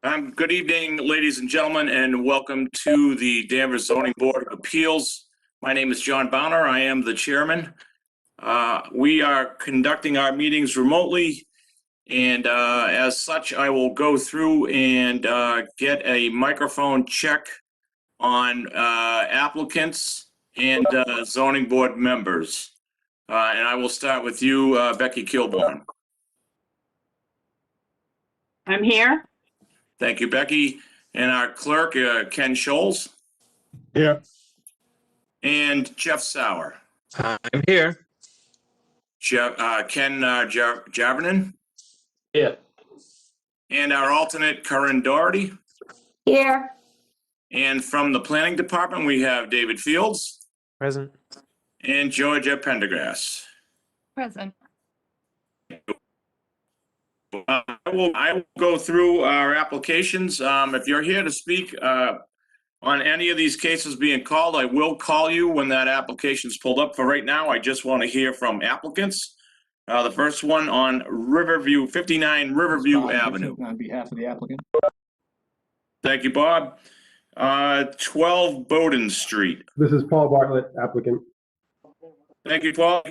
Good evening, ladies and gentlemen, and welcome to the Danvers Zoning Board of Appeals. My name is John Bowner. I am the chairman. We are conducting our meetings remotely, and as such, I will go through and get a microphone check on applicants and zoning board members. And I will start with you, Becky Kilborn. I'm here. Thank you, Becky. And our clerk, Ken Scholes. Here. And Jeff Sauer. I'm here. Ken Javernon. Yeah. And our alternate, Corinne Doherty. Here. And from the planning department, we have David Fields. Present. And Georgia Pendergrass. Present. I will go through our applications. If you're here to speak on any of these cases being called, I will call you when that application is pulled up. For right now, I just want to hear from applicants. The first one on Riverview, 59 Riverview Avenue. On behalf of the applicant. Thank you, Bob. 12 Bowden Street. This is Paul Bartlett, applicant. Thank you, Paul.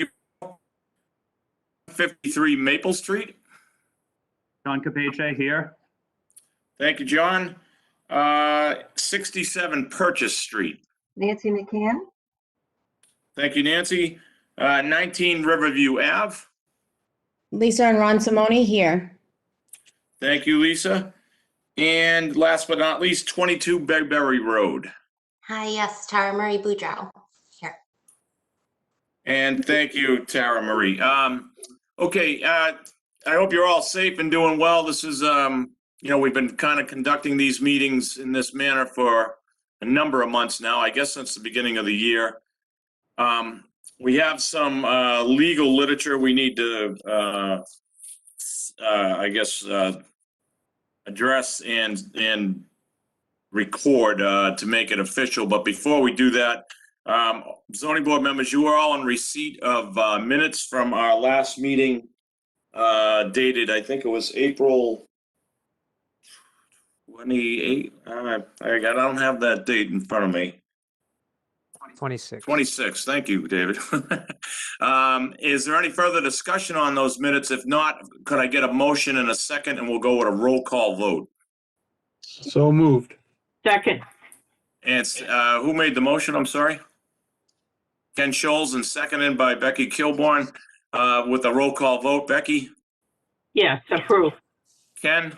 53 Maple Street. John Capace here. Thank you, John. 67 Purchase Street. Nancy McCann. Thank you, Nancy. 19 Riverview Ave. Lisa and Ron Simone here. Thank you, Lisa. And last but not least, 22 Bedbury Road. Hi, yes, Tara Marie Boudreau here. And thank you, Tara Marie. Okay, I hope you're all safe and doing well. This is, we've been kind of conducting these meetings in this manner for a number of months now, I guess since the beginning of the year. We have some legal literature we need to, address and record to make it official. But before we do that, zoning board members, you are all in receipt of minutes from our last meeting dated, I think it was April 28. I don't have that date in front of me. 26. 26. Thank you, David. Is there any further discussion on those minutes? If not, could I get a motion in a second and we'll go with a roll call vote? So moved. Second. And who made the motion? I'm sorry. Ken Scholes, and seconded by Becky Kilborn. With a roll call vote, Becky? Yes, approved. Ken?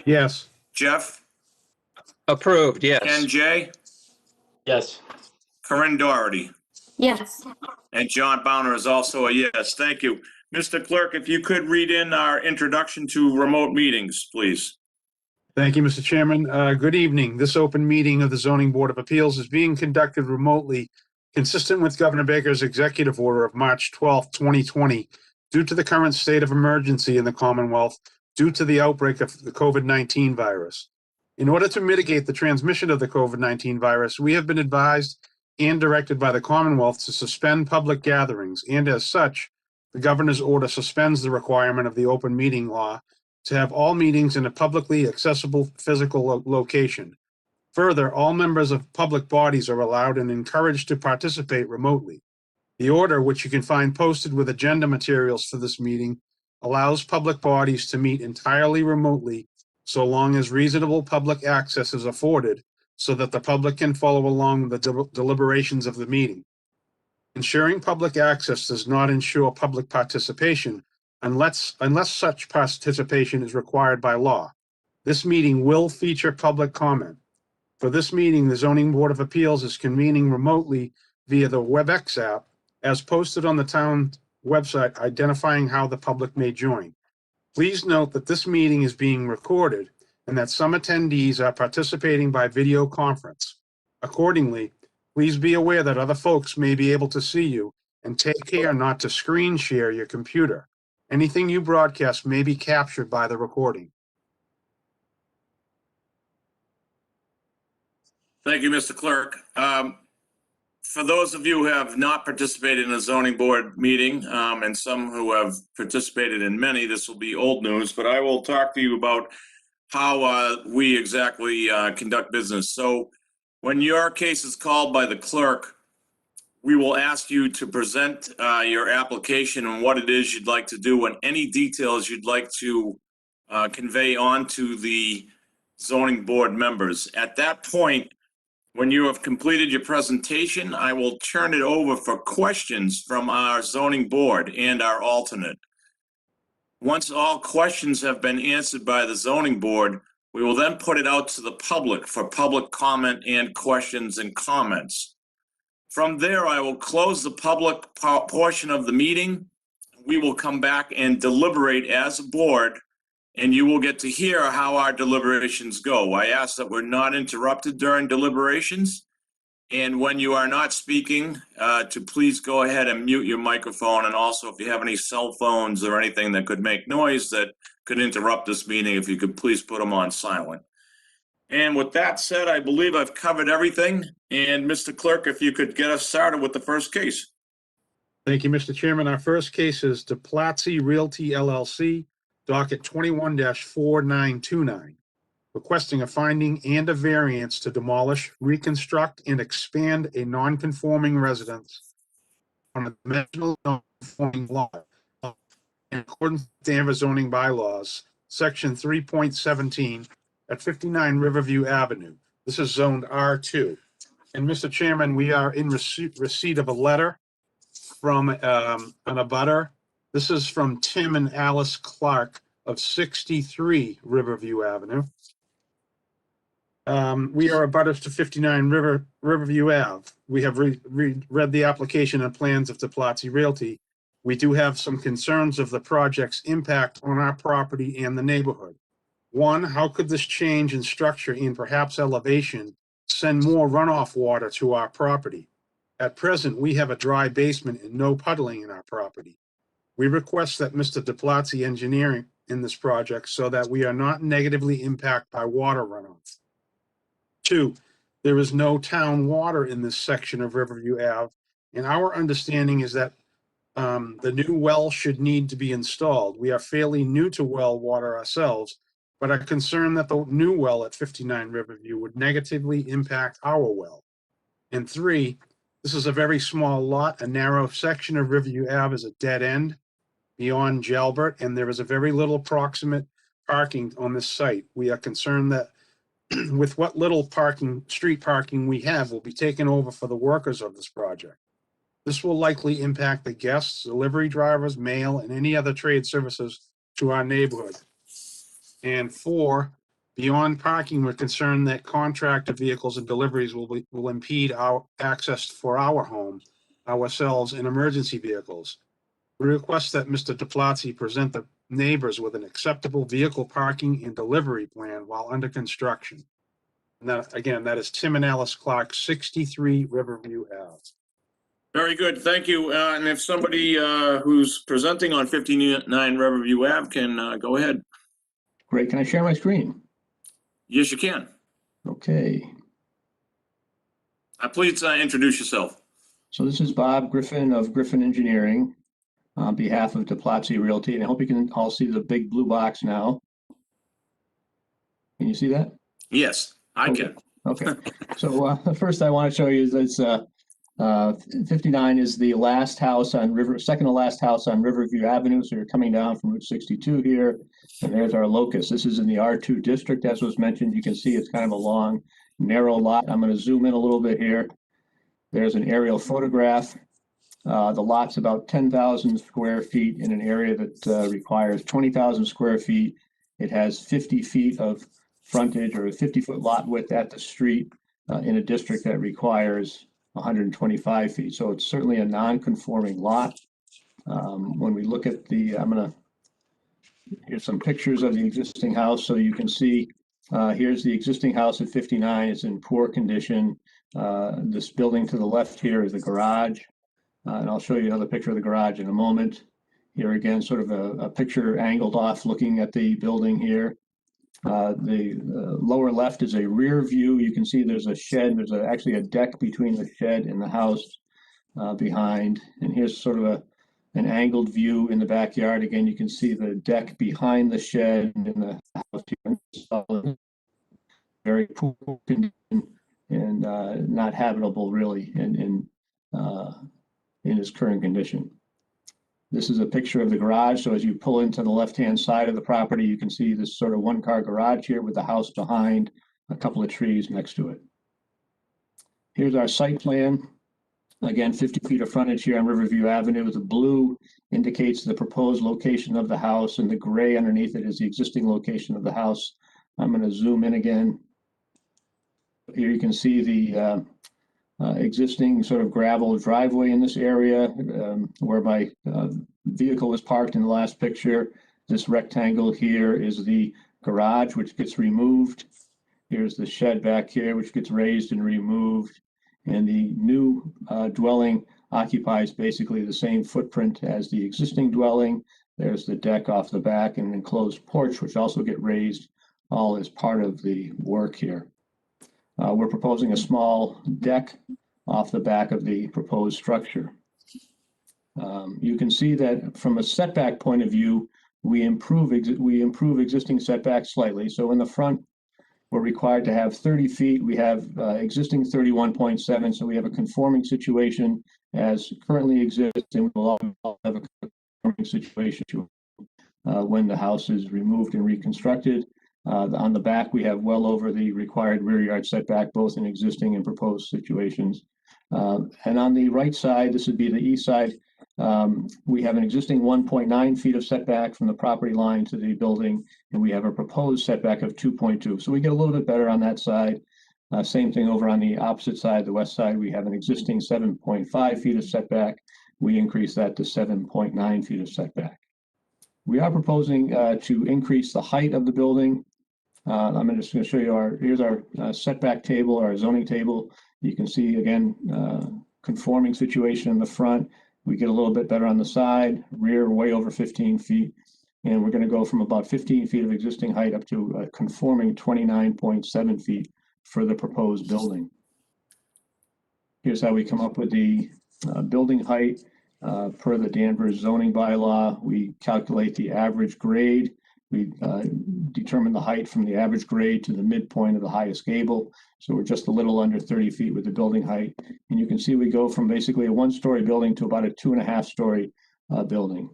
Yes. Jeff? Approved, yes. Ken J? Yes. Corinne Doherty? Yes. And John Bowner is also a yes. Thank you. Mr. Clerk, if you could read in our introduction to remote meetings, please. Thank you, Mr. Chairman. Good evening. This open meeting of the Zoning Board of Appeals is being conducted remotely, consistent with Governor Baker's executive order of March 12, 2020, due to the current state of emergency in the Commonwealth due to the outbreak of the COVID-19 virus. In order to mitigate the transmission of the COVID-19 virus, we have been advised and directed by the Commonwealth to suspend public gatherings, and as such, the governor's order suspends the requirement of the open meeting law to have all meetings in a publicly accessible physical location. Further, all members of public bodies are allowed and encouraged to participate remotely. The order, which you can find posted with agenda materials for this meeting, allows public bodies to meet entirely remotely so long as reasonable public access is afforded so that the public can follow along the deliberations of the meeting. Ensuring public access does not ensure public participation unless such participation is required by law. This meeting will feature public comment. For this meeting, the Zoning Board of Appeals is convening remotely via the WebEx app as posted on the town website identifying how the public may join. Please note that this meeting is being recorded and that some attendees are participating by video conference. Accordingly, please be aware that other folks may be able to see you and take care not to screen share your computer. Anything you broadcast may be captured by the recording. Thank you, Mr. Clerk. For those of you who have not participated in a zoning board meeting, and some who have participated in many, this will be old news, but I will talk to you about how we exactly conduct business. So when your case is called by the clerk, we will ask you to present your application and what it is you'd like to do and any details you'd like to convey on to the zoning board members. At that point, when you have completed your presentation, I will turn it over for questions from our zoning board and our alternate. Once all questions have been answered by the zoning board, we will then put it out to the public for public comment and questions and comments. From there, I will close the public portion of the meeting. We will come back and deliberate as a board, and you will get to hear how our deliberations go. I ask that we're not interrupted during deliberations. And when you are not speaking, to please go ahead and mute your microphone. And also, if you have any cell phones or anything that could make noise that could interrupt this meeting, if you could please put them on silent. And with that said, I believe I've covered everything. And Mr. Clerk, if you could get us started with the first case. Thank you, Mr. Chairman. Our first case is DePlatzi Realty LLC, docket 21-4929, requesting a finding and a variance to demolish, reconstruct, and expand a non-conforming residence on a dimensional non-conforming lot in accordance with Danvers Zoning Bylaws, Section 3.17 at 59 Riverview Avenue. This is zoned R2. And Mr. Chairman, we are in receipt of a letter from an abutter. This is from Tim and Alice Clark of 63 Riverview Avenue. We are abutters to 59 Riverview Ave. We have read the application and plans of DePlatzi Realty. We do have some concerns of the project's impact on our property and the neighborhood. One, how could this change in structure and perhaps elevation send more runoff water to our property? At present, we have a dry basement and no puddling in our property. We request that Mr. DePlatzi engineering in this project so that we are not negatively impacted by water runoff. Two, there is no town water in this section of Riverview Ave, and our understanding is that the new well should need to be installed. We are fairly new to well water ourselves, but are concerned that the new well at 59 Riverview would negatively impact our well. And three, this is a very small lot. A narrow section of Riverview Ave is a dead end beyond Jalbert, and there is a very little proximate parking on this site. We are concerned that with what little street parking we have will be taken over for the workers of this project. This will likely impact the guests, delivery drivers, mail, and any other trade services to our neighborhood. And four, beyond parking, we're concerned that contractor vehicles and deliveries will impede our access for our home, ourselves, and emergency vehicles. We request that Mr. DePlatzi present the neighbors with an acceptable vehicle parking and delivery plan while under construction. And that, again, that is Tim and Alice Clark, 63 Riverview Ave. Very good, thank you. And if somebody who's presenting on 59 Riverview Ave can go ahead. Great. Can I share my screen? Yes, you can. Okay. Please introduce yourself. So this is Bob Griffin of Griffin Engineering on behalf of DePlatzi Realty. And I hope you can all see the big blue box now. Can you see that? Yes, I can. Okay. So first I want to show you this 59 is the last house on second to last house on Riverview Avenue. So you're coming down from Route 62 here, and there's our locus. This is in the R2 district, as was mentioned. You can see it's kind of a long, narrow lot. I'm going to zoom in a little bit here. There's an aerial photograph. The lot's about 10,000 square feet in an area that requires 20,000 square feet. It has 50 feet of frontage or a 50-foot lot width at the street in a district that requires 125 feet. So it's certainly a non-conforming lot. When we look at the, here's some pictures of the existing house. So you can see here's the existing house at 59. It's in poor condition. This building to the left here is the garage. And I'll show you another picture of the garage in a moment. Here again, sort of a picture angled off looking at the building here. The lower left is a rear view. You can see there's a shed. There's actually a deck between the shed and the house behind. And here's sort of an angled view in the backyard. Again, you can see the deck behind the shed and the house here. Very poor condition and not habitable really in its current condition. This is a picture of the garage. So as you pull into the left-hand side of the property, you can see this sort of one-car garage here with the house behind, a couple of trees next to it. Here's our site plan. Again, 50 feet of frontage here on Riverview Avenue. The blue indicates the proposed location of the house, and the gray underneath it is the existing location of the house. I'm going to zoom in again. Here you can see the existing sort of gravel driveway in this area where my vehicle was parked in the last picture. This rectangle here is the garage, which gets removed. Here's the shed back here, which gets raised and removed. And the new dwelling occupies basically the same footprint as the existing dwelling. There's the deck off the back and an enclosed porch, which also get raised, all as part of the work here. We're proposing a small deck off the back of the proposed structure. You can see that from a setback point of view, we improve existing setbacks slightly. So in the front, we're required to have 30 feet. We have existing 31.7, so we have a conforming situation as currently exists, and we'll have a conforming situation when the house is removed and reconstructed. On the back, we have well over the required rear yard setback, both in existing and proposed situations. And on the right side, this would be the east side, we have an existing 1.9 feet of setback from the property line to the building, and we have a proposed setback of 2.2. So we get a little bit better on that side. Same thing over on the opposite side, the west side, we have an existing 7.5 feet of setback. We increase that to 7.9 feet of setback. We are proposing to increase the height of the building. I'm just going to show you here's our setback table, our zoning table. You can see again, conforming situation in the front. We get a little bit better on the side, rear way over 15 feet. And we're going to go from about 15 feet of existing height up to a conforming 29.7 feet for the proposed building. Here's how we come up with the building height. Per the Danvers zoning bylaw, we calculate the average grade. We determine the height from the average grade to the midpoint of the highest gable. So we're just a little under 30 feet with the building height. And you can see we go from basically a one-story building to about a 2.5-story building.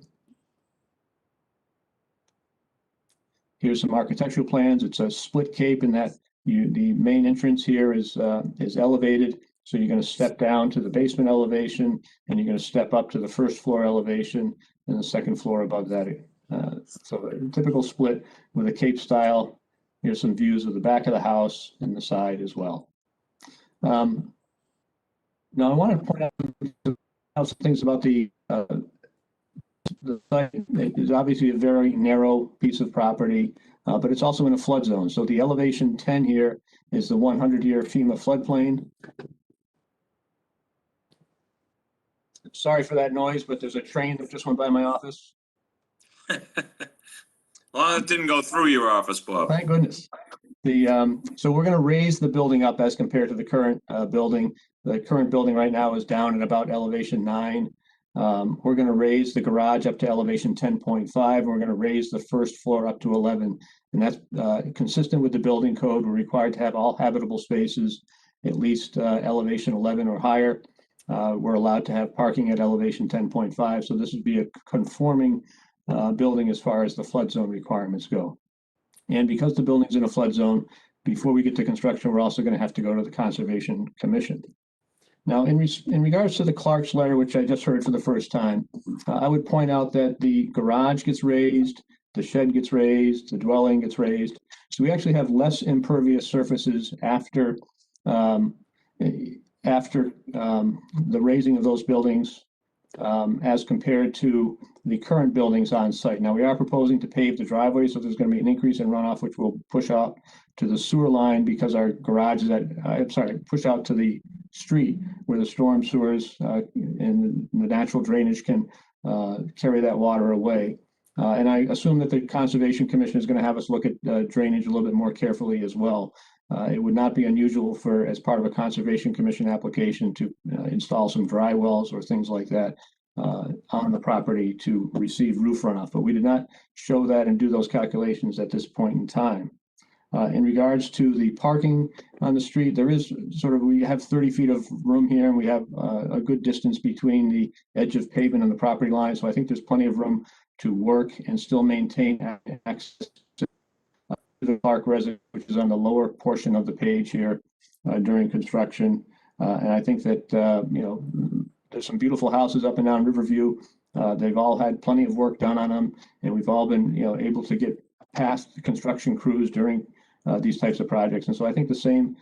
Here's some architectural plans. It's a split cape in that the main entrance here is elevated. So you're going to step down to the basement elevation, and you're going to step up to the first floor elevation and the second floor above that. So a typical split with a cape style. Here's some views of the back of the house and the side as well. Now I want to point out some things about the site. It is obviously a very narrow piece of property, but it's also in a flood zone. So the elevation 10 here is the 100-year FEMA floodplain. Sorry for that noise, but there's a train that just went by my office. Well, it didn't go through your office, Bob. Thank goodness. So we're going to raise the building up as compared to the current building. The current building right now is down at about elevation 9. We're going to raise the garage up to elevation 10.5. We're going to raise the first floor up to 11. And that's consistent with the building code. We're required to have all habitable spaces at least elevation 11 or higher. We're allowed to have parking at elevation 10.5. So this would be a conforming building as far as the flood zone requirements go. And because the building's in a flood zone, before we get to construction, we're also going to have to go to the Conservation Commission. Now, in regards to the Clark's letter, which I just heard for the first time, I would point out that the garage gets raised, the shed gets raised, the dwelling gets raised. So we actually have less impervious surfaces after the raising of those buildings as compared to the current buildings on site. Now, we are proposing to pave the driveway, so there's going to be an increase in runoff, which will push out to the sewer line because our garage is push out to the street where the storm sewers and the natural drainage can carry that water away. And I assume that the Conservation Commission is going to have us look at drainage a little bit more carefully as well. It would not be unusual for, as part of a Conservation Commission application, to install some dry wells or things like that. on the property to receive roof runoff, but we did not show that and do those calculations at this point in time. In regards to the parking on the street, there is we have 30 feet of room here, and we have a good distance between the edge of pavement and the property line. So I think there's plenty of room to work and still maintain access to the park residence, which is on the lower portion of the page here during construction. And I think that, there's some beautiful houses up and down Riverview. They've all had plenty of work done on them, and we've all been, able to get past the construction crews during these types of projects. And so I think the same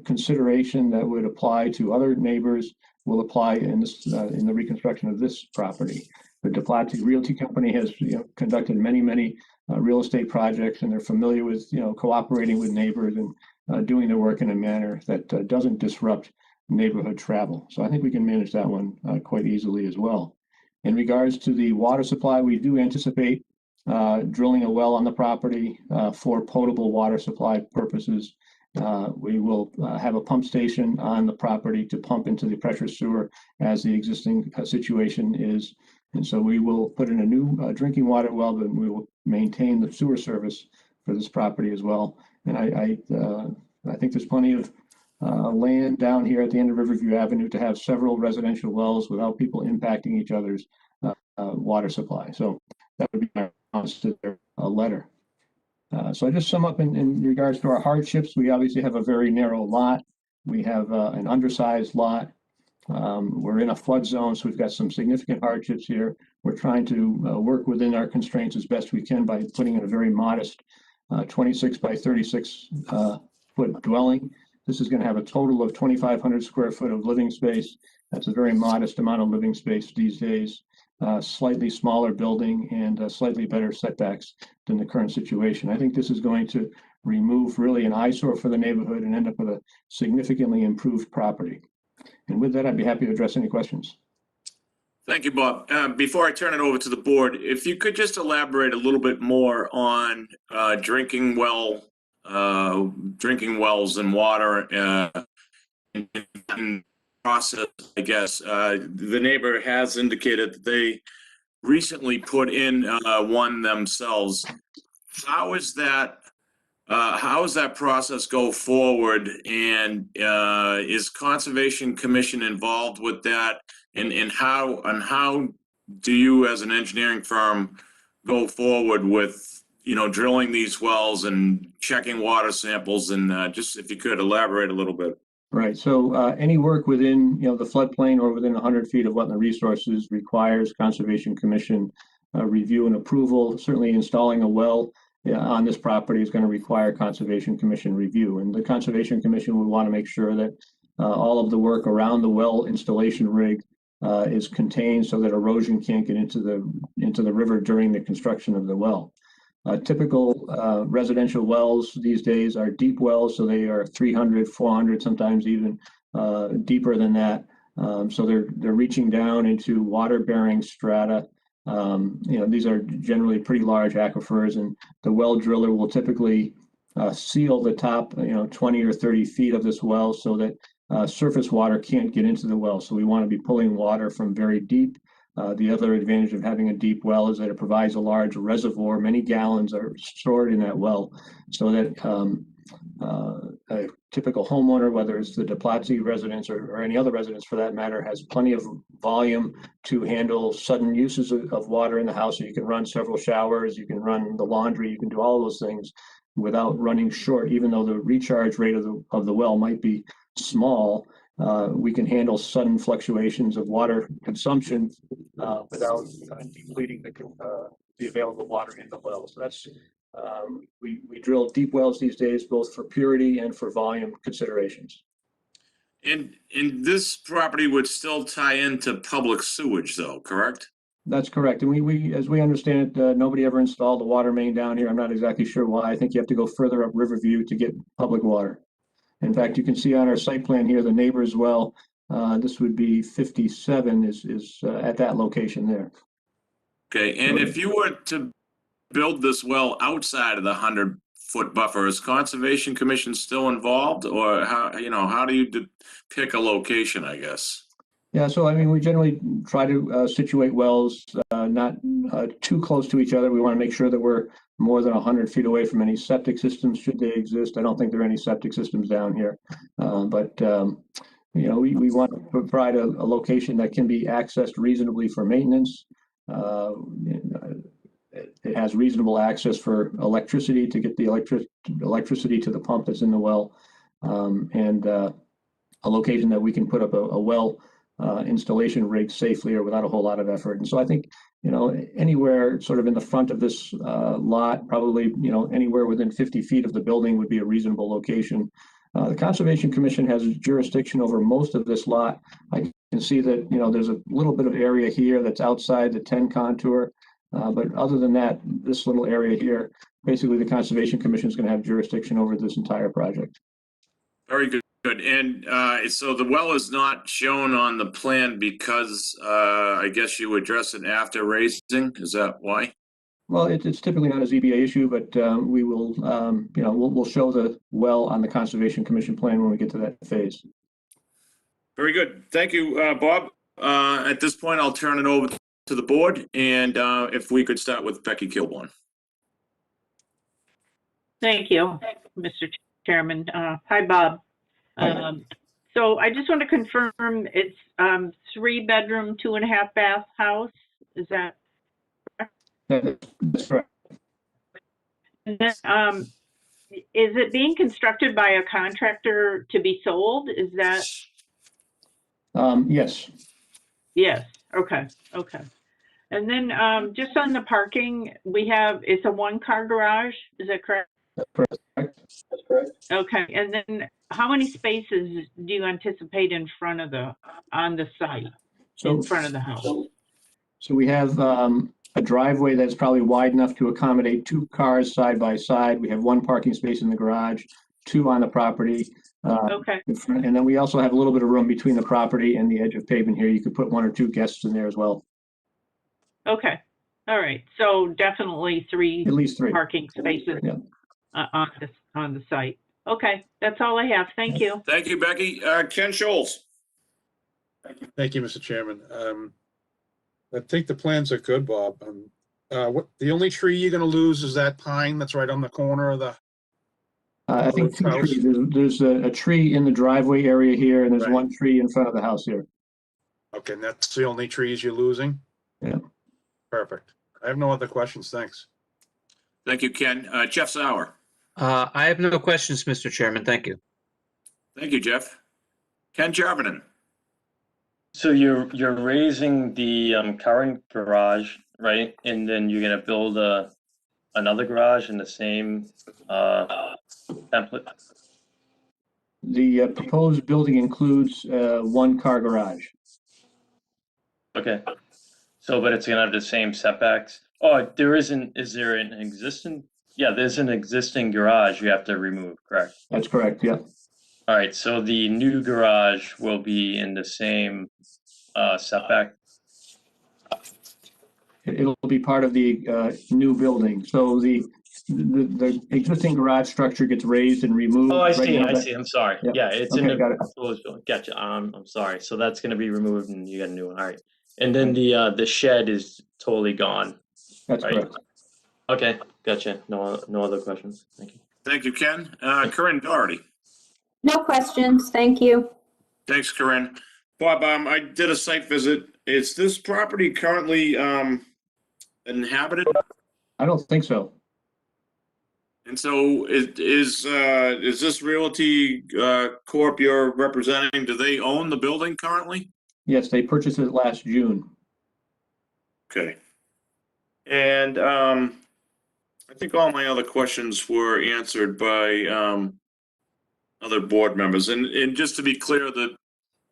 consideration that would apply to other neighbors will apply in this in the reconstruction of this property. The DePlatzi Realty Company has conducted many real estate projects, and they're familiar with cooperating with neighbors and doing their work in a manner that doesn't disrupt neighborhood travel. So I think we can manage that one quite easily as well. In regards to the water supply, we do anticipate drilling a well on the property for potable water supply purposes. We will have a pump station on the property to pump into the pressure sewer as the existing situation is. And so we will put in a new drinking water well, but we will maintain the sewer service for this property as well. And I think there's plenty of land down here at the end of Riverview Avenue to have several residential wells without people impacting each other's water supply. So that would be my response to their letter. So I just sum up in regards to our hardships. We obviously have a very narrow lot. We have an undersized lot. We're in a flood zone, so we've got some significant hardships here. We're trying to work within our constraints as best we can by putting in a very modest 26 by 36 foot dwelling. This is going to have a total of 2,500 square foot of living space. That's a very modest amount of living space these days. Slightly smaller building and slightly better setbacks than the current situation. I think this is going to remove really an eyesore for the neighborhood and end up with a significantly improved property. And with that, I'd be happy to address any questions. Thank you, Bob. Before I turn it over to the board, if you could just elaborate a little bit more on drinking wells and water and process, I guess. The neighbor has indicated that they recently put in one themselves. How is that process go forward, and is Conservation Commission involved with that? And how do you, as an engineering firm, go forward with drilling these wells and checking water samples? And just if you could elaborate a little bit. Right. So any work within the floodplain or within 100 feet of wetland resources requires Conservation Commission review and approval. Certainly, installing a well on this property is going to require Conservation Commission review, and the Conservation Commission would want to make sure that all of the work around the well installation rig is contained so that erosion can't get into the river during the construction of the well. Typical residential wells these days are deep wells, so they are 300, 400, sometimes even deeper than that. So they're reaching down into water-bearing strata. These are generally pretty large aquifers, and the well driller will typically seal the top 20 or 30 feet of this well so that surface water can't get into the well. So we want to be pulling water from very deep. The other advantage of having a deep well is that it provides a large reservoir. Many gallons are stored in that well, so that a typical homeowner, whether it's the DePlatzi residence or any other residence for that matter, has plenty of volume to handle sudden uses of water in the house. So you can run several showers, you can run the laundry, you can do all those things without running short. Even though the recharge rate of the well might be small, we can handle sudden fluctuations of water consumption without depleting the available water in the well. So that's we drill deep wells these days, both for purity and for volume considerations. And this property would still tie into public sewage, though, correct? That's correct. And we as we understand it, nobody ever installed a water main down here. I'm not exactly sure why. I think you have to go further up Riverview to get public water. In fact, you can see on our site plan here, the neighbor's well, this would be 57 is at that location there. Okay, and if you were to build this well outside of the 100-foot buffer, is Conservation Commission still involved, or how do you pick a location, I guess? Yeah, so I mean, we generally try to situate wells not too close to each other. We want to make sure that we're more than 100 feet away from any septic systems, should they exist. I don't think there are any septic systems down here. We want to provide a location that can be accessed reasonably for maintenance. It has reasonable access for electricity to get the electricity to the pump that's in the well, and a location that we can put up a well installation rig safely or without a whole lot of effort. And so I think, anywhere sort of in the front of this lot, probably, anywhere within 50 feet of the building would be a reasonable location. The Conservation Commission has jurisdiction over most of this lot. I can see that, there's a little bit of area here that's outside the 10 contour. But other than that, this little area here, basically the Conservation Commission is going to have jurisdiction over this entire project. Very good. Good. And so the well is not shown on the plan because I guess you address it after raising. Is that why? Well, it's typically not a ZBA issue, but we will, we'll show the well on the Conservation Commission plan when we get to that phase. Very good. Thank you, Bob. At this point, I'll turn it over to the board, and if we could start with Becky Kilborn. Thank you, Mr. Chairman. Hi, Bob. So I just want to confirm it's 3-bedroom, 2.5-bath house. Is that correct? That's correct. And then, is it being constructed by a contractor to be sold? Is that? Yes. Yes. Okay. Okay. And then just on the parking, it's a 1-car garage. Is that correct? That's correct. That's correct. Okay. And then how many spaces do you anticipate on the site, in front of the house? So we have a driveway that's probably wide enough to accommodate 2 cars side by side. We have 1 parking space in the garage, 2 on the property. Okay. And then we also have a little bit of room between the property and the edge of pavement here. You could put 1 or 2 guests in there as well. Okay. All right. So definitely 3 At least 3 parking spaces Yeah. on the site. Okay. That's all I have. Thank you. Thank you, Becky. Ken Scholes. Thank you, Mr. Chairman. I think the plans are good, Bob. What the only tree you're going to lose is that pine that's right on the corner of the. I think 2 trees. There's a tree in the driveway area here, and there's Right. 1 tree in front of the house here. Okay, and that's the only trees you're losing? Yeah. Perfect. I have no other questions. Thanks. Thank you, Ken. Jeff Sauer. I have no questions, Mr. Chairman. Thank you. Thank you, Jeff. Ken Jarvinen. So you're raising the current garage, right? And then you're gonna build another garage in the same template? The proposed building includes 1-car garage. Okay. So, but it's gonna have the same setbacks? Oh, is there an existing? Yeah, there's an existing garage you have to remove, correct? That's correct, yeah. All right, so the new garage will be in the same setback? It'll be part of the new building. So the existing garage structure gets raised and removed. Oh, I Right see, now I that- see, I'm sorry. Yep. Yeah, it's in Okay, the got it. proposed building. Gotcha, I'm sorry. So that's gonna be removed and you got a new one, all right. And then the shed is totally gone. That's Right. correct. Okay, gotcha. No other questions. Thank you. Thank you, Ken. Corinne Doherty. No questions. Thank you. Thanks, Corinne. Bob, I did a site visit. Is this property currently inhabited? I don't think so. And so is this Realty Corp you're representing, do they own the building currently? Yes, they purchased it last June. Okay. And I think all my other questions were answered by other board members. And just to be clear, the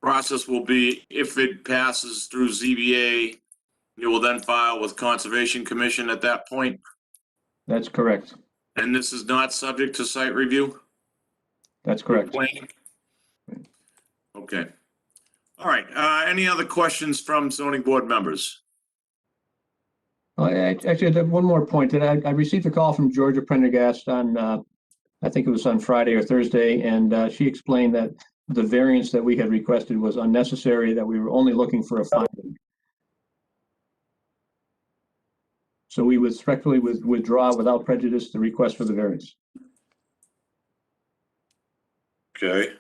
process will be, if it passes through ZBA, you will then file with Conservation Commission at that point? That's correct. And this is not subject to site review? That's correct. Planning? Okay. All right. Any other questions from zoning board members? Actually, I have one more point. I received a call from Georgia Prendergast on, I think it was on Friday or Thursday, and she explained that the variance that we had requested was unnecessary, that we were only looking for a finding. So we would respectfully withdraw without prejudice the request for the variance. Okay.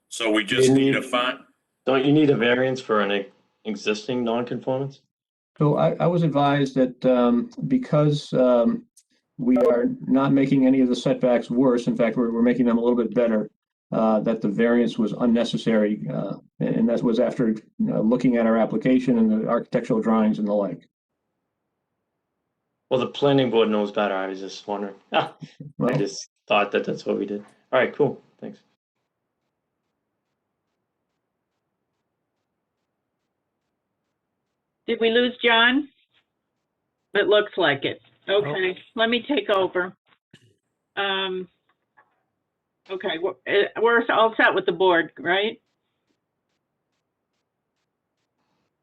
So we just need a fine. Don't you need a variance for an existing non-conformance? So I was advised that because we are not making any of the setbacks worse, in fact, we're making them a little bit better, that the variance was unnecessary. And that was after looking at our application and the architectural drawings and the like. Well, the planning board knows better. I was just wondering. I Well, just thought that that's what we did. All right, cool. Thanks. Did we lose John? It looks like it. Okay, let me take over. Okay, we're all set with the board, right?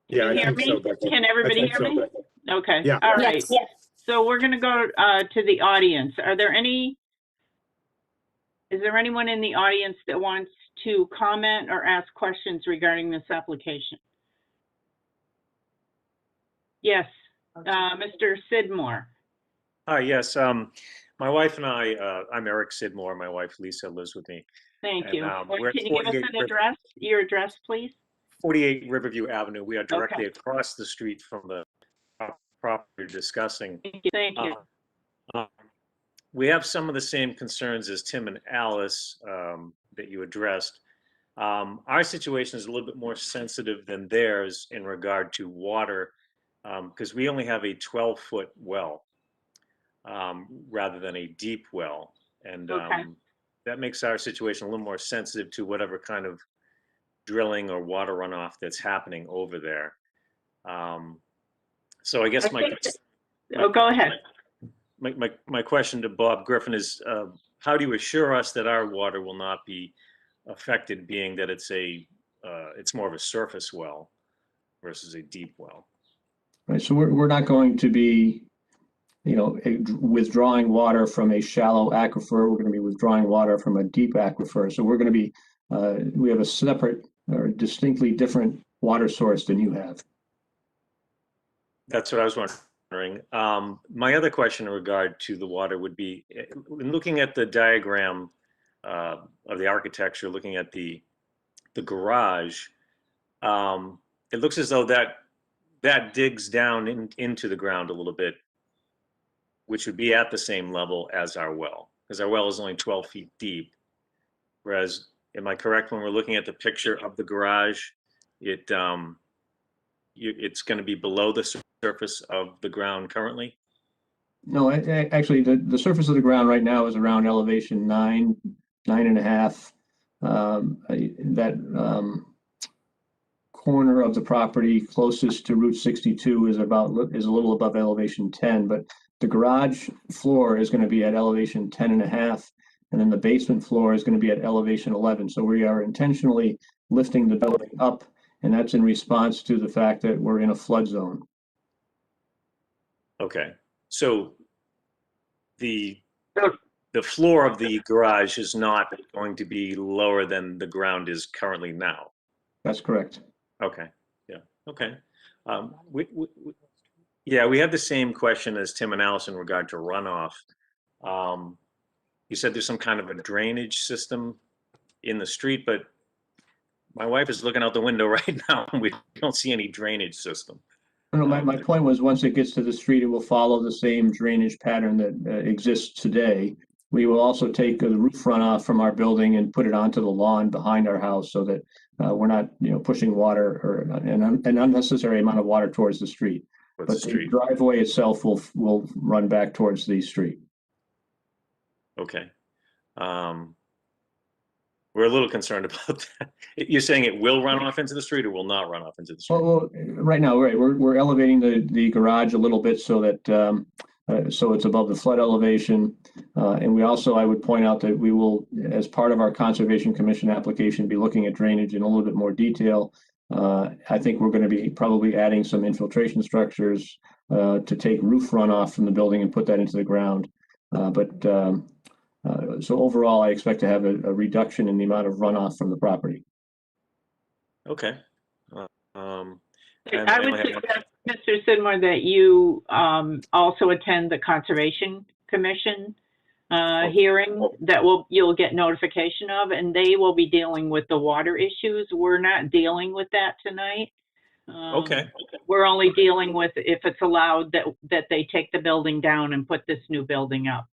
Yeah, Can you hear me? Can everybody hear me? Okay, Yeah. all right. Yes. So we're gonna go to the audience. Is there anyone in the audience that wants to comment or ask questions regarding this application? Yes, Mr. Sidmore. Hi, yes. My wife and I, I'm Eric Sidmore. My wife Lisa lives with me. Thank And, you. we're at Can you give us 48 an address, your address, please? 48 Riverview Avenue. We are directly across the street from the property you're discussing. Thank you. Thank you. We have some of the same concerns as Tim and Alice that you addressed. Our situation is a little bit more sensitive than theirs in regard to water because we only have a 12-foot well rather than a deep well. And that makes our situation a little more sensitive to whatever kind of drilling or water runoff that's happening over there. So I guess go ahead. My question to Bob Griffin is, how do you assure us that our water will not be affected, being that it's more of a surface well versus a deep well? right, so we're not going to be, withdrawing water from a shallow aquifer. We're going to be withdrawing water from a deep aquifer. So we're going to be, we have a separate or distinctly different water source than you have. That's what I was wondering. My other question in regard to the water would be, in looking at the diagram of the architecture, looking at the garage, it looks as though that digs down into the ground a little bit, which would be at the same level as our well, because our well is only 12 feet deep. Whereas, am I correct when we're looking at the picture of the garage, it's going to be below the surface of the ground currently? No, actually, the surface of the ground right now is around elevation 9.5. That corner of the property closest to Route 62 is a little above elevation 10, but the garage floor is going to be at elevation 10.5, and then the basement floor is going to be at elevation 11. So we are intentionally lifting the building up, and that's in response to the fact that we're in a flood zone. Okay, so the floor of the garage is not going to be lower than the ground is currently now. That's correct. Okay, yeah, okay. We have the same question as Tim and Alice in regard to runoff. You said there's some kind of a drainage system in the street, but my wife is looking out the window right now and we don't see any drainage system. No, my point was, once it gets to the street, it will follow the same drainage pattern that exists today. We will also take the roof runoff from our building and put it onto the lawn behind our house so that we're not, pushing water or an unnecessary amount of water towards the street. But the driveway itself will run back towards the street. Okay. We're a little concerned about that. You're saying it will run off into the street or will not run off into the street? Well, right now, right, we're elevating the garage a little bit so that so it's above the flood elevation. And we also, I would point out that we will, as part of our Conservation Commission application, be looking at drainage in a little bit more detail. I think we're going to be probably adding some infiltration structures to take roof runoff from the building and put that into the ground. But So overall, I expect to have a reduction in the amount of runoff from the property. Okay. And I I would only have one- suggest, Mr. Sidmore, that you also attend the Conservation Commission hearing that you'll get notification of, and they will be dealing with the water issues. We're not dealing with that tonight. Okay. We're only dealing with if it's allowed that they take the building down and put this new building up.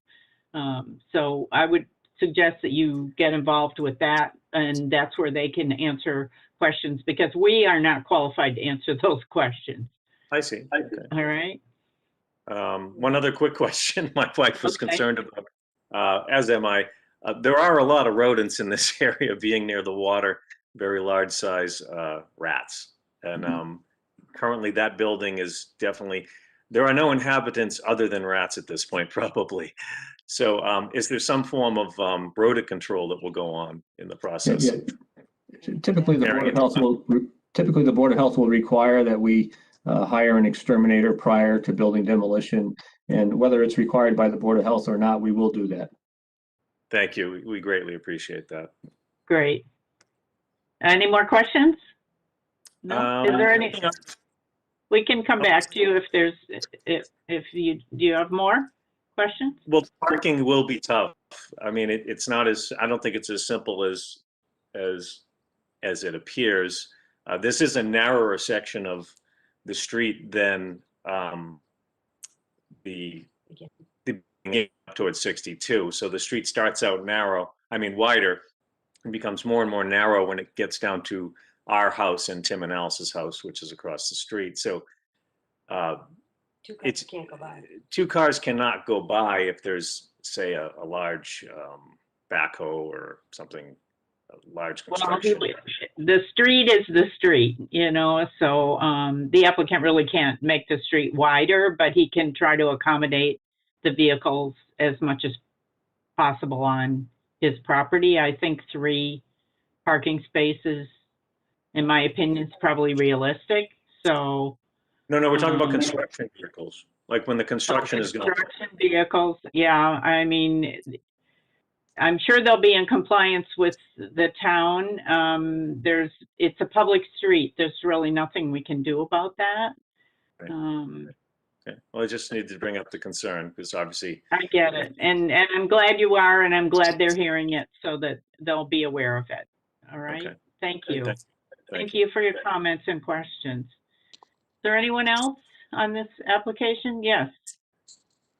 So I would suggest that you get involved with that, and that's where they can answer questions, because we are not qualified to answer those questions. I see. Okay. All right? One other quick question my wife was Okay. concerned about, as am I. There are a lot of rodents in this area, being near the water, very large size rats. And currently that building is definitely, there are no inhabitants other than rats at this point, probably. So is there some form of rodent control that will go on in the process? Yeah. Typically, the Board of Health will require that we hire an exterminator prior to building demolition. And whether it's required by the Board of Health or not, we will do that. Thank you. We greatly appreciate that. Great. Any more questions? No? Is there any? We can come back to you if there's, if you, do you have more questions? Well, parking will be tough. I mean, it's not as, I don't think it's as simple as it appears. This is a narrower section of the street than the up towards 62. So the street starts out narrow, wider, and becomes more and more narrow when it gets down to our house and Tim and Alice's house, which is across the street. So two cars cannot go by if there's, say, a large backhoe or something, a large construction. Well, the street is the street, so the applicant really can't make the street wider, but he can try to accommodate the vehicles as much as possible on his property. I think 3 parking spaces, in my opinion, is probably realistic. So No, we're talking about construction vehicles, like when the construction is going. Construction vehicles, yeah. I'm sure they'll be in compliance with the town. It's a public street. There's really nothing we can do about that. Right. Okay. Well, I just needed to bring up the concern because obviously. I get it. And I'm glad you are, and I'm glad they're hearing it so that they'll be aware of it. All right. Okay. Thank you. Thank you for your comments and questions. Is there anyone else on this application? Yes.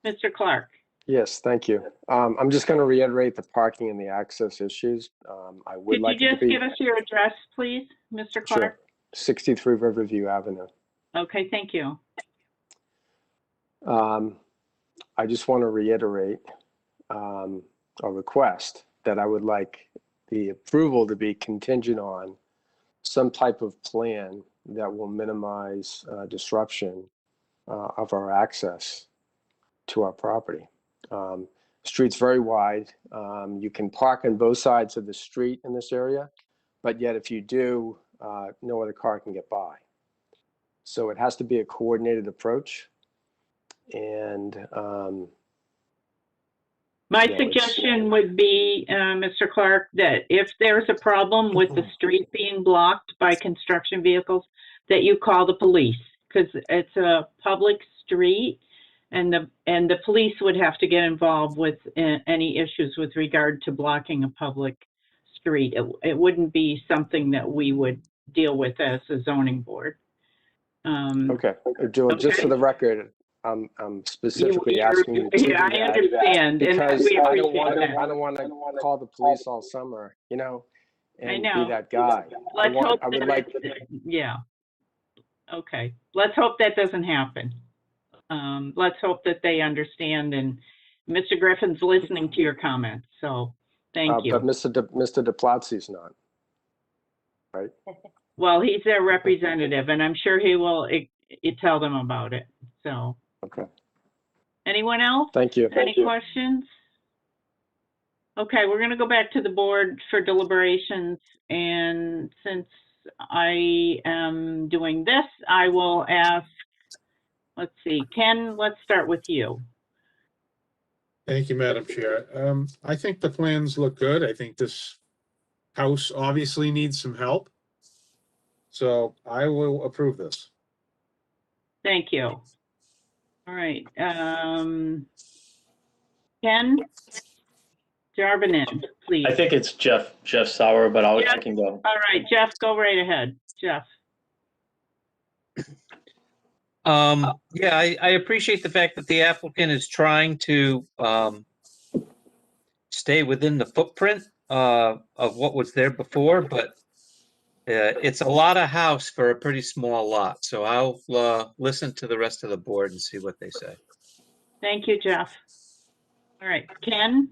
Mr. Clark. Yes, thank you. I'm just going to reiterate the parking and the access issues. I would Could like you it to just be give us your address, please, Mr. Clark? sure, 63 Riverview Avenue. Okay, thank you. I just want to reiterate a request that I would like the approval to be contingent on some type of plan that will minimize disruption of our access to our property. Street's very wide. You can park on both sides of the street in this area, but yet if you do, no other car can get by. So it has to be a coordinated approach. And My Yeah, suggestion would be, Mr. Clark, that if there's a problem with the street being blocked by construction vehicles, that you call the police, because it's a public street, and the police would have to get involved with any issues with regard to blocking a public street. It wouldn't be something that we would deal with as a zoning board. okay, Joe, just for the record, I'm specifically asking you to do Yeah, I that understand, and because we I appreciate don't want to call the police all summer, and I know. be that guy. Let's hope I would that like. yeah. Okay, let's hope that doesn't happen. Let's hope that they understand, and Mr. Griffin's listening to your comments, so thank you. But Mr. DePlatzi's not, right? Well, he's their representative, and I'm sure he will tell them about it, so. Okay, Anyone else? thank you. Any questions? Okay, we're going to go back to the board for deliberations, and since I am doing this, I will ask, let's see, Ken, let's start with you. Thank you, Madam Chair. I think the plans look good. I think this house obviously needs some help. So I will approve this. Thank you. All right, Ken Jarvinen, please. I think it's Jeff Sauer, but I can go. All right, Jeff, go right ahead. Jeff. Yeah, I appreciate the fact that the applicant is trying to stay within the footprint of what was there before, but it's a lot of house for a pretty small lot. So I'll listen to the rest of the board and see what they say. Thank you, Jeff. All right, Ken?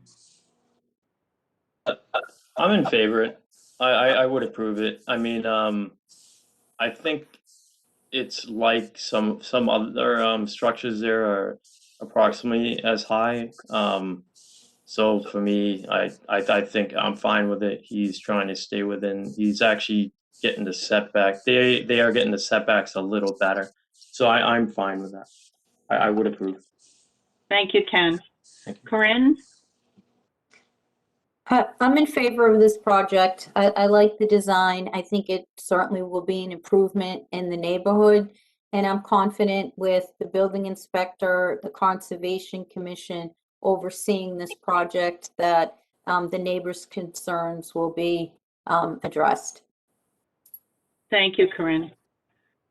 I'm in favor. I would approve it. I mean, I think it's like some other structures there are approximately as high. So for me, I think I'm fine with it. He's trying to stay within. He's actually getting the setback. They are getting the setbacks a little better. So I'm fine with that. I would approve. Thank you, Ken. Thank you. Corinne? I'm in favor of this project. I like the design. I think it certainly will be an improvement in the neighborhood. And I'm confident with the building inspector, the Conservation Commission overseeing this project that the neighbors' concerns will be addressed. Thank you, Corinne.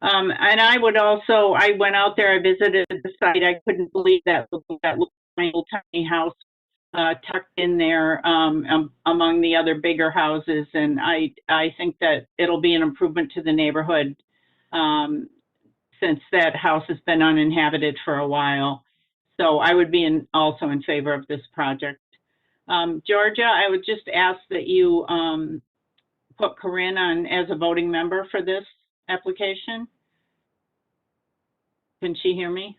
And I would also, I went out there, I visited the site. I couldn't believe that little tiny house tucked in there among the other bigger houses. And I think that it'll be an improvement to the neighborhood since that house has been uninhabited for a while. So I would be also in favor of this project. Georgia, I would just ask that you put Corinne on as a voting member for this application. Can she hear me?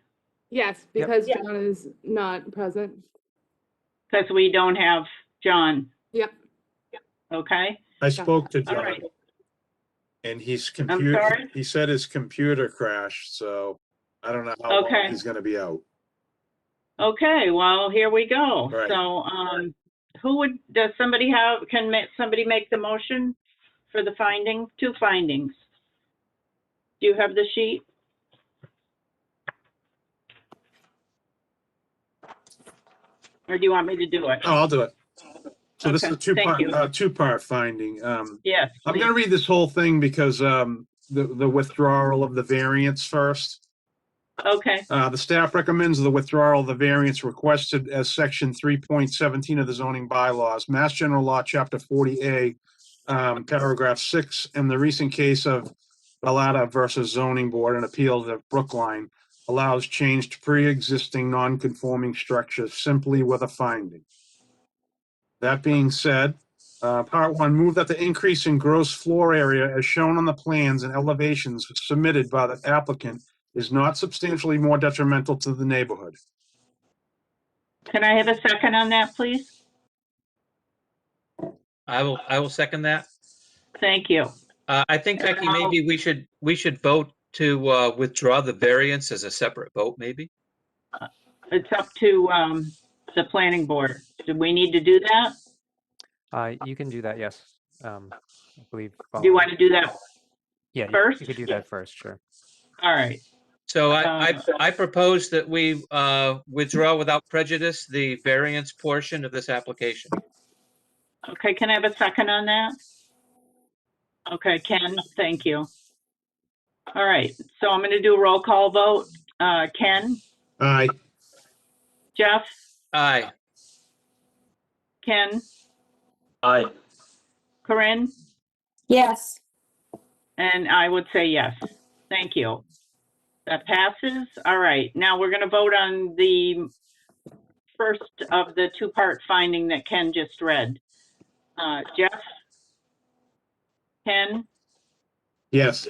Yes, because John is not present. Because we don't have John. Yep. Okay. I spoke to All John right. and his I'm computer, sorry? he said his computer crashed, so I don't know how long Okay. he's gonna be out. Okay, well, here we go. Right. So, does somebody can somebody make the motion for the finding, 2 findings? Do you have the sheet? Or do you want me to do it? Oh, I'll do it. So this is a Okay, thank you. two-part finding. Yes. I'm please. gonna read this whole thing because the withdrawal of the variance first. Okay, The staff recommends the withdrawal of the variance requested as section 3.17 of the zoning bylaws, Mass General Law, Chapter 40A, paragraph 6, and the recent case of Bellata versus Zoning Board and Appeals of Brookline allows change to pre-existing non-conforming structures simply with a finding. That being said, part 1, move that the increase in gross floor area as shown on the plans and elevations submitted by the applicant is not substantially more detrimental to the neighborhood. can I have a second on that, please? I will second that. Thank you. I think, Becky, maybe we should vote to withdraw the variance as a separate vote, maybe? It's up to the planning board. Do we need to do that? You can do that, yes. I believe. Do you want to do that? Yeah, first? you could do that first, sure. All right. So I propose that we withdraw without prejudice the variance portion of this application. Okay, can I have a second on that? Okay, Ken, thank you. All right, so I'm going to do a roll call vote. Ken, Aye. Jeff, Aye. Ken, Aye. Corinne, Yes. and I would say yes. Thank you. That passes. All right, now we're going to vote on the first of the 2-part finding that Ken just read. Jeff, Ken, Yes.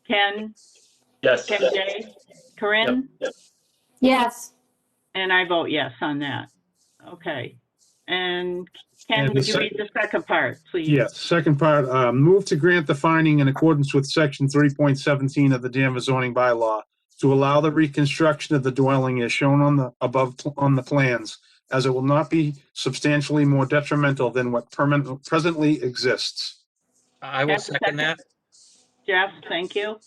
Ken, Yes. Ken J, Corinne? Yep. Yes. And I vote yes on that. Okay. And Ken, And the would you read the second part, please? Yes, second part, move to grant the finding in accordance with section 3.17 of the Danvers zoning bylaw to allow the reconstruction of the dwelling as shown on the plans as it will not be substantially more detrimental than what presently exists. I will second that. Jeff, thank you.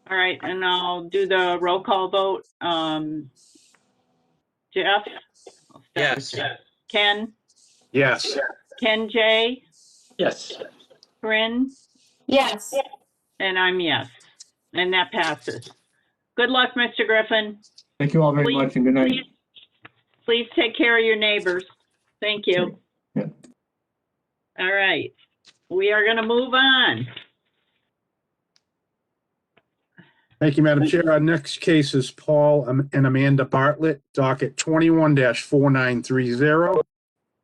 All right, and I'll do the roll call vote. Jeff? I'll start with Yes. Jeff. Ken? Yes. Ken J? Yes. Corinne? Yes. And I'm yes. And that passes. Good luck, Mr. Griffin. Thank you all very Please- much and good night. Please take care of your neighbors. Thank you. Yeah. All right, we are going to move on. Thank you, Madam Chair. Our next case is Paul and Amanda Bartlett, docket 21-4930,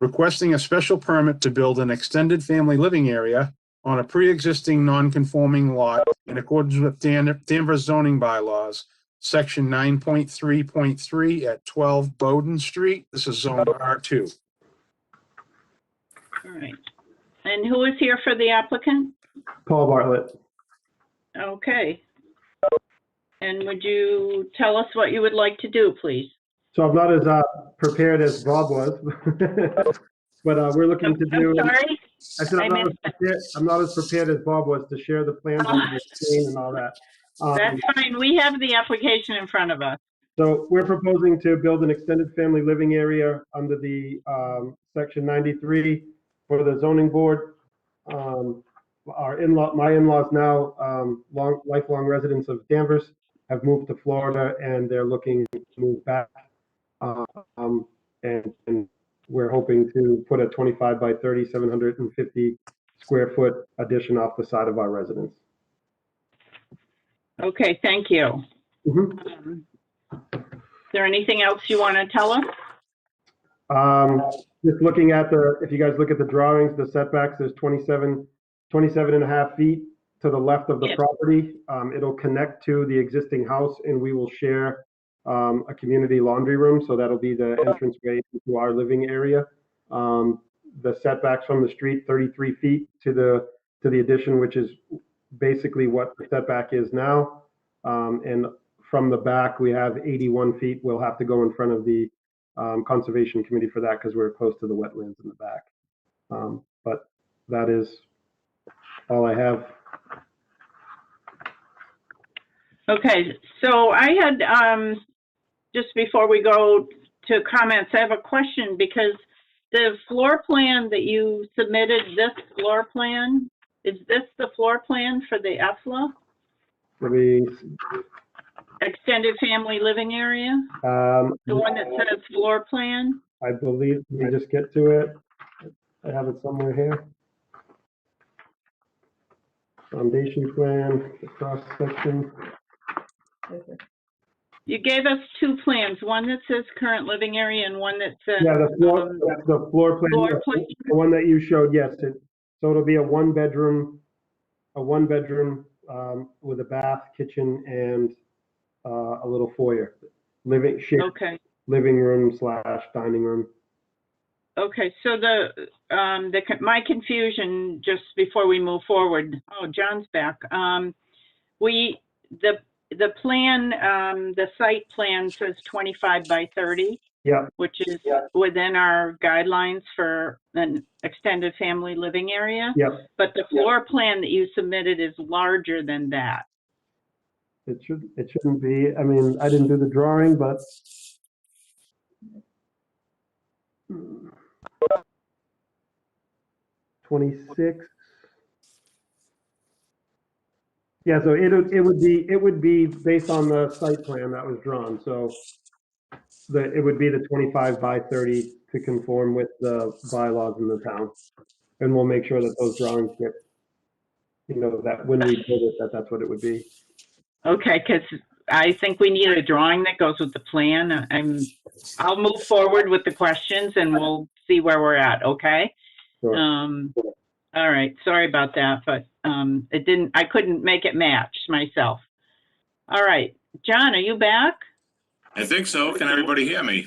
requesting a special permit to build an extended family living area on a pre-existing non-conforming lot in accordance with Danvers zoning bylaws, section 9.3.3 at 12 Bowden Street. This is zone R2. All right. And who is here for the applicant? Paul Bartlett. Okay. And would you tell us what you would like to do, please? So I'm not as prepared as Bob was, but we're looking to do. I'm sorry? I said I'm not as prepared as Bob was to share the plans on the screen and all that. That's fine. We have the application in front of us. So we're proposing to build an extended family living area under the section 93 for the zoning board. My in-laws now, lifelong residents of Danvers, have moved to Florida and they're looking to move back. And we're hoping to put a 25 by 30, 750 square foot addition off the side of our residence. Okay, thank you. Mhm. Is there anything else you want to tell us? Just looking at if you guys look at the drawings, the setbacks, there's 27 and a half feet to the left of the Yes. property. It'll connect to the existing house and we will share a community laundry room. So that'll be the entranceway to our living area. The setbacks from the street, 33 feet to the addition, which is basically what the setback is now. And from the back, we have 81 feet. We'll have to go in front of the Conservation Committee for that because we're close to the wetlands in the back. But that is all I have. Okay, so I had, just before we go to comments, I have a question because the floor plan that you submitted, this floor plan, is this the floor plan for the EFLA? Extended family living area? The one that says floor plan? I believe, let me just get to it. I have it somewhere here. Foundation plan, the cross section. You gave us two plans, one that says current living area and one that says. Yeah, the floor plan, Floor plan. the one that you showed, yes. So it'll be a one bedroom with a bath, kitchen, and a little foyer, shared Okay. living room / dining room. Okay, so my confusion just before we move forward. Oh, John's back. The plan, the site plan says 25 by 30. Yeah. Which is within our guidelines for an extended family living area. Yep. But the floor plan that you submitted is larger than that. It shouldn't be. I mean, I didn't do the drawing, but 26. Yeah, so it would be based on the site plan that was drawn. So it would be the 25 by 30 to conform with the bylaws in the town. And we'll make sure that those drawings get, that when we build it, that's what it would be. Okay, because I think we need a drawing that goes with the plan. I'll move forward with the questions and we'll see where we're at, okay? Sure. All right, sorry about that, but I couldn't make it match myself. All right, John, are you back? I think so. Can everybody hear me?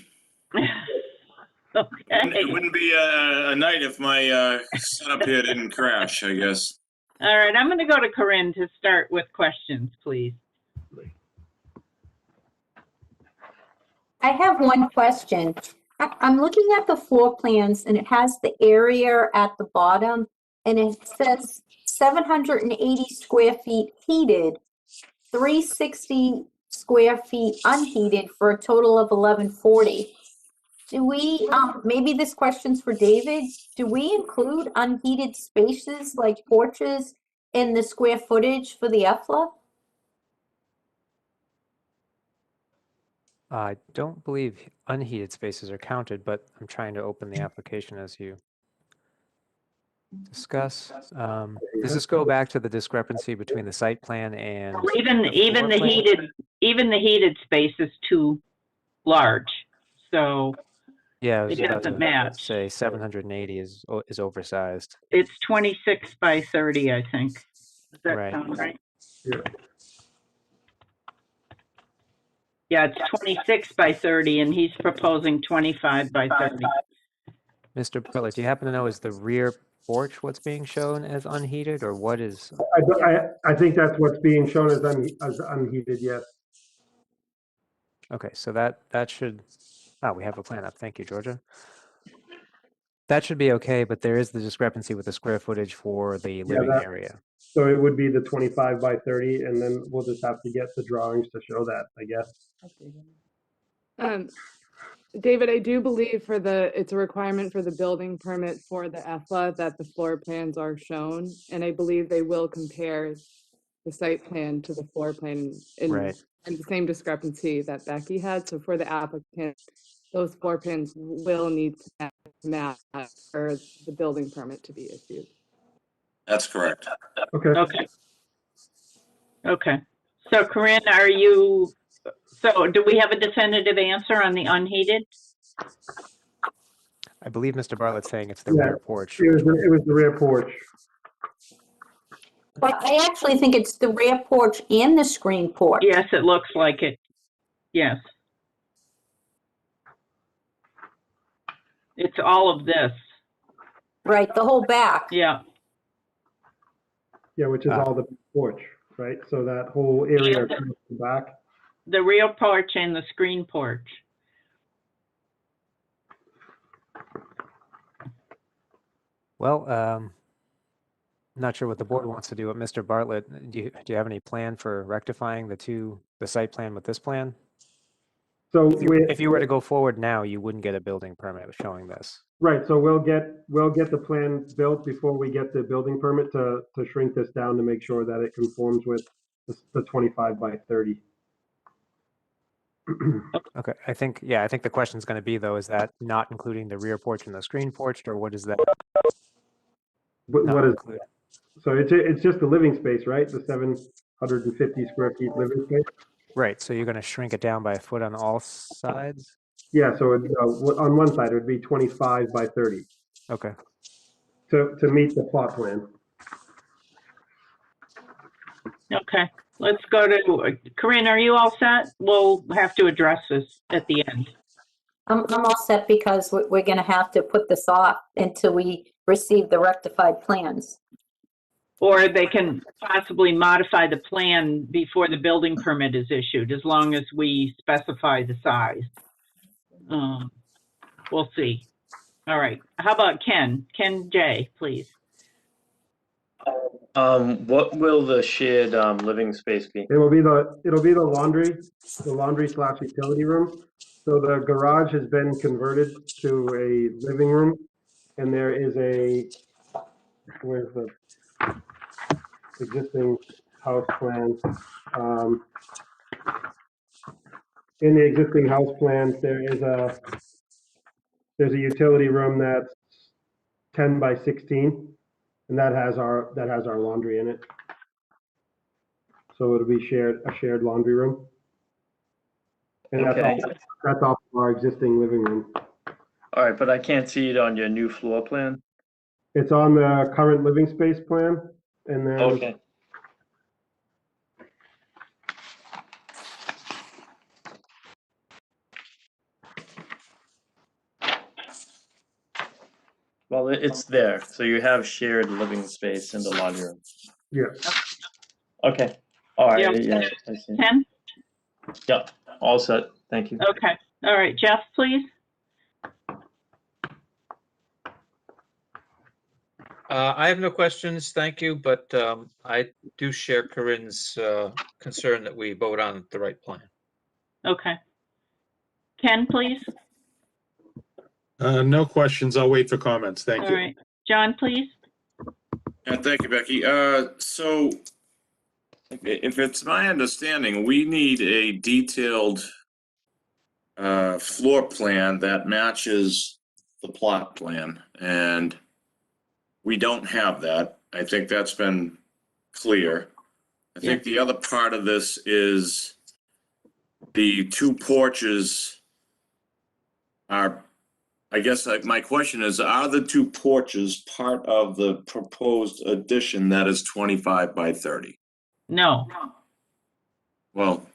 Okay. It wouldn't be a night if my setup here didn't crash, I guess. All right, I'm going to go to Corinne to start with questions, please. I have one question. I'm looking at the floor plans and it has the area at the bottom and it says 780 square feet heated, 360 square feet unheated for a total of 1140. Do we, maybe this question's for David, do we include unheated spaces like porches in the square footage for the EFLA? I don't believe unheated spaces are counted, but I'm trying to open the application as you discuss. Does this go back to the discrepancy between the site plan and Even floor the plan? heated space is too large, so Yeah, I was it about doesn't to match. say 780 is oversized. It's 26 by 30, I think. Does that Right. sound right? Yeah. Yeah, it's 26 by 30 and he's proposing 25 by 30. Mr. Butler, do you happen to know, is the rear porch what's being shown as unheated, or what is? I think that's what's being shown as unheated, yes. Okay, so that should, oh, we have a plan up. Thank you, Georgia. That should be okay, but there is the discrepancy with the square footage for the living area. So it would be the 25 by 30, and then we'll just have to get the drawings to show that, I guess. David, I do believe it's a requirement for the building permit for the EFLA that the floor plans are shown, and I believe they will compare the site plan to the floor plan and the same discrepancy that Becky had. So for the applicant, those floor plans will need to match for the building permit to be issued. That's correct. Okay. Okay. So Corinne, so do we have a definitive answer on the unheated? I believe Mr. Bartlett's saying it's the rear porch. It was the rear porch. But I actually think it's the rear porch and the screen porch. Yes, it looks like it. Yes. It's all of this. Right, the whole back. Yeah. Yeah, which is all the porch, right? So that whole area across the back. The rear porch and the screen porch. Well, not sure what the board wants to do. But Mr. Bartlett, do you have any plan for rectifying the site plan with this plan? So if you were to go forward now, you wouldn't get a building permit showing this. Right, so we'll get the plan built before we get the building permit to shrink this down to make sure that it conforms with the 25 by 30. Okay, I think the question is going to be though, is that not including the rear porch and the screen porch, or what is that? What is included? So it's just the living space, right? The 750 square feet living space. Right, so you're going to shrink it down by a foot on all sides? Yeah, so on one side it would be 25 by 30. Okay. To meet the plot plan. Okay, let's go to, Corinne, are you all set? We'll have to address this at the end. I'm all set because we're gonna have to put this off until we receive the rectified plans. Or they can possibly modify the plan before the building permit is issued, as long as we specify the size. We'll see. All right, how about Ken? Ken J, please. What will the shared living space be? It'll be the laundry / utility room. So the garage has been converted to a living room, and there is where's the existing house plan? In the existing house plans, there's a utility room that's 10 by 16, and that has our laundry in it. So it'll be a shared laundry room. And that's off of our existing living room. All right, but I can't see it on your new floor plan. It's on the current living space plan, and then Okay. Well, it's there. So you have shared living space in the laundry room. Yeah. Okay. All right. Yeah. Yeah. I see. 10? Yeah. All set. Thank you. Okay. All right, Jeff, please. I have no questions, thank you, but I do share Corinne's concern that we vote on the right plan. Okay. Ken, please. No questions. I'll wait for comments. Thank All you. right. John, please. And thank you, Becky. So if it's my understanding, we need a detailed floor plan that matches the plot plan, and we don't have that. I think that's been clear. I think the other part of this is the two porches are, I guess my question is, are the two porches part of the proposed addition that is 25 by 30? No, Well,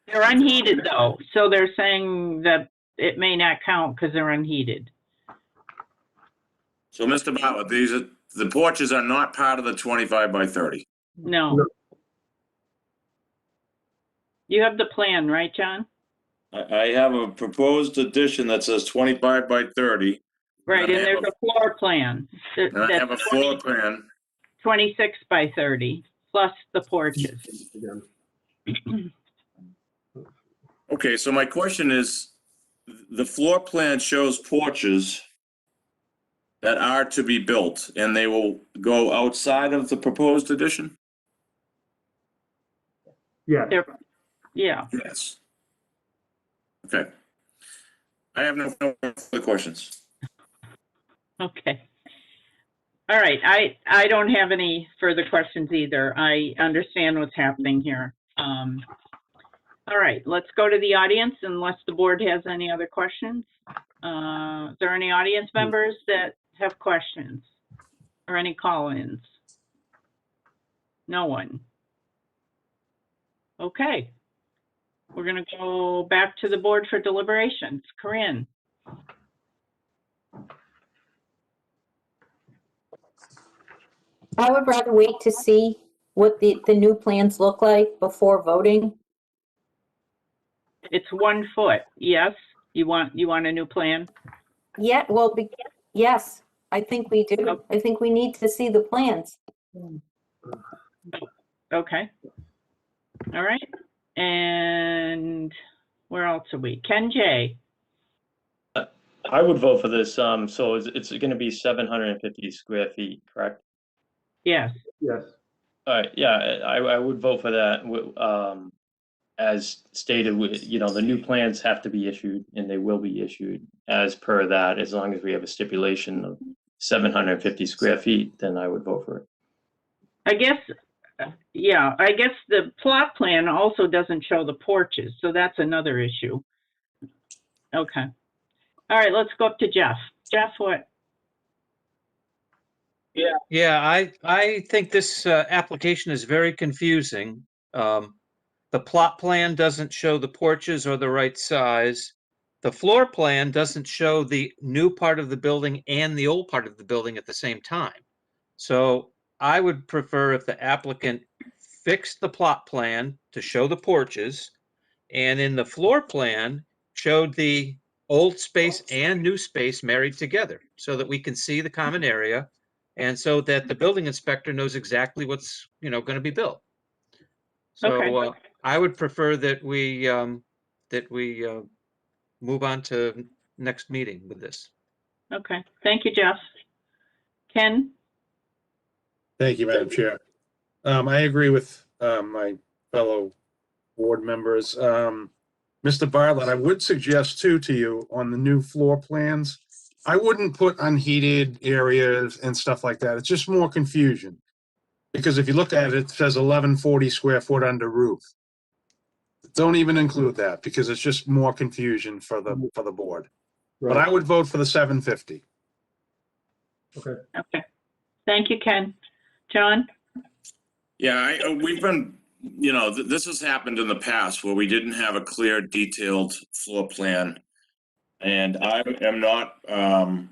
they're unheated though. So they're saying that it may not count because they're unheated. so Mr. Bauer, the porches are not part of the 25 by 30. No. No. You have the plan, right, John? I have a proposed addition that says 25 by 30. Right, I and there's have a floor plan. And I have a That's floor plan. 26 by 30 plus the porches. Again. Okay, so my question is, the floor plan shows porches that are to be built, and they will go outside of the proposed addition? Yeah, Yeah. Yes. Okay. I have no further questions. Okay. All right, I don't have any further questions either. I understand what's happening here. All right, let's go to the audience unless the board has any other questions. Is there any audience members that have questions or any call-ins? No one. Okay. We're gonna go back to the board for deliberations. Corinne? I would rather wait to see what the new plans look like before voting. It's 1 foot, yes? You want a new plan? Yeah, well, yes, I think we do. I think we need to see the plans. Okay. All right. And where else are we? Ken J. I would vote for this. So it's going to be 750 square feet, correct? Yes. yes. All right, yeah, I would vote for that. As stated, the new plans have to be issued, and they will be issued as per that. As long as we have a stipulation of 750 square feet, then I would vote for it. I guess, yeah, I guess the plot plan also doesn't show the porches, so that's another issue. Okay. All right, let's go up to Jeff. Jeff, what? Yeah, I think this application is very confusing. The plot plan doesn't show the porches or the right size. The floor plan doesn't show the new part of the building and the old part of the building at the same time. So I would prefer if the applicant fixed the plot plan to show the porches, and in the floor plan showed the old space and new space married together so that we can see the common area and so that the building inspector knows exactly what's, going to be built. So Okay. I would prefer that we move on to next meeting with this. Okay, thank you, Jeff. Ken? Thank you, Madam Chair. I agree with my fellow board members. Mr. Bartlett, I would suggest to you on the new floor plans, I wouldn't put unheated areas and stuff like that. It's just more confusion. Because if you look at it, it says 1140 square foot under roof. Don't even include that because it's just more confusion for the board. But I would vote for the 750. Okay. Okay, thank you, Ken. John? Yeah, we've been, this has happened in the past where we didn't have a clear, detailed floor plan. And I am not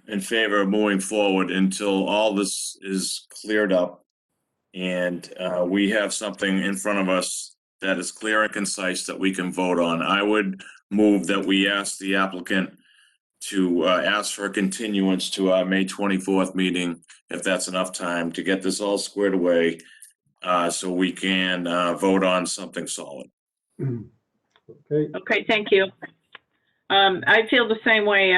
in favor of moving forward until all this is cleared up. And we have something in front of us that is clear and concise that we can vote on. I would move that we ask the applicant to ask for a continuance to our May 24th meeting, if that's enough time to get this all squared away, so we can vote on something solid. Okay, Okay, thank you. I feel the same way.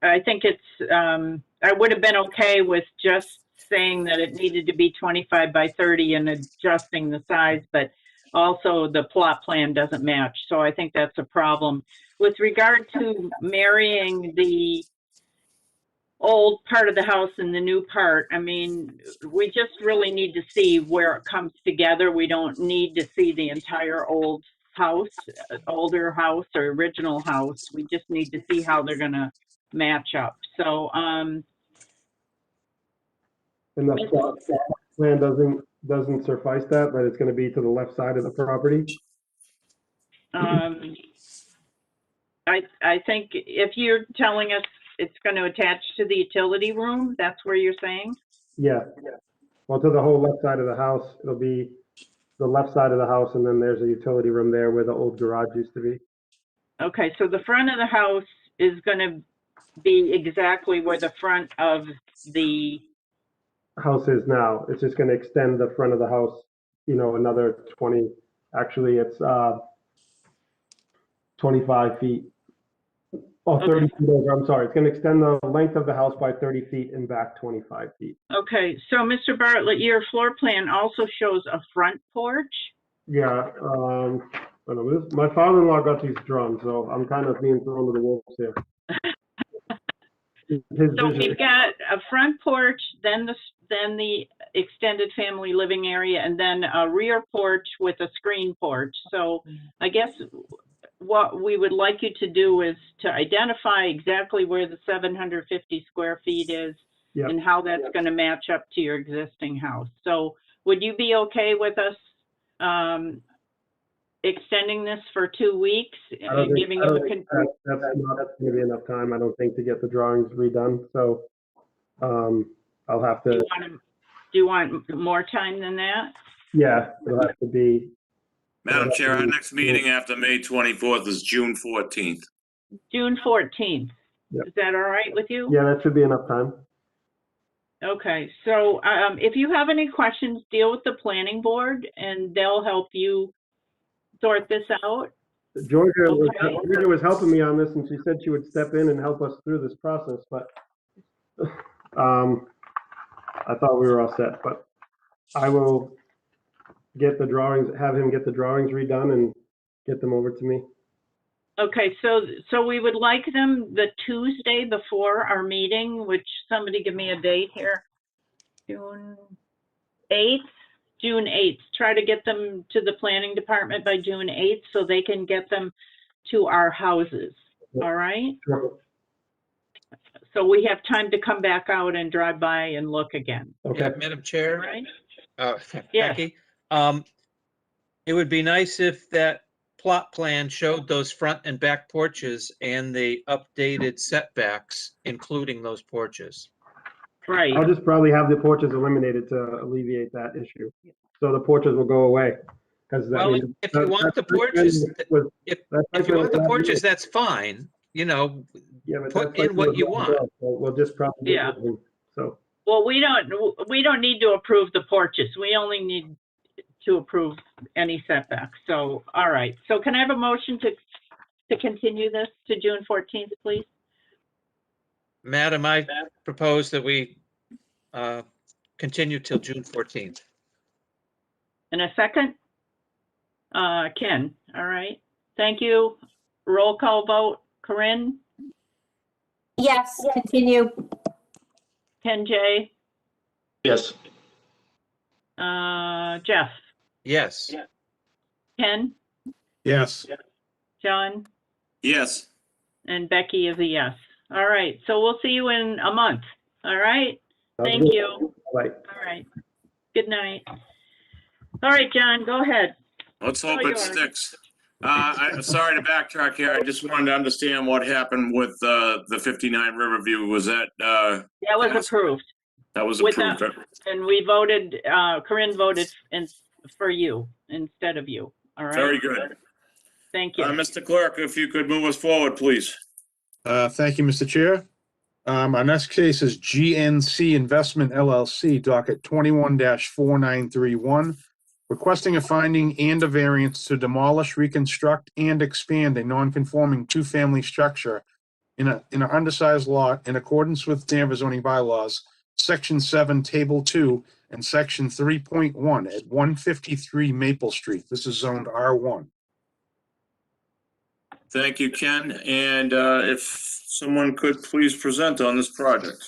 I think it's, I would have been okay with just saying that it needed to be 25 by 30 and adjusting the size, but also the plot plan doesn't match. So I think that's a problem. With regard to marrying the old part of the house and the new part, I mean, we just really need to see where it comes together. We don't need to see the entire old house, older house or original house. We just need to see how they're gonna match up. So, and the plot plan doesn't suffice that, but it's gonna be to the left side of the property. I think if you're telling us it's gonna attach to the utility room, that's where you're saying? Yeah, well, to the whole left side of the house, it'll be the left side of the house, and then there's a utility room there where the old garage used to be. Okay, so the front of the house is gonna be exactly where the front of the, House is now, it's just gonna extend the front of the house, you know, another 20, actually, it's 25 feet. Oh, 30 feet over, I'm sorry, it's gonna extend the length of the house by 30 feet and back 25 feet. okay, so Mr. Bartlett, your floor plan also shows a front porch? Yeah, I don't know, my father-in-law got these drawn, so I'm kind of being thrown to the wolves here. His So vision- we've got a front porch, then the extended family living area, and then a rear porch with a screen porch. So I guess what we would like you to do is to identify exactly where the 750 square feet is Yep. and how that's going to match up to your existing house. So would you be okay with us extending this for 2 weeks I don't and think- giving I you don't a think that's not gonna be enough time, I don't think, to get the drawings redone, so, I'll have do to, you want more time than that? yeah, it'll have to be, Madam Chair, our next meeting after May 24th is June 14th. June 14th. Yep. Is that all right with you? yeah, that should be enough time. Okay, so if you have any questions, deal with the planning board and they'll help you sort this out. Georgia Okay. was helping me on this, and she said she would step in and help us through this process, but I thought we were all set, but I will get the drawings, have him get the drawings redone and get them over to me. Okay, so we would like them the Tuesday before our meeting, which somebody give me a date here. June 8th? June 8th. Try to get them to the planning department by June 8th so they can get them to our houses. All right? Sure. So we have time to come back out and drive by and look again. Okay, Yeah, Madam Chair, Right? Yeah. Becky, it would be nice if that plot plan showed those front and back porches and the updated setbacks, including those porches. Right. I'll just probably have the porches eliminated to alleviate that issue. So the porches will go away. Because Well, if you want the porches, if you want the porches, that's fine, you know, put in what you want. We'll just probably. Yeah. So, Well, we don't need to approve the porches. We only need to approve any setbacks. So, all right. So can I have a motion to continue this to June 14th, please? Madam, I propose that we continue till June 14th. In a second? Ken, all right. Thank you. Roll call vote. Corinne, Yes, continue. Ken J, Yes. Jeff, Yes. Ken, Yes. John, Yes. and Becky is a yes. All right. So we'll see you in a month. All right. Thank good. you. right. All right. Good night. All right, John, go ahead. Let's hope Oh, it yours. sticks. I'm sorry to backtrack here. I just wanted to understand what happened with the 59 Riverview. Was that That was Yes. approved. that was With approved? And we voted, Corinne voted for you instead of you. All right. Very good. Thank you. Mr. Clerk, if you could move us forward, please. Thank you, Mr. Chair. Our next case is GNC Investment LLC, docket 21-4931, requesting a finding and a variance to demolish, reconstruct, and expand a non-conforming two-family structure in an undersized lot in accordance with Danvers zoning bylaws, Section 7, Table 2, and Section 3.1 at 153 Maple Street. This is zoned R1. Thank you, Ken. And if someone could please present on this project.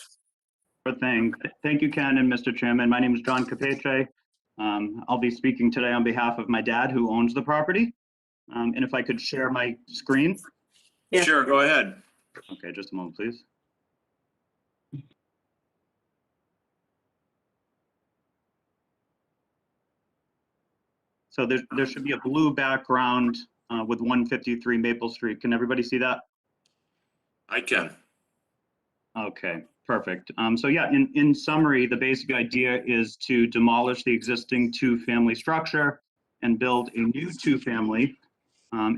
Sure thing. Thank you, Ken and Mr. Chairman. My name is John Capeche. I'll be speaking today on behalf of my dad, who owns the property. And if I could share my screen. Yeah. Sure, go ahead. Okay, just a moment, please. So there should be a blue background with 153 Maple Street. Can everybody see that? I can. Okay, perfect. So yeah, in summary, the basic idea is to demolish the existing two-family structure and build a new two-family.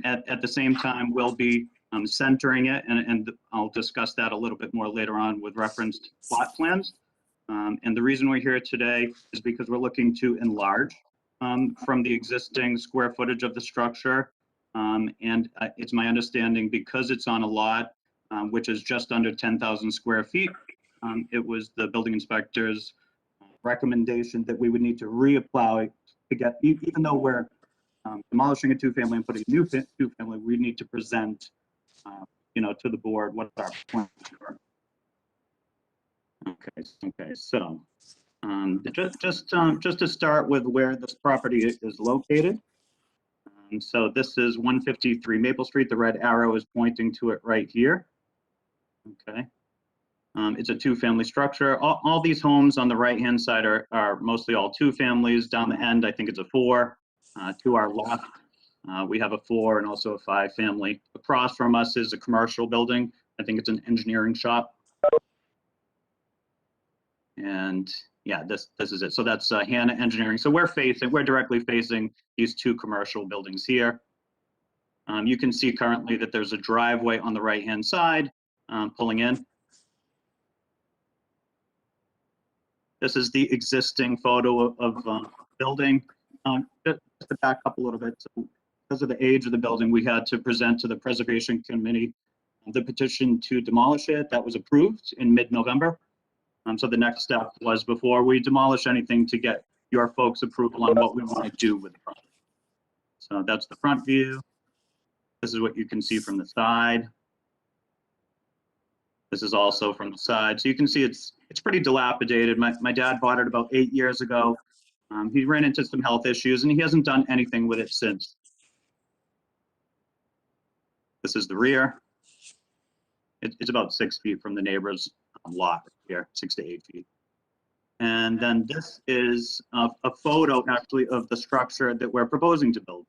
At the same time, we'll be centering it, and I'll discuss that a little bit more later on with reference to plot plans. And the reason we're here today is because we're looking to enlarge from the existing square footage of the structure. And it's my understanding, because it's on a lot which is just under 10,000 square feet, it was the building inspector's recommendation that we would need to reapply to get, even though we're demolishing a two-family and putting a new two-family, we need to present, to the board what our plans are. Okay. So just to start with where this property is located. So this is 153 Maple Street. The red arrow is pointing to it right here. Okay. It's a two-family structure. All these homes on the right-hand side are mostly all two families. Down the end, I think it's a 4. To our left, we have a 4 and also a 5 family. Across from us is a commercial building. I think it's an engineering shop. And yeah, this is it. So that's Hannah Engineering. So we're directly facing these two commercial buildings here. You can see currently that there's a driveway on the right-hand side pulling in. This is the existing photo of building. Just to back up a little bit, so because of the age of the building, we had to present to the Preservation Committee the petition to demolish it. That was approved in mid-November. So the next step was, before we demolish anything, to get your folks' approval on what we want to do with the property. So that's the front view. This is what you can see from the side. This is also from the side. So you can see it's pretty dilapidated. My dad bought it about 8 years ago. He ran into some health issues and he hasn't done anything with it since. This is the rear. It's about 6 feet from the neighbor's lot here, 6 to 8 feet. And then this is a photo actually of the structure that we're proposing to build.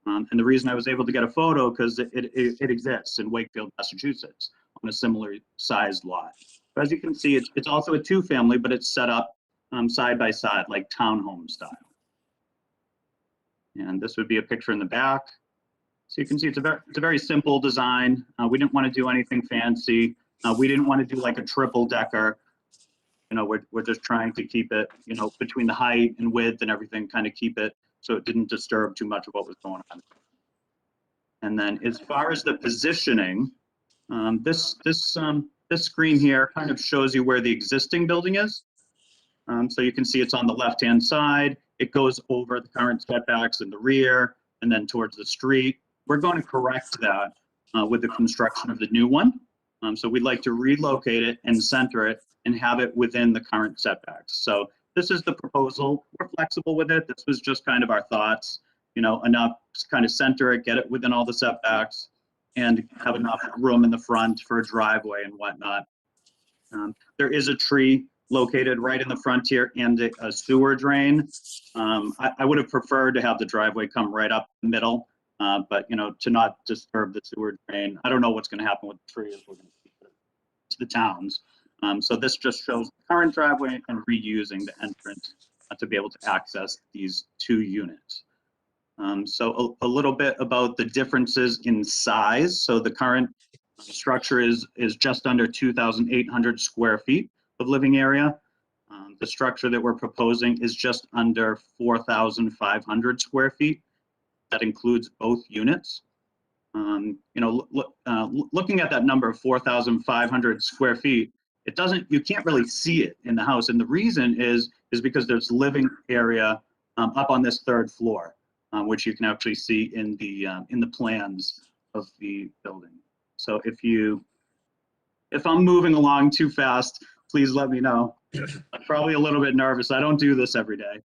And the reason I was able to get a photo, because it exists in Wakefield, Massachusetts, on a similar sized lot. But as you can see, it's also a two-family, but it's set up side by side, like townhome style. And this would be a picture in the back. So you can see it's a very simple design. We didn't want to do anything fancy. We didn't want to do like a triple decker. We're just trying to keep it, between the height and width and everything, kind of keep it so it didn't disturb too much of what was going on. And then as far as the positioning, this screen here kind of shows you where the existing building is. So you can see it's on the left-hand side. It goes over the current setbacks in the rear and then towards the street. We're going to correct that with the construction of the new one. So we'd like to relocate it and center it and have it within the current setbacks. So this is the proposal. We're flexible with it. This was just kind of our thoughts, enough to kind of center it, get it within all the setbacks, and have enough room in the front for a driveway and whatnot. There is a tree located right in the front here and a sewer drain. I would have preferred to have the driveway come right up the middle, but to not disturb the sewer drain. I don't know what's going to happen with the tree. We're going to keep it to the towns. So this just shows the current driveway and reusing the entrance to be able to access these two units. So a little bit about the differences in size. So the current The structure is just under 2,800 square feet of living area. The structure that we're proposing is just under 4,500 square feet. That includes both units. Looking at that number of 4,500 square feet, you can't really see it in the house. And the reason is because there's living area up on this third floor, which you can actually see in the plans of the building. So if I'm moving along too fast, please let me know. I'm probably a little bit nervous. I don't do this every day.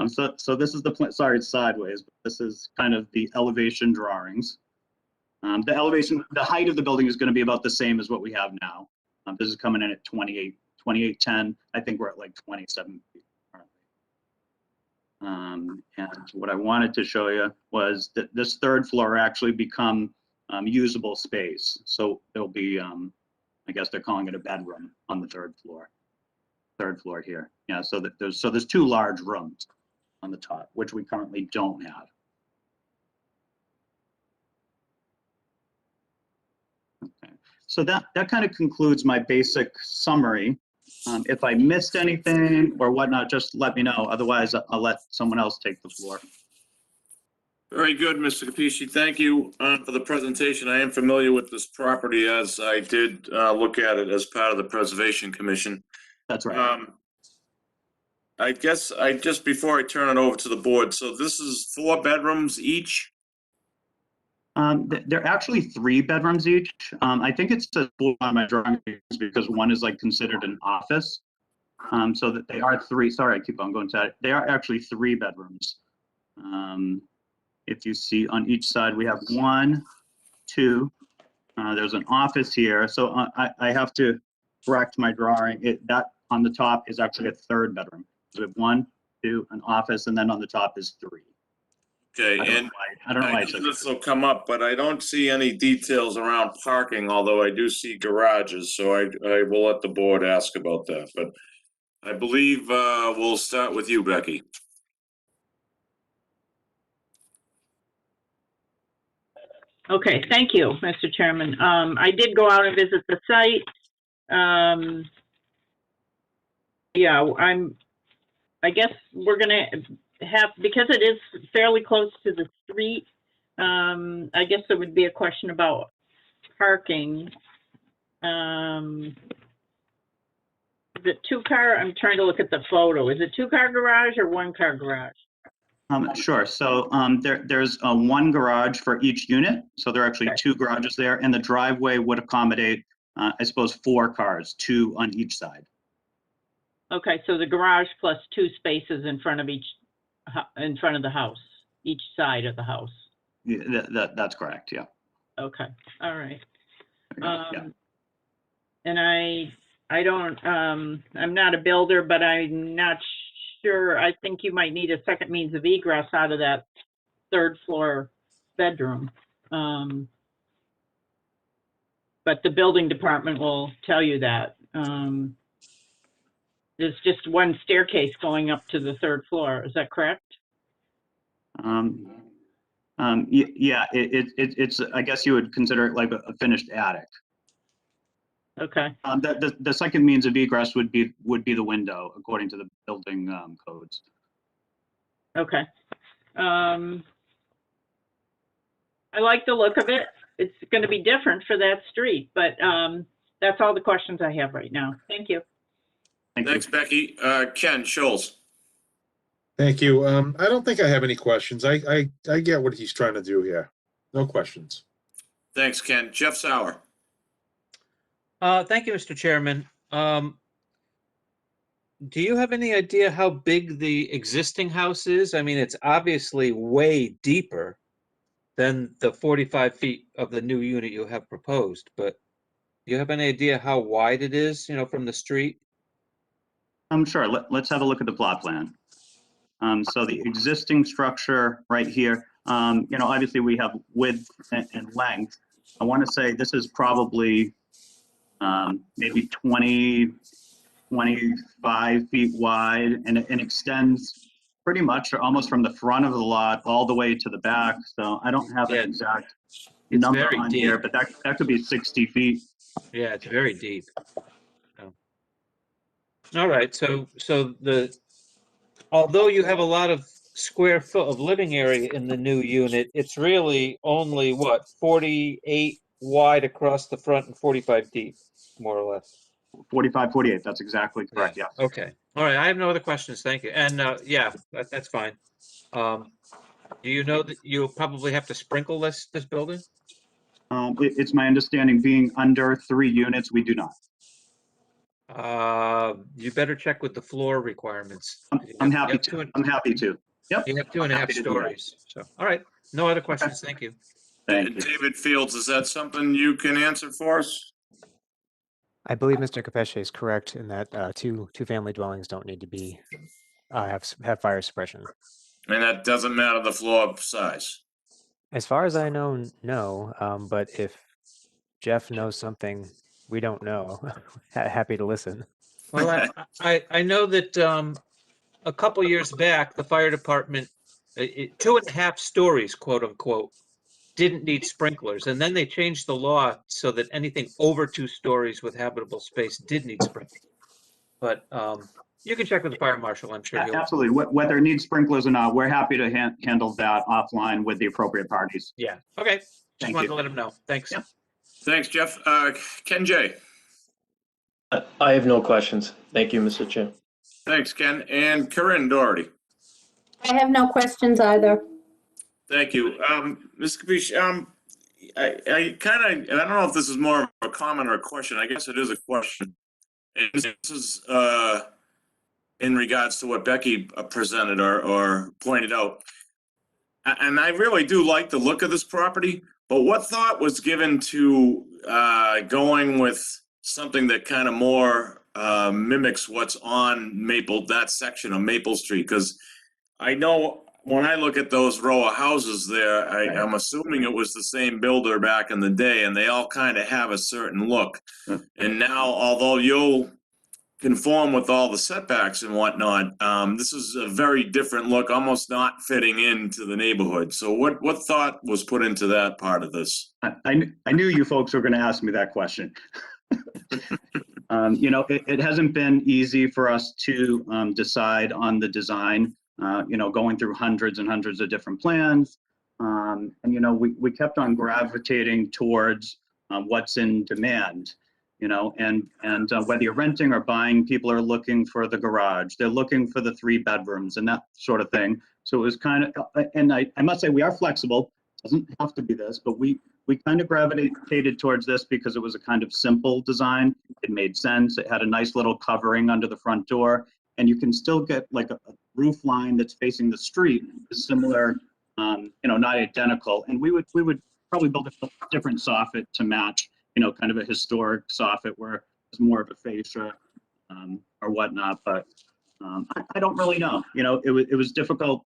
So this is the plan. Sorry, it's sideways, but this is kind of the elevation drawings. The height of the building is going to be about the same as what we have now. This is coming in at 2810. I think we're at like 27 feet currently. And what I wanted to show you was that this third floor actually become usable space. So there'll be, I guess they're calling it a bedroom on the third floor here. Yeah, so there's two large rooms on the top, which we currently don't have. Okay. So that kind of concludes my basic summary. If I missed anything or whatnot, just let me know. Otherwise, I'll let someone else take the floor. Very good, Mr. Capisci. Thank you for the presentation. I am familiar with this property as I did look at it as part of the Preservation Commission. That's right. I guess just before I turn it over to the board, so this is 4 bedrooms each? They're actually 3 bedrooms each. I think it's a 4 on my drawing because one is like considered an office. So that they are 3. Sorry, I keep on going to that. They are actually 3 bedrooms. If you see on each side, we have 1, 2. There's an office here. So I have to correct my drawing. That on the top is actually a 3rd bedroom. So we have 1, 2, an office, and then on the top is 3. Okay, I don't know why this will come up, but I don't see any details around parking, although I do see garages, so I will let the board ask about that. But I believe we'll start with you, Becky. Okay, thank you, Mr. Chairman. I did go out and visit the site. Yeah, I guess we're gonna have, because it is fairly close to the street, I guess there would be a question about parking. Is it 2-car? I'm trying to look at the photo. Is it 2-car garage or 1-car garage? Sure. So there's 1 garage for each unit. So there are actually 2 garages there, and the driveway would accommodate, I suppose, 4 cars, 2 on each side. Okay, so the garage plus 2 spaces in front of the house, each side of the house. Yeah, that's correct. Yeah. Okay. All right. Yeah. And I don't, I'm not a builder, but I'm not sure. I think you might need a second means of egress out of that 3rd floor bedroom. But the building department will tell you that. There's just 1 staircase going up to the 3rd floor. Is that correct? Yeah, it's, I guess you would consider it like a finished attic. Okay. The second means of egress would be the window, according to the building codes. Okay. I like the look of it. It's going to be different for that street, but that's all the questions I have right now. Thank you. Thanks, Becky. Ken Schultz. Thank you. I don't think I have any questions. I get what he's trying to do here. No questions. Thanks, Ken. Jeff Sauer. Thank you, Mr. Chairman. Do you have any idea how big the existing house is? I mean, it's obviously way deeper than the 45 feet of the new unit you have proposed, but do you have any idea how wide it is, from the street? Sure. Let's have a look at the plot plan. So the existing structure right here, obviously we have width and length. I want to say this is probably maybe 20, 25 feet wide, and it extends pretty much almost from the front of the lot all the way to the back. So I don't have an exact, It's number very on deep. here, but that could be 60 feet. Yeah, it's very deep. Oh. All right, so although you have a lot of square foot of living area in the new unit, it's really only what, 48 wide across the front and 45 deep, more or less. 45, 48, that's exactly correct, yes. Okay, all right, I have no other questions, thank you. And yeah, that's fine. Do you know that you'll probably have to sprinkle this building? It's my understanding, being under 3 units, we do not. You better check with the floor requirements. I'm happy to. I'm happy to. Yep. You have 2.5 happy to do that. stories, so, all right, no other questions, thank you. Thank you. David Fields, is that something you can answer for us? I believe Mr. Capesce is correct in that two-family dwellings don't need to be have fire suppression. And that doesn't matter the floor size? As far as I know, no. But if Jeff knows something we don't know, happy to listen. Well, I know that a couple years back, the fire department, 2.5 stories, quote unquote, didn't need sprinklers. And then they changed the law so that anything over 2 stories with habitable space did need sprinklers. But you can check with the fire marshal, I'm sure. Absolutely. Whether it needs sprinklers or not, we're happy to handle that offline with the appropriate parties. Yeah. Okay. Just Thank wanted you. to let him know. Thanks. Yep. Thanks, Jeff. Ken J. I have no questions. Thank you, Mr. Chair. Thanks, Ken. And Corinne Doherty. I have no questions either. Thank you. Ms. Capiche, I kind of, and I don't know if this is more of a comment or a question. I guess it is a question. And this is in regards to what Becky presented or pointed out. And I really do like the look of this property, but what thought was given to going with something that kind of more mimics what's on that section of Maple Street? Because I know when I look at those row of houses there, I'm assuming it was the same builder back in the day, and they all kind of have a certain look. And now, although you'll conform with all the setbacks and whatnot, this is a very different look, almost not fitting into the neighborhood. So what thought was put into that part of this? I knew you folks were going to ask me that question. You know, it hasn't been easy for us to decide on the design, you know, going through hundreds and hundreds of different plans. And, you know, we kept on gravitating towards what's in demand. You know, and whether you're renting or buying, people are looking for the garage. They're looking for the 3 bedrooms and that sort of thing. So it was kind of, and I must say we are flexible. It doesn't have to be this, but we kind of gravitated towards this because it was a kind of simple design. It made sense. It had a nice little covering under the front door, and you can still get like a roof line that's facing the street, similar, you know, not identical. And we would probably build a different soffit to match, you know, kind of a historic soffit where it's more of a fascia or whatnot. But I don't really know. You know, it was difficult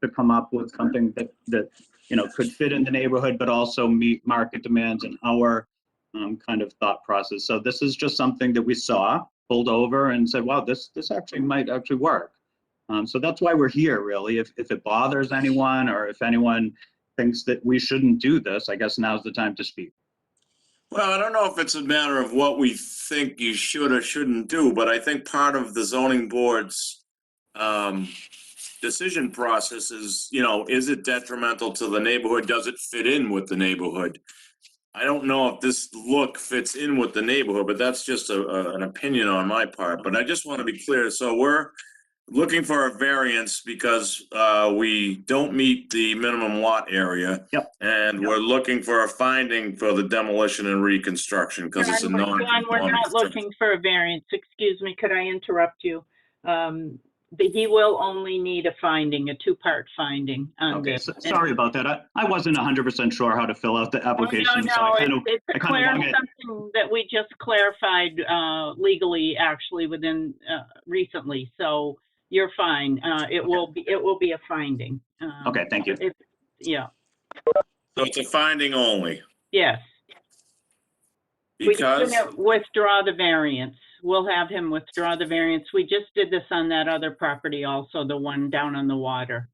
to come up with something that you know could fit in the neighborhood, but also meet market demands and our kind of thought process. So this is just something that we saw, pulled over, and said, "Wow, this actually might work." So that's why we're here, really. If it bothers anyone, or if anyone thinks that we shouldn't do this, I guess now's the time to speak. Well, I don't know if it's a matter of what we think you should or shouldn't do, but I think part of the zoning board's decision process is, you know, is it detrimental to the neighborhood? Does it fit in with the neighborhood? I don't know if this look fits in with the neighborhood, but that's just an opinion on my part. But I just want to be clear. So we're looking for a variance because we don't meet the minimum lot area. Yep. And we're looking for a finding for the demolition and reconstruction because it's a John, we're not non-conforming. looking for a variance. Excuse me, could I interrupt you? He will only need a finding, a 2-part finding on Okay, this. so, sorry about that. I wasn't 100% sure how to fill out the application. No, it's something that we just clarified legally, actually, within recently. So you're fine. It will be a finding. Okay, thank you. Yeah. So it's a finding only. Yes. Because We're gonna withdraw the variance. We'll have him withdraw the variance. We just did this on that other property also, the one down on the water.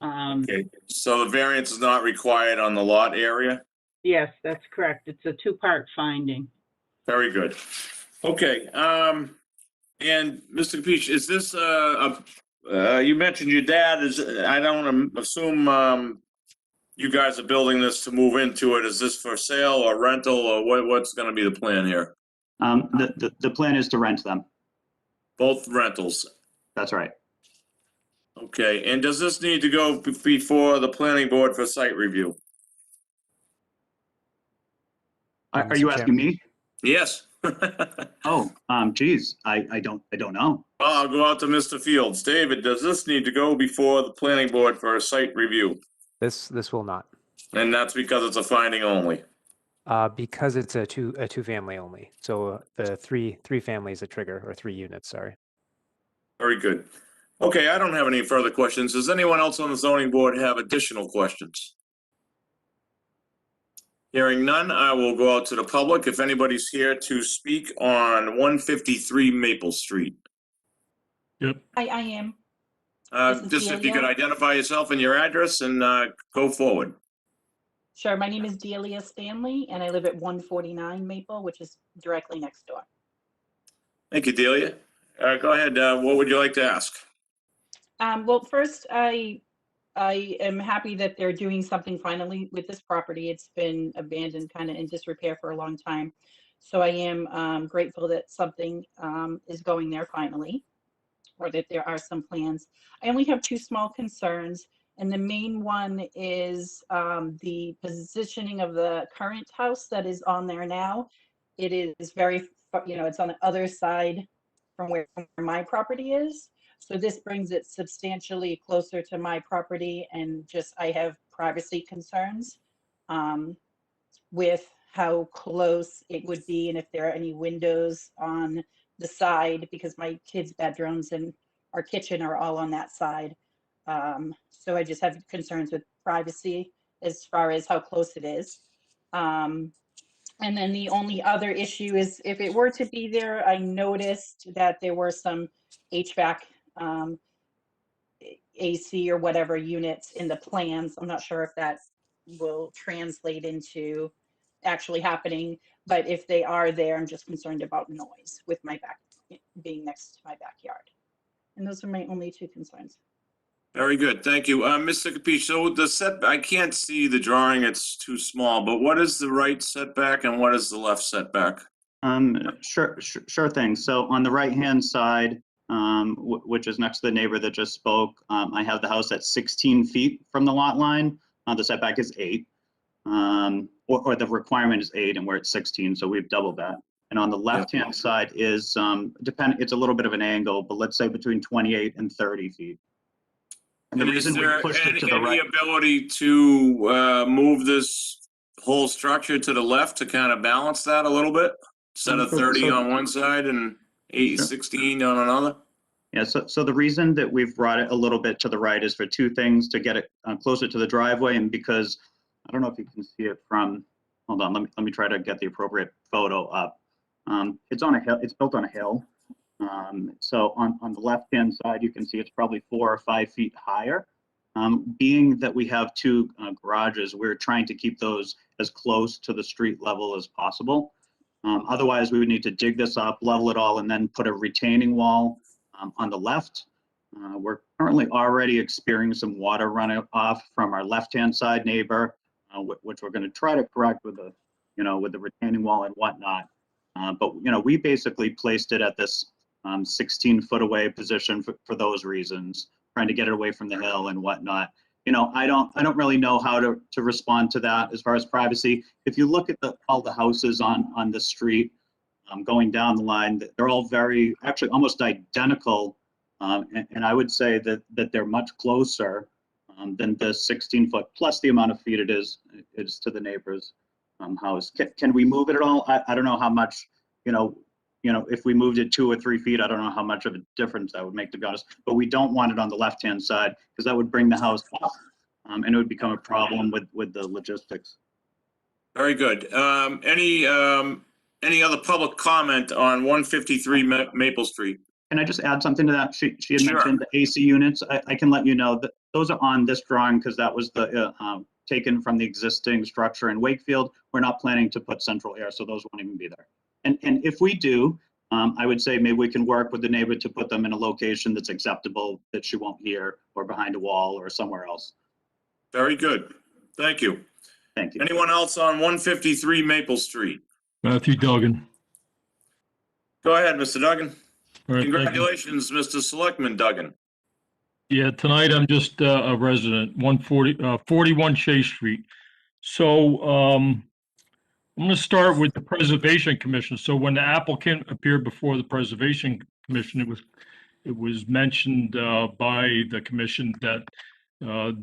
okay. So the variance is not required on the lot area? Yes, that's correct. It's a two-part finding. Very good. Okay, and Mr. Capiche, is this, you mentioned your dad is, I don't assume, you guys are building this to move into it. Is this for sale or rental, or what's gonna be the plan here? The plan is to rent them. Both rentals? That's right. Okay, and does this need to go before the planning board for site review? Are you asking me? Yes. Oh, geez, I don't know. Well, I'll go out to Mr. Fields. David, does this need to go before the planning board for a site review? This will not, And that's because it's a finding only. because it's a two family only. So the three families a trigger, or 3 units. Sorry. Very good. Okay, I don't have any further questions. Does anyone else on the zoning board have additional questions? Hearing none, I will go out to the public. If anybody's here to speak on 153 Maple Street. I am. This is Just if you Delia. could identify yourself and your address and go forward. Sure. My name is Delia Stanley, and I live at 149 Maple, which is directly next door. Thank you, Delia. Go ahead. What would you like to ask? Well, first, I am happy that they're doing something finally with this property. It's been abandoned, kind of in disrepair for a long time. So I am grateful that something is going there finally, or that there are some plans. I only have 2 small concerns. And the main one is the positioning of the current house that is on there now. It is very, it's on the other side from where my property is. So this brings it substantially closer to my property, and just, I have privacy concerns with how close it would be, and if there are any windows on the side, because my kids' bedrooms and our kitchen are all on that side. So I just have concerns with privacy as far as how close it is. And then the only other issue is, if it were to be there, I noticed that there were some HVAC, AC or whatever units in the plans. I'm not sure if that will translate into actually happening, but if they are there, I'm just concerned about noise with my being next to my backyard. And those are my only 2 concerns. Very good. Thank you. Mr. Capiche, so the I can't see the drawing. It's too small, but what is the right setback and what is the left setback? Sure thing. So on the right-hand side, which is next to the neighbor that just spoke, I have the house at 16 feet from the lot line. The setback is 8, or the requirement is 8, and we're at 16, so we've doubled that. And on the left-hand side is, it's a little bit of an angle, but let's say between 28 and 30 feet. And the reason we pushed it to the right. Any ability to move this whole structure to the left to kind of balance that a little bit? Instead of 30 on one side and 16 on another? Yeah, so the reason that we've brought it a little bit to the right is for 2 things: to get it closer to the driveway, and because, I don't know if you can see it from, hold on, let me try to get the appropriate photo up. It's on a hill, it's built on a hill. So on the left-hand side, you can see it's probably 4 or 5 feet higher. Being that we have 2 garages, we're trying to keep those as close to the street level as possible. Otherwise, we would need to dig this up, level it all, and then put a retaining wall on the left. We're currently already experiencing some water runoff from our left-hand side neighbor, which we're going to try to correct with the, with the retaining wall and whatnot. But we basically placed it at this 16-foot away position for those reasons, trying to get it away from the hill and whatnot. I don't really know how to respond to that as far as privacy. If you look at all the houses on the street going down the line, they're all actually almost identical. And I would say that they're much closer than the 16-foot plus the amount of feet it is to the neighbor's house. Can we move it at all? I don't know how much, if we moved it 2 or 3 feet, I don't know how much of a difference that would make, to be honest. But we don't want it on the left-hand side, because that would bring the house up, and it would become a problem with the logistics. Very good. Any other public comment on 153 Maple Street? Can I just add something to that? She had Sure. mentioned the AC units. I can let you know that those are on this drawing, because that was the taken from the existing structure in Wakefield. We're not planning to put central air, so those won't even be there. And if we do, I would say maybe we can work with the neighbor to put them in a location that's acceptable, that she won't hear, or behind a wall or somewhere else. Very good. Thank you. Thank you. Anyone else on 153 Maple Street? Matthew Duggan. Go ahead, Mr. Duggan. All right, thank you. Congratulations, Mr. Selectman Duggan. Yeah, tonight I'm just a resident, 41 Chase Street. So I'm going to start with the Preservation Commission. So when the applicant appeared before the Preservation Commission, it was mentioned by the commission that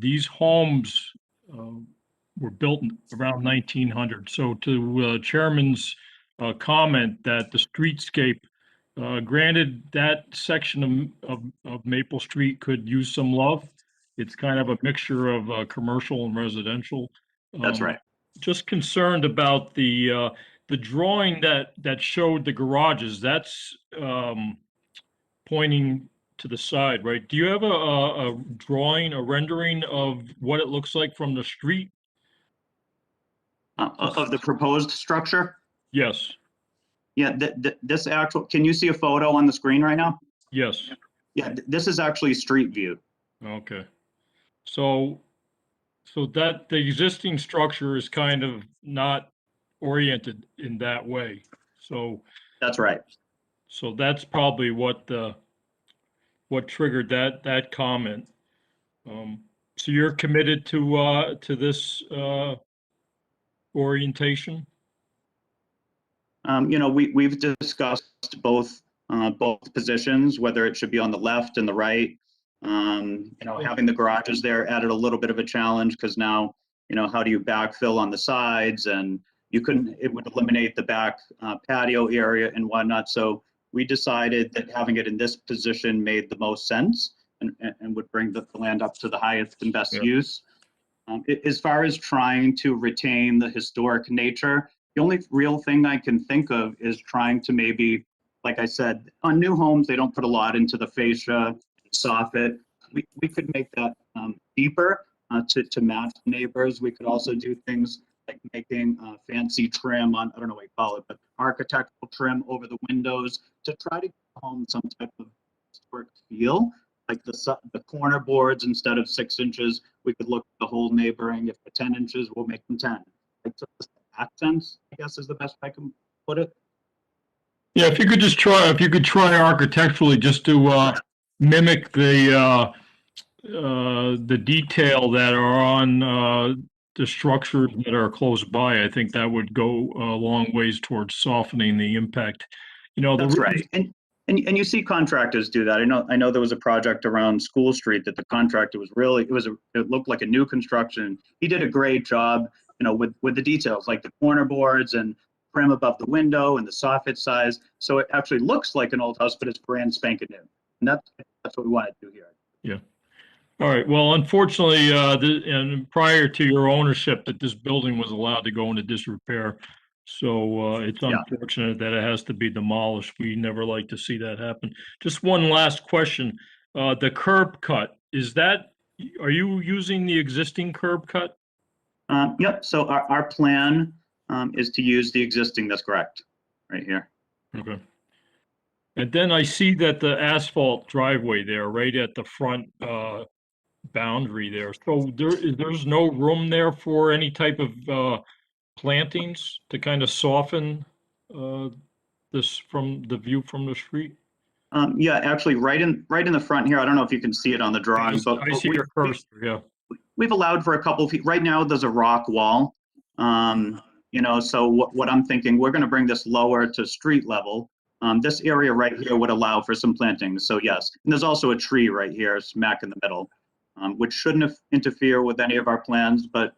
these homes were built around 1900. So to Chairman's comment that the streetscape, granted that section of Maple Street could use some love. It's kind of a mixture of commercial and residential. That's right. Just concerned about the drawing that showed the garages. That's pointing to the side, right? Do you have a drawing, a rendering of what it looks like from the street? Of the proposed structure? Yes. Yeah, this actual, can you see a photo on the screen right now? Yes. Yeah, this is actually street view. Okay. So that the existing structure is kind of not oriented in that way. So that's right. So that's probably what triggered that comment. So you're committed to this orientation? You know, we've discussed both positions, whether it should be on the left and the right. You know, having the garages there added a little bit of a challenge because now, you know, how do you backfill on the sides, and it would eliminate the back patio area and whatnot. So we decided that having it in this position made the most sense and would bring the land up to the highest and best use. As far as trying to retain the historic nature, the only real thing I can think of is trying to maybe, like I said, on new homes, they don't put a lot into the fascia, soffit. We could make that deeper to match neighbors. We could also do things like making fancy trim on, I don't know what you call it, but architectural trim over the windows to try to give the home some type of historic feel. Like the corner boards, instead of 6 inches, we could look at the whole neighboring. If they're 10 inches, we'll make them 10. Like, so accents, I guess, is the best I can put it. Yeah, if you could try architecturally just to mimic the detail that are on the structures that are close by, I think that would go a long ways towards softening the impact. You know, that's right. And you see contractors do that. I know there was a project around School Street that the contractor was really, it looked like a new construction. He did a great job, you know, with the details, like the corner boards and trim above the window and the soffit size. So it actually looks like an old house, but it's brand spanking new. And that's what we want to do here. Yeah. All right. Well, unfortunately, and prior to your ownership, that this building was allowed to go into disrepair. So it's unfortunate that it has to be demolished. We never like to see that happen. Just one last question. The curb cut, are you using the existing curb cut? Yep. So our plan is to use the existing, that's correct, right here. Okay. And then I see that the asphalt driveway there, right at the front boundary there. So there's no room there for any type of plantings to kind of soften this from the view from the street? Yeah, actually, right in the front here. I don't know if you can see it on the drawing, but I see your cursor. Yeah, we've allowed for a couple feet. Right now, there's a rock wall. You know, so what I'm thinking, we're going to bring this lower to street level. This area right here would allow for some plantings. So yes, and there's also a tree right here, smack in the middle, which shouldn't interfere with any of our plans, but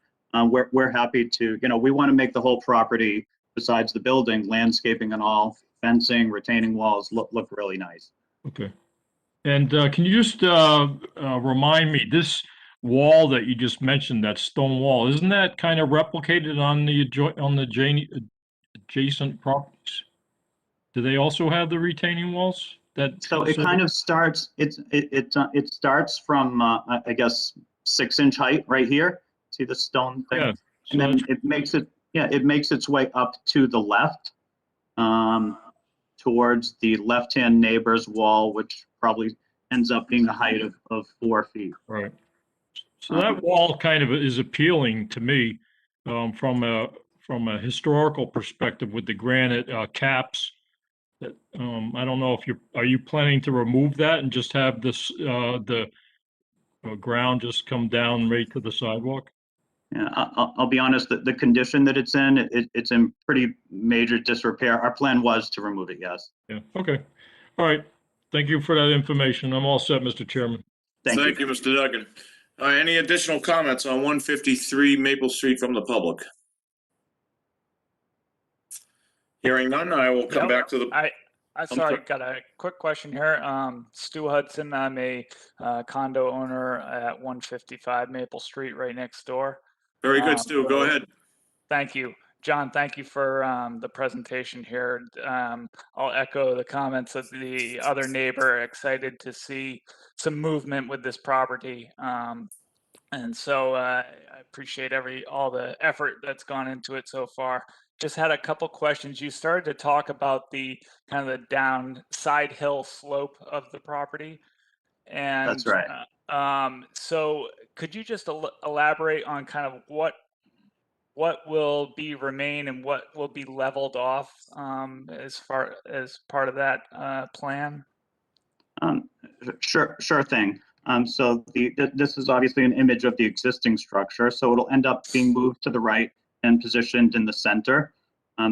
we're happy to, you know, we want to make the whole property, besides the building, landscaping and all, fencing, retaining walls, look really nice. Okay. And can you just remind me, this wall that you just mentioned, that stone wall, isn't that kind of replicated on the adjacent properties? Do they also have the retaining walls? So it kind of starts, it starts from, I guess, 6-inch height right here. See the stone thing? Yeah. And then it makes it, yeah, it makes its way up to the left, towards the left-hand neighbor's wall, which probably ends up being a height of 4 feet. Right. So that wall kind of is appealing to me, from a historical perspective with the granite caps. That, I don't know if are you planning to remove that and just have this, the ground just come down right to the sidewalk? Yeah, I'll be honest, the condition that it's in, it's in pretty major disrepair. Our plan was to remove it, yes. Yeah, okay. All right. Thank you for that information. I'm all set, Mr. Chairman. Thank you. Thank you, Mr. Duggan. Any additional comments on 153 Maple Street from the public? Hearing none, I will come back to the. I sorry, got a quick question here. Stu Hudson, I'm a condo owner at 155 Maple Street, right next door. Very good, Stu. Go ahead. Thank you. John, thank you for the presentation here. I'll echo the comments of the other neighbor, excited to see some movement with this property. And so I appreciate all the effort that's gone into it so far. Just had a couple questions. You started to talk about the kind of the down side hill slope of the property. And That's right. so could you just elaborate on kind of what will be remain and what will be leveled off as far as part of that plan? Sure thing. So this is obviously an image of the existing structure, so it'll end up being moved to the right and positioned in the center.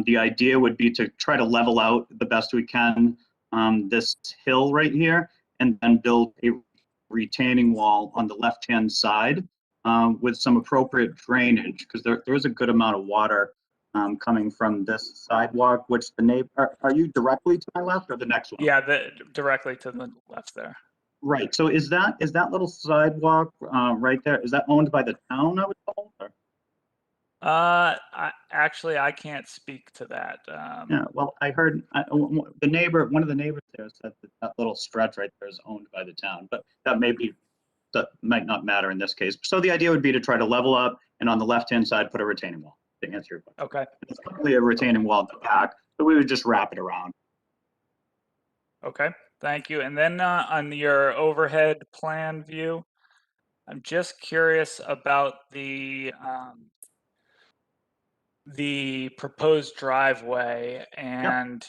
The idea would be to try to level out the best we can this hill right here, and then build a retaining wall on the left-hand side with some appropriate drainage, because there is a good amount of water coming from this sidewalk, which the neighbor, are you directly to my left or the next one? Yeah, directly to the left there. Right. So is that little sidewalk right there, is that owned by the town, I was told? Or? Actually, I can't speak to that. Yeah, well, I heard one of the neighbors there said that little stretch right there is owned by the town, but that might not matter in this case. So the idea would be to try to level up and on the left-hand side, put a retaining wall, to answer your question. Okay. It's currently a retaining wall at the back, but we would just wrap it around. Okay, thank you. And then on your overhead plan view, I'm just curious about the proposed driveway, and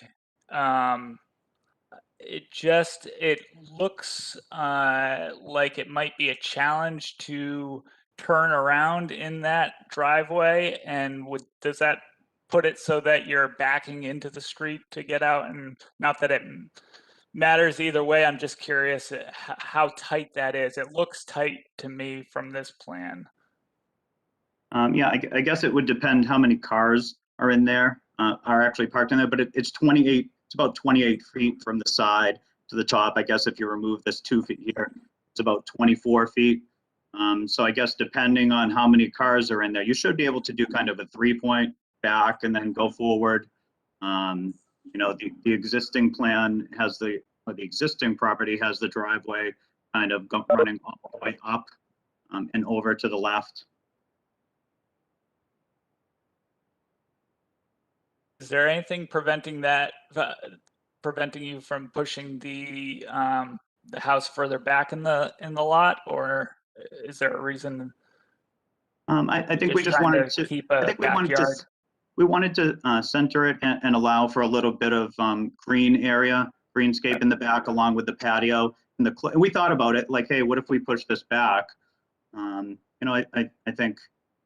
it looks like it might be a challenge to turn around in that driveway. And does that put it so that you're backing into the street to get out? And not that it matters either way, I'm just curious how tight that is. It looks tight to me from this plan. Yeah, I guess it would depend how many cars are in there, are actually parked in there, but it's about 28 feet from the side to the top. I guess if you remove this 2 feet here, it's about 24 feet. So I guess depending on how many cars are in there, you should be able to do kind of a 3-point back and then go forward. You know, the existing plan has the existing property has the driveway kind of running all the way up and over to the left. Is there anything preventing you from pushing the house further back in the lot, or is there a reason? I think we just wanted to keep a backyard. We wanted to center it and allow for a little bit of greenscape in the back, along with the patio and we thought about it like, hey, what if we push this back? You know, I think,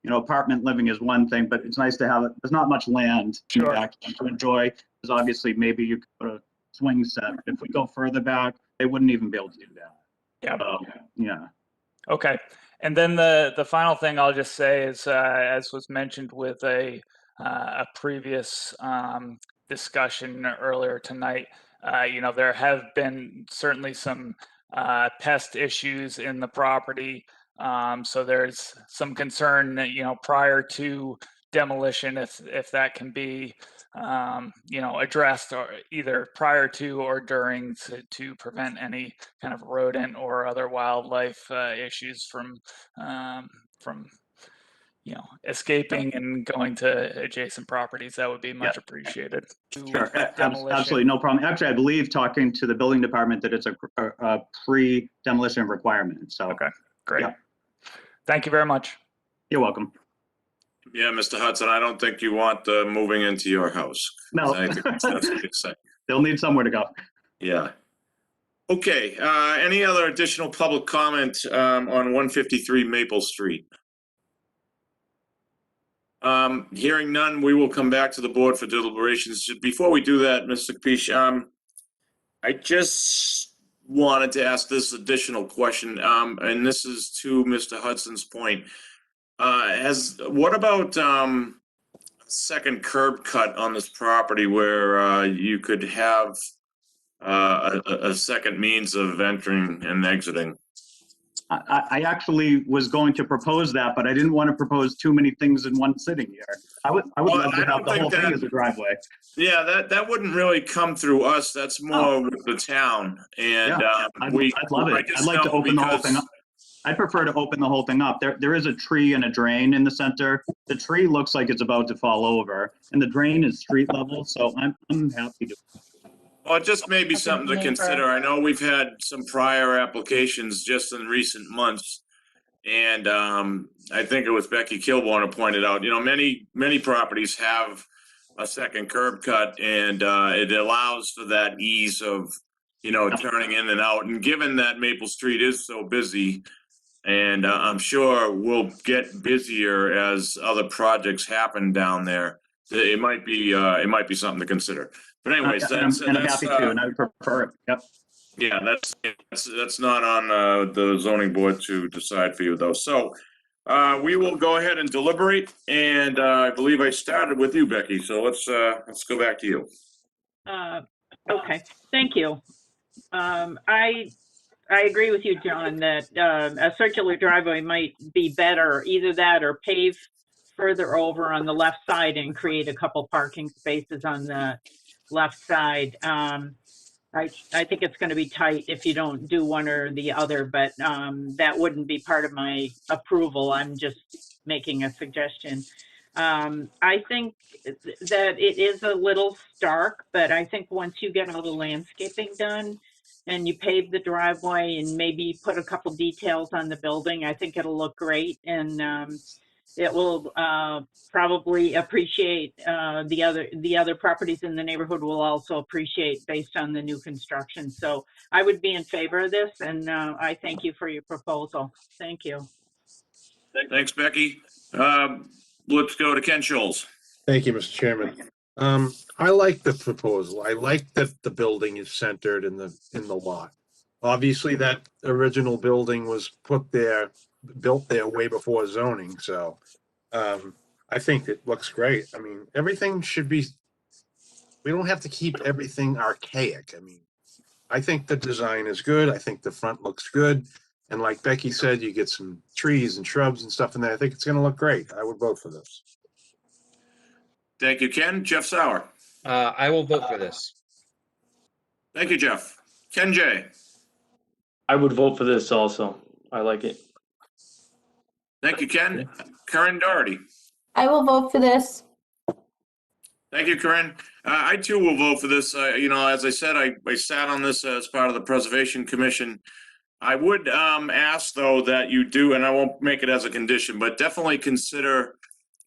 you know, apartment living is one thing, but it's nice to have it. There's not much land back to enjoy, because obviously maybe you could put a swing set. If we go further back, they wouldn't even be able to do that. Yeah. So, yeah. Okay. And then the final thing I'll just say is, as was mentioned with a previous discussion earlier tonight, you know, there have been certainly some pest issues in the property. So there's some concern that, you know, prior to demolition, if that can be, you know, addressed, or either prior to or during, to prevent any kind of rodent or other wildlife issues from escaping and going to adjacent properties, that would be much Yeah. appreciated. Sure, Demolition. absolutely, no problem. Actually, I believe talking to the building department that it's a pre-demolition requirement, so. Okay, great. Yeah. Thank you very much. You're welcome. Yeah, Mr. Hudson, I don't think you want moving into your house. No. I think that's exciting. They'll need somewhere to go. Yeah. Okay, any other additional public comment on 153 Maple Street? Hearing none, we will come back to the board for deliberations. Before we do that, Mr. Capiche, I just wanted to ask this additional question, and this is to Mr. Hudson's point. What about second curb cut on this property where you could have a second means of entering and exiting? I actually was going to propose that, but I didn't want to propose too many things in one sitting here. I would love to have the whole thing as a driveway. Yeah, that wouldn't really come through us. That's more with the town. And Yeah, I'd love it. I'd like to open the whole thing up. I'd prefer to open the whole thing up. There is a tree and a drain in the center. The tree looks like it's about to fall over, and the drain is street level, so I'm happy to. Well, it just may be something to consider. I know we've had some prior applications just in recent months. And I think it was Becky Kilborn who pointed out, many properties have a second curb cut, and it allows for that ease of, turning in and out. And given that Maple Street is so busy, and I'm sure we'll get busier as other projects happen down there, it might be something to consider. But anyways, and I'm happy to, and I would prefer it. Yep. Yeah, that's not on the zoning board to decide for you though. So we will go ahead and deliberate, and I believe I started with you, Becky. So let's go back to you. Okay, thank you. I agree with you, John, that a circular driveway might be better, either that or pave further over on the left side and create a couple parking spaces on the left side. I think it's going to be tight if you don't do one or the other, but that wouldn't be part of my approval. I'm just making a suggestion. I think that it is a little stark, but I think once you get all the landscaping done and you pave the driveway and maybe put a couple details on the building, I think it'll look great. And it will probably appreciate the other properties in the neighborhood will also appreciate based on the new construction. So I would be in favor of this, and I thank you for your proposal. Thank you. Thanks, Becky. Let's go to Ken Scholes. Thank you, Mr. Chairman. I like the proposal. I like that the building is centered in the lot. Obviously, that original building was built there way before zoning, so I think it looks great. I mean, everything should be, we don't have to keep everything archaic. I mean, I think the design is good. I think the front looks good. And like Becky said, you get some trees and shrubs and stuff in there. I think it's going to look great. I would vote for this. Thank you, Ken. Jeff Sauer. I will vote for this. Thank you, Jeff. Ken J. I would vote for this also. I like it. Thank you, Ken. Karen Doherty. I will vote for this. Thank you, Corinne. I too will vote for this. As I said, I sat on this as part of the Preservation Commission. I would ask, though, that you do, and I won't make it as a condition, but definitely consider,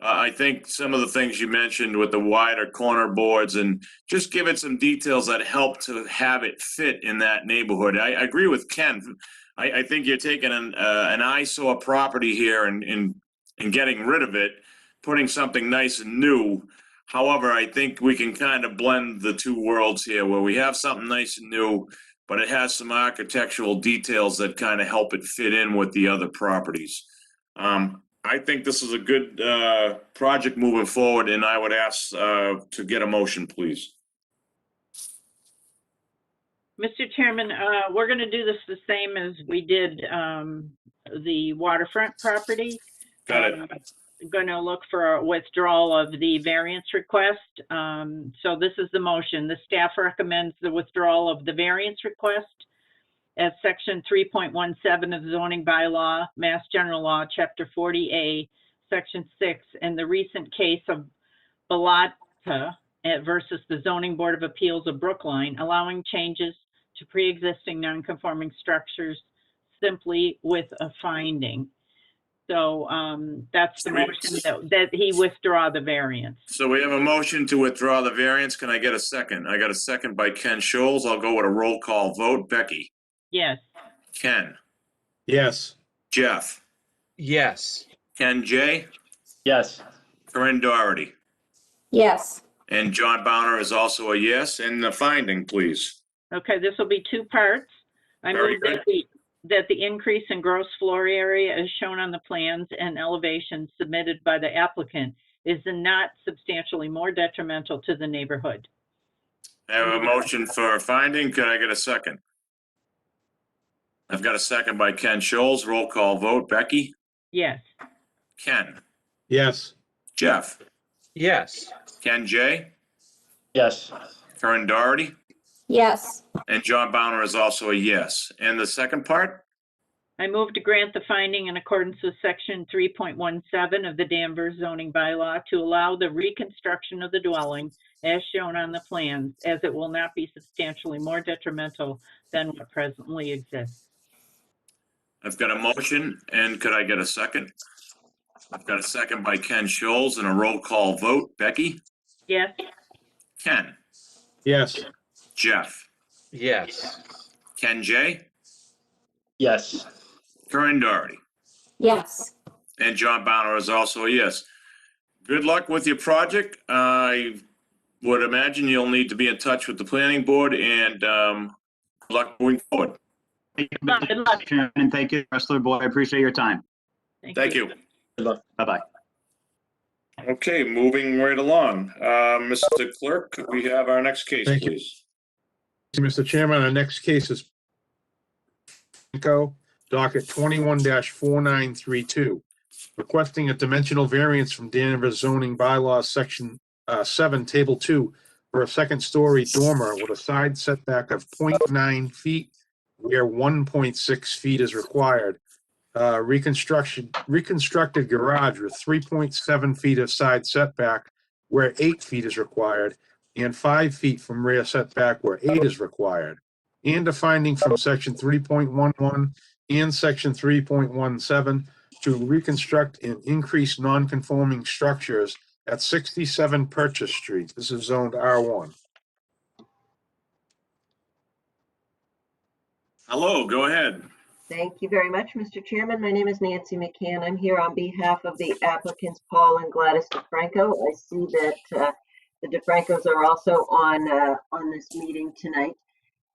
I think, some of the things you mentioned with the wider corner boards, and just give it some details that help to have it fit in that neighborhood. I agree with Ken. I think you're taking an eyesore property here and getting rid of it, putting something nice and new. However, I think we can kind of blend the two worlds here where we have something nice and new, but it has some architectural details that kind of help it fit in with the other properties. I think this is a good project moving forward, and I would ask to get a motion, please. Mr. Chairman, we're going to do this the same as we did the waterfront property. Got it. Going to look for a withdrawal of the variance request. So this is the motion. The staff recommends the withdrawal of the variance request as section 3.17 of the zoning bylaw, Mass General Law, Chapter 40A, Section 6, and the recent case of Balata versus the Zoning Board of Appeals of Brookline, allowing changes to pre-existing non-conforming structures simply with a finding. So that's the motion that he withdraw the variance. So we have a motion to withdraw the variance. Can I get a second? I got a second by Ken Scholes. I'll go with a roll call vote. Becky? Yes. Ken? Yes. Jeff? Yes. Ken J? Yes. Corinne Doherty? Yes. And John Bowner is also a yes. And the finding, please. Okay, this will be two parts. I Very move that the increase in gross floor area as shown on the plans and elevations submitted by the applicant is not substantially more detrimental to the neighborhood. I have a motion for finding. Could I get a second? I've got a second by Ken Scholes. Roll call vote. Becky? Yes. Ken? Yes. Jeff? Yes. Ken J? Yes. Corinne Doherty? Yes. And John Bowner is also a yes. And the second part? I move to grant the finding in accordance with section 3.17 of the Danvers zoning bylaw to allow the reconstruction of the dwelling as shown on the plans, as it will not be substantially more detrimental than what presently exists. I've got a motion, and could I get a second? I've got a second by Ken Scholes and a roll call vote. Becky? Yes. Ken? Yes. Jeff? Yes. Ken J? Yes. Corinne Doherty? Yes. And John Bowner is also a yes. Good luck with your project. I would imagine you'll need to be in touch with the planning board, and good luck moving forward. Thank you, Mr. Chairman, and thank you, rest of the board. I appreciate your time. Thank you. Good luck. Bye-bye. Okay, moving right along. Mr. Clerk, could we have our next case, Thank you. please? Mr. Chairman, our next case is docket 21-4932, requesting a dimensional variance from Danvers Zoning Bylaws, Section 7, Table 2, for a second-story dormer with a side setback of 0.9 feet, where 1.6 feet is required. Reconstructed garage with 3.7 feet of side setback, where 8 feet is required, and 5 feet from rear setback where 8 is required. And a finding from section 3.11 and section 3.17 to reconstruct and increase non-conforming structures at 67 Purchase Street. This is zoned R1. Hello, go ahead. Thank you very much, Mr. Chairman. My name is Nancy McCann. I'm here on behalf of the applicants, Paul and Gladys DeFranco. I see that the DeFrancos are also on this meeting tonight.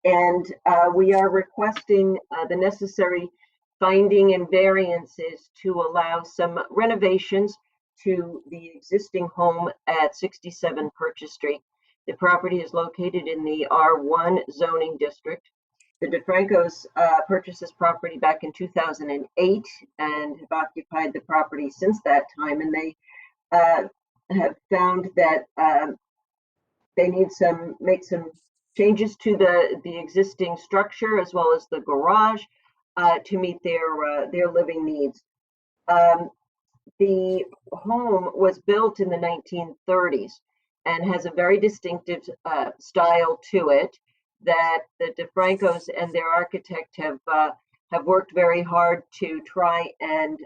And we are requesting the necessary finding and variances to allow some renovations to the existing home at 67 Purchase Street. The property is located in the R1 zoning district. The DeFrancos purchased this property back in 2008 and have occupied the property since that time. And they have found that they need make some changes to the existing structure as well as the garage to meet their living needs. The home was built in the 1930s and has a very distinctive style to it that the DeFrancos and their architect have worked very hard to try and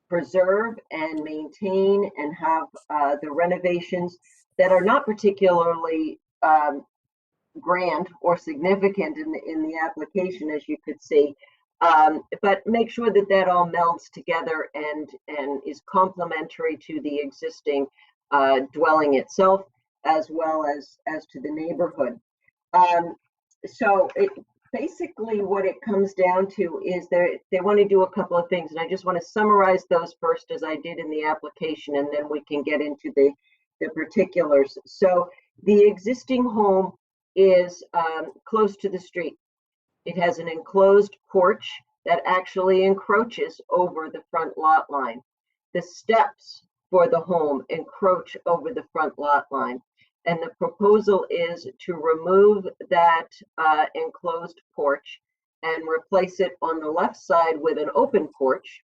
preserve and maintain and have the renovations that are not particularly grand or significant in the application, as you could see, but make sure that that all melds together and is complementary to the existing dwelling itself, as well as to the neighborhood. So basically what it comes down to is they want to do a couple of things, and I just want to summarize those first as I did in the application, and then we can get into the particulars. So the existing home is close to the street. It has an enclosed porch that actually encroaches over the front lot line. The steps for the home encroach over the front lot line. And the proposal is to remove that enclosed porch and replace it on the left side with an open porch.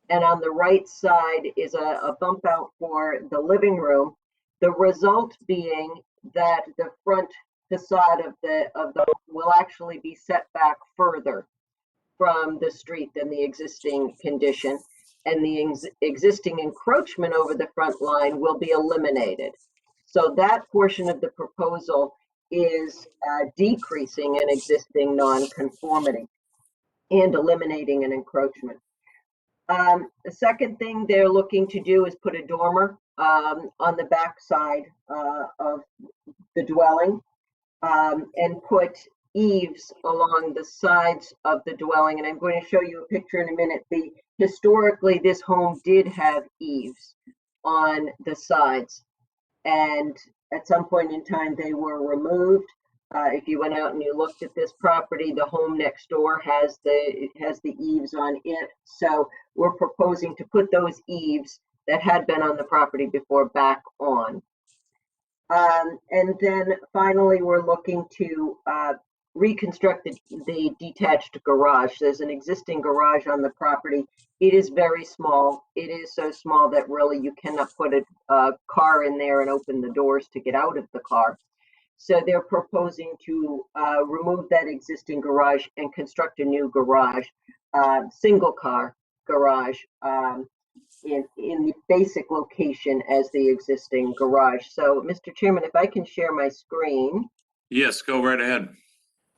and on the right side is a bump out for the living room. The result being that the front facade of the will actually be set back further from the street than the existing condition, and the existing encroachment over the front line will be eliminated. So that portion of the proposal is decreasing an existing nonconformity and eliminating an encroachment. The second thing they're looking to do is put a dormer on the back side of the dwelling, and put eaves along the sides of the dwelling. And I'm going to show you a picture in a minute. Historically, this home did have eaves on the sides, and at some point in time they were removed. If you went out and you looked at this property, the home next door has the eaves on it. So we're proposing to put those eaves that had been on the property before back on. And then finally, we're looking to reconstruct the detached garage. There's an existing garage on the property. It is very small. It is so small that really you cannot put a car in there and open the doors to get out of the car. So they're proposing to remove that existing garage and construct a new garage, single car garage, in the basic location as the existing garage. So, Mr. Chairman, if I can share my screen. Yes, go right ahead.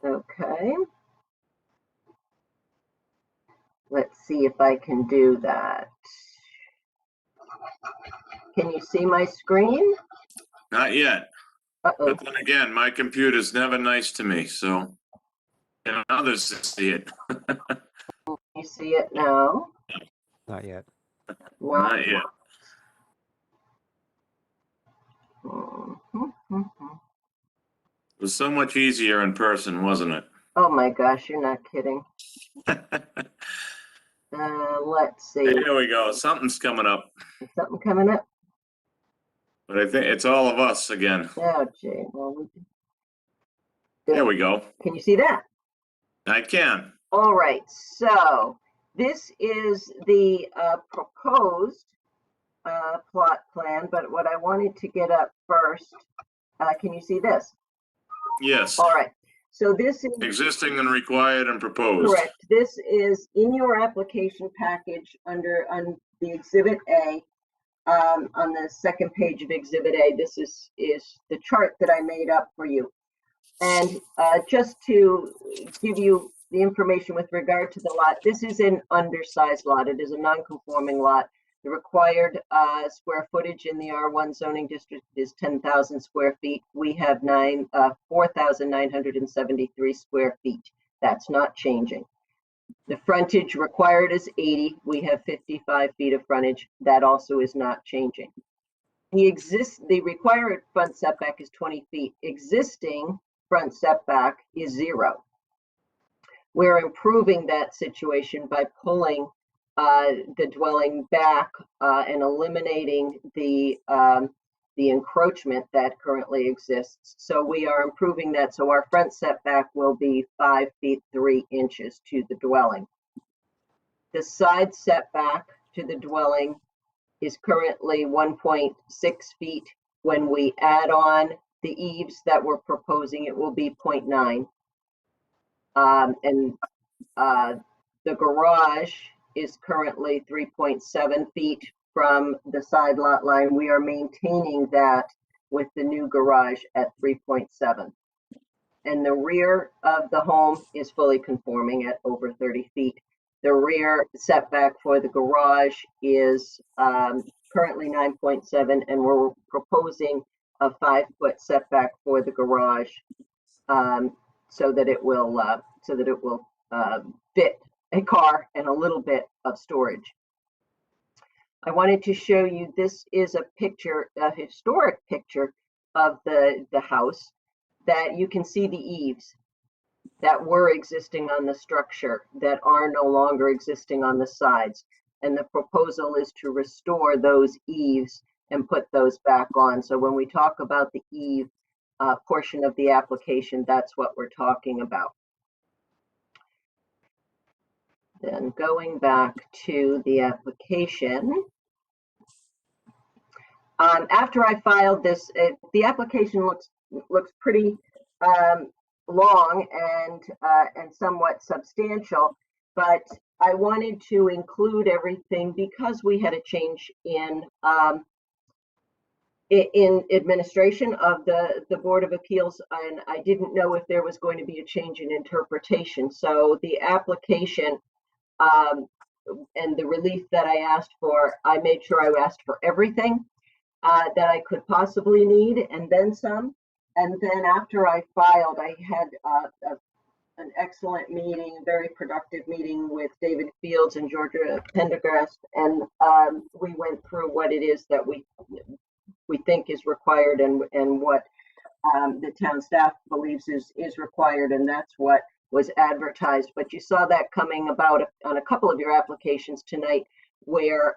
Okay. Let's see if I can do that. Can you see my screen? Not yet. Uh-oh. But then again, my computer's never nice to me, so and others see it. You see it now? Not yet. Not yet. It was so much easier in person, wasn't it? Oh my gosh, you're not kidding. Let's see. There we go. Something's coming up. Is something coming up? But I think it's all of us again. Oh, gee. Well, There we go. can you see that? I can. All right. So this is the proposed plot plan, but what I wanted to get up first, can you see this? Yes. All right. So this is Existing and required and proposed. correct. This is in your application package on the Exhibit A. On the second page of Exhibit A, this is the chart that I made up for you. And just to give you the information with regard to the lot, this is an undersized lot. It is a non-conforming lot. The required square footage in the R1 zoning district is 10,000 square feet. We have 4,973 square feet. That's not changing. The frontage required is 80. We have 55 feet of frontage. That also is not changing. The required front setback is 20 feet. Existing front setback is 0. We're improving that situation by pulling the dwelling back and eliminating the encroachment that currently exists. So we are improving that. So our front setback will be 5 feet 3 inches to the dwelling. The side setback to the dwelling is currently 1.6 feet. When we add on the eaves that we're proposing, it will be 0.9. The garage is currently 3.7 feet from the side lot line. We are maintaining that with the new garage at 3.7. And the rear of the home is fully conforming at over 30 feet. The rear setback for the garage is currently 9.7, and we're proposing a 5-foot setback for the garage so that it will fit a car and a little bit of storage. I wanted to show you, this is a picture, a historic picture of the house, that you can see the eaves that were existing on the structure that are no longer existing on the sides. And the proposal is to restore those eaves and put those back on. So when we talk about the eave portion of the application, that's what we're talking about. Then going back to the application. After I filed this, the application looks pretty long and somewhat substantial, but I wanted to include everything because we had a change in administration of the Board of Appeals, and I didn't know if there was going to be a change in interpretation. So the application and the relief that I asked for, I made sure I asked for everything that I could possibly need, and then some. And then after I filed, I had an excellent meeting, very productive meeting with David Fields and Georgia Pendergast, and we went through what it is that we think is required and what the town staff believes is required, and that's what was advertised. But you saw that coming about on a couple of your applications tonight, where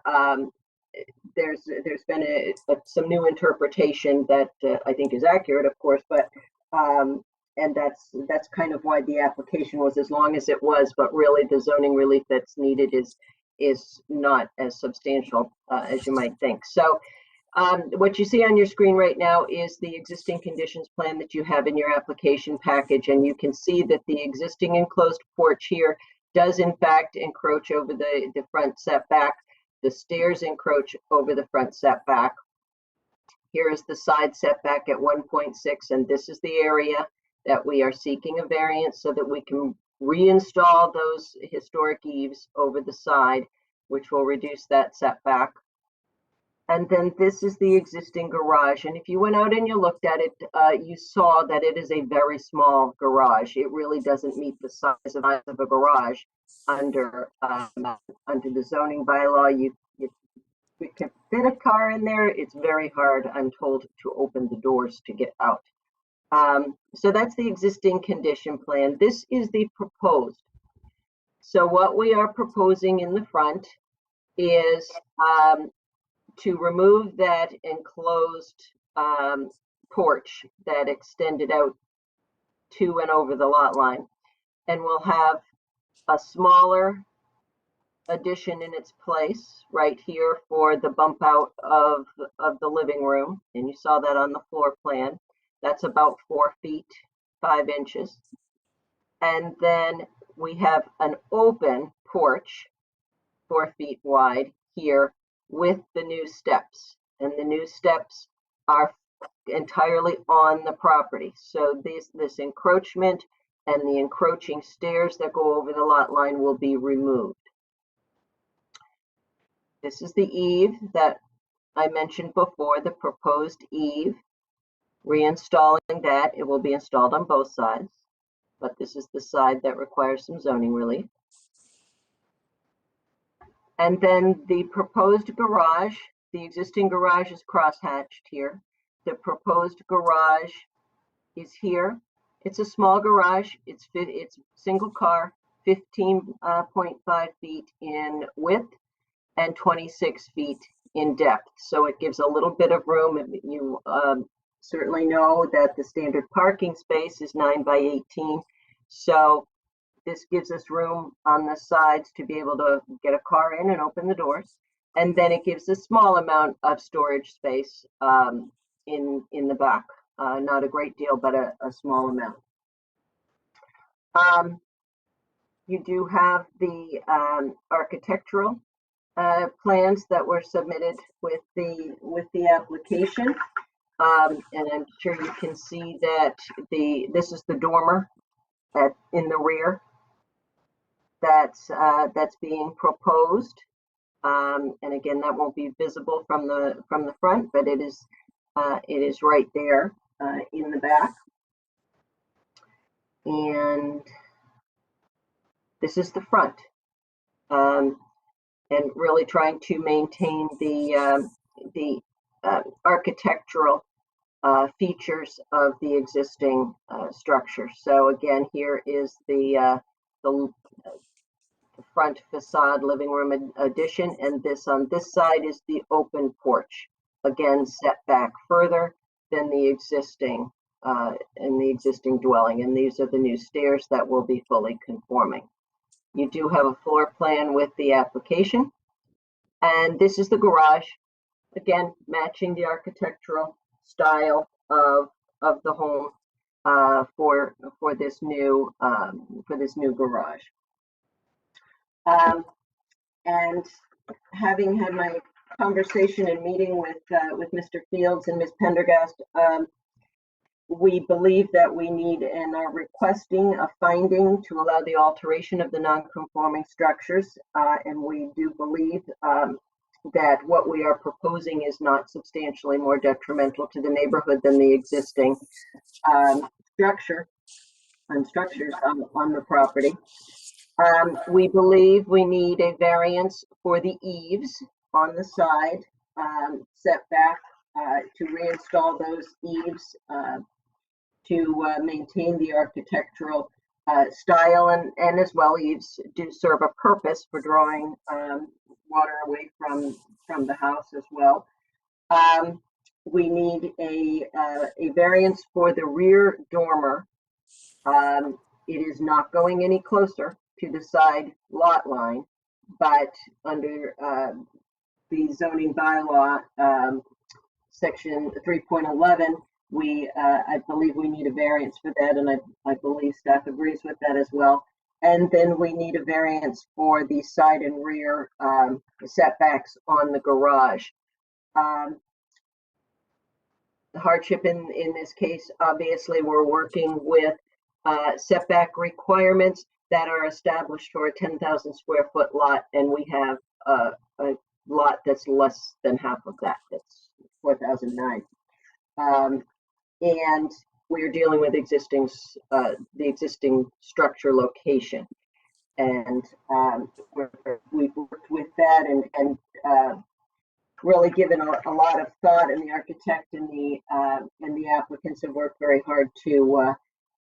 there's been some new interpretation that I think is accurate, of course, but and that's kind of why the application was as long as it was. But really, the zoning relief that's needed is not as substantial as you might think. So what you see on your screen right now is the existing conditions plan that you have in your application package, and you can see that the existing enclosed porch here does in fact encroach over the front setback. The stairs encroach over the front setback. Here is the side setback at 1.6, and this is the area that we are seeking a variance so that we can reinstall those historic eaves over the side, which will reduce that setback. And then this is the existing garage. And if you went out and you looked at it, you saw that it is a very small garage. It really doesn't meet the size of a garage under the zoning bylaw. You can fit a car in there. It's very hard, I'm told, to open the doors to get out. So that's the existing condition plan. This is the proposed. So what we are proposing in the front is to remove that enclosed porch that extended out to and over the lot line. And we'll have a smaller addition in its place right here for the bump out of the living room. And you saw that on the floor plan. That's about 4 feet, 5 inches. And then we have an open porch, 4 feet wide here with the new steps. And the new steps are entirely on the property. So this encroachment and the encroaching stairs that go over the lot line will be removed. This is the eave that I mentioned before, the proposed eave. Reinstalling that, it will be installed on both sides, but this is the side that requires some zoning relief. And then the proposed garage, the existing garage is crosshatched here. The proposed garage is here. It's a small garage. It's single car, 15.5 feet in width and 26 feet in depth. So it gives a little bit of room. You certainly know that the standard parking space is 9 by 18. So this gives us room on the sides to be able to get a car in and open the doors. And then it gives a small amount of storage space in the back. Not a great deal, but a small amount. You do have the architectural plans that were submitted with the application. And I'm sure you can see that this is the dormer in the rear that's being proposed. And again, that won't be visible from the front, but it is right there in the back. And this is the front. And really trying to maintain the architectural features of the existing structure. So again, here is the front facade living room addition, and on this side is the open porch. Again, set back further than the existing dwelling, and these are the new stairs that will be fully conforming. You do have a floor plan with the application. And this is the garage, again, matching the architectural style of the home for this new garage. And having had my conversation and meeting with Mr. Fields and Ms. Pendergast, we believe that we need and are requesting a finding to allow the alteration of the non-conforming structures. And we do believe that what we are proposing is not substantially more detrimental to the neighborhood than the existing structures on the property. We believe we need a variance for the eaves on the side setback to reinstall those eaves to maintain the architectural style, and as well, eaves do serve a purpose for drawing water away from the house as well. We need a variance for the rear dormer. It is not going any closer to the side lot line, but under the zoning bylaw, section 3.11, I believe we need a variance for that, and I believe staff agrees with that as well. And then we need a variance for the side and rear setbacks on the garage. The hardship in this case, obviously, we're working with setback requirements that are established for a 10,000 square foot lot, and we have a lot that's less than half of that. That's 4,009. And we're dealing with the existing structure location. And we've worked with that and really given a lot of thought, and the architect and the applicants have worked very hard to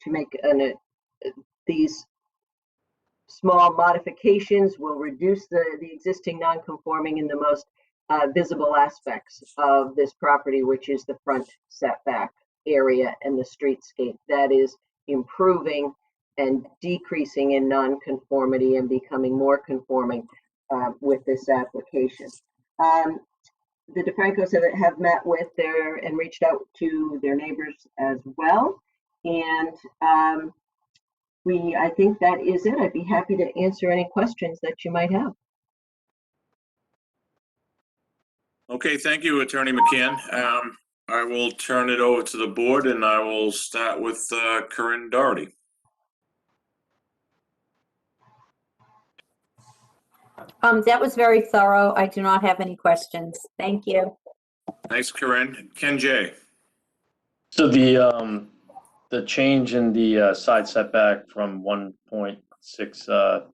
make these small modifications will reduce the existing non-conforming in the most visible aspects of this property, which is the front setback area and the streetscape. That is improving and decreasing in non-conformity and becoming more conforming with this application. The DeFrancos have met with and reached out to their neighbors as well. And I think that is it. I'd be happy to answer any questions that you might have. Okay, thank you, Attorney McCann. I will turn it over to the board, and I will start with Corinne Doherty. That was very thorough. I do not have any questions. Thank you. Thanks, Corinne. Ken J. So the change in the side setback from 1.6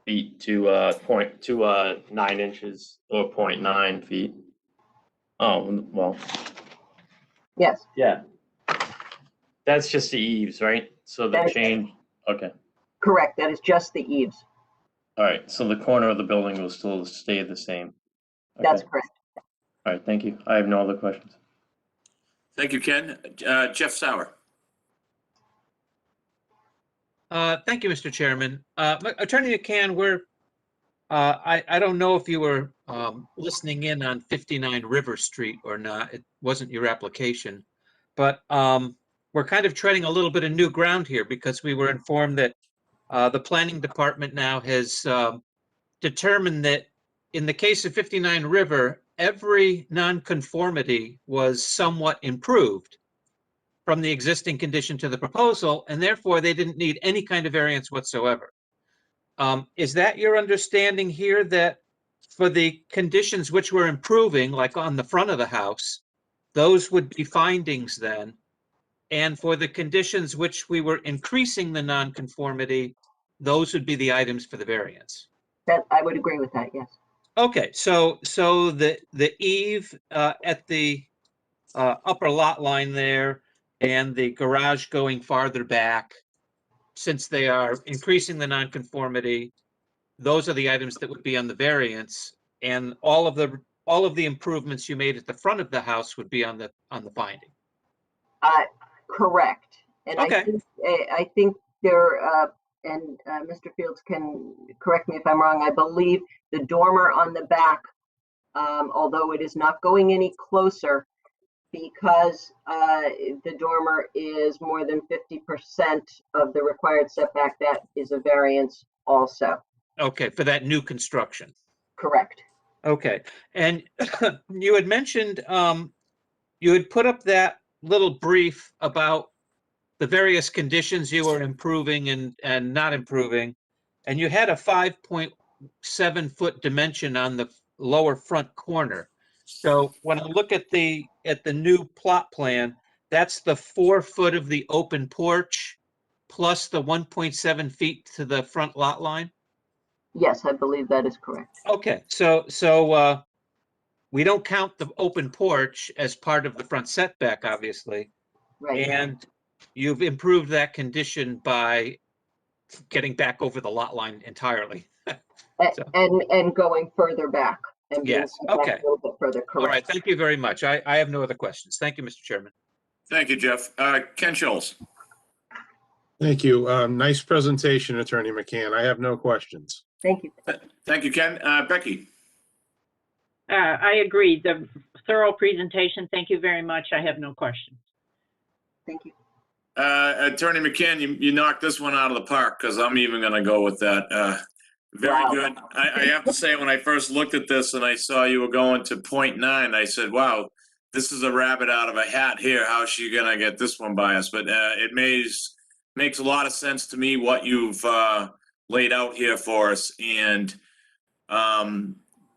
feet to 9 inches or 0.9 feet. Oh, well. Yes. Yeah. That's just the eaves, right? So the change, okay. Correct. That is just the eaves. All right, so the corner of the building will still stay the same. Okay. That's correct. All right, thank you. I have no other questions. Thank you, Ken. Jeff Sauer. Thank you, Mr. Chairman. Attorney McCann, I don't know if you were listening in on 59 River Street or not. It wasn't your application, but we're kind of treading a little bit of new ground here because we were informed that the planning department now has determined that in the case of 59 River, every nonconformity was somewhat improved from the existing condition to the proposal, and therefore they didn't need any kind of variance whatsoever. Is that your understanding here, that for the conditions which were improving, like on the front of the house, those would be findings then? And for the conditions which we were increasing the nonconformity, those would be the items for the variance? That I would agree with that, yes. Okay, so the eave at the upper lot line there and the garage going farther back, since they are increasing the nonconformity, those are the items that would be on the variance, and all of the improvements you made at the front of the house would be on the finding. Correct. And okay. I think there and Mr. Fields can correct me if I'm wrong, I believe the dormer on the back, although it is not going any closer, because the dormer is more than 50% of the required setback, that is a variance also. Okay, for that new construction. Correct. Okay, and you had mentioned, you had put up that little brief about the various conditions you were improving and not improving, and you had a 5.7 foot dimension on the lower front corner. So when I look at the new plot plan, that's the 4 foot of the open porch plus the 1.7 feet to the front lot line? Yes, I believe that is correct. Okay, so we don't count the open porch as part of the front setback, obviously. Right. And you've improved that condition by getting back over the lot line entirely. So, And going further back and being yes, set back okay. a little bit further, All right, correct. thank you very much. I have no other questions. Thank you, Mr. Chairman. Thank you, Jeff. Ken Schultz. Thank you. Nice presentation, Attorney McCann. I have no questions. Thank you. Thank you, Ken. Becky. I agree. The thorough presentation. Thank you very much. I have no questions. Thank you. Attorney McCann, you knocked this one out of the park, because I'm even going to go with that. Very Wow. good. I have to say, when I first looked at this and I saw you were going to 0.9, I said, wow, this is a rabbit out of a hat here. How's she going to get this one by us? But it makes a lot of sense to me what you've laid out here for us. And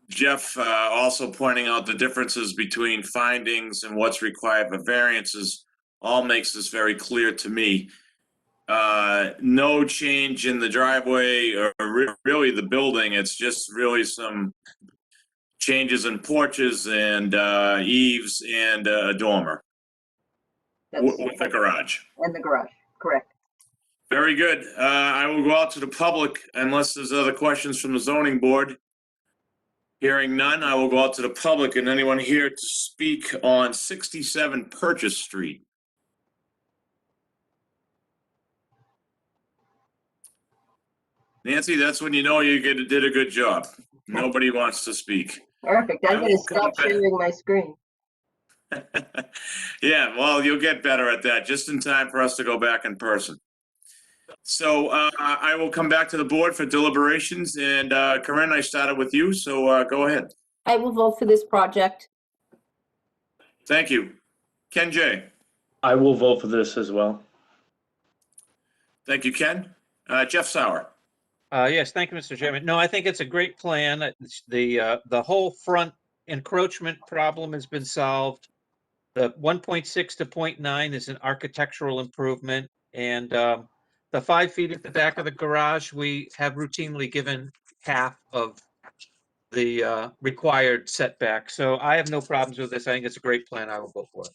Jeff also pointing out the differences between findings and what's required for variances all makes this very clear to me. No change in the driveway or really the building. It's just really some changes in porches and eaves and a dormer with the garage. And the garage, correct. Very good. I will go out to the public unless there's other questions from the zoning board. Hearing none, I will go out to the public. And anyone here to speak on 67 Purchase Street? Nancy, that's when you know you did a good job. Nobody wants to speak. Perfect. I'm going to stop sharing my screen. Yeah, well, you'll get better at that just in time for us to go back in person. So I will come back to the board for deliberations. And Corinne, I started with you, so go ahead. I will vote for this project. Thank you. Ken J. I will vote for this as well. Thank you, Ken. Jeff Sauer. Yes, thank you, Mr. Chairman. No, I think it's a great plan. The whole front encroachment problem has been solved. The 1.6 to 0.9 is an architectural improvement, and the 5 feet at the back of the garage, we have routinely given half of the required setback. So I have no problems with this. I think it's a great plan. I will vote for it.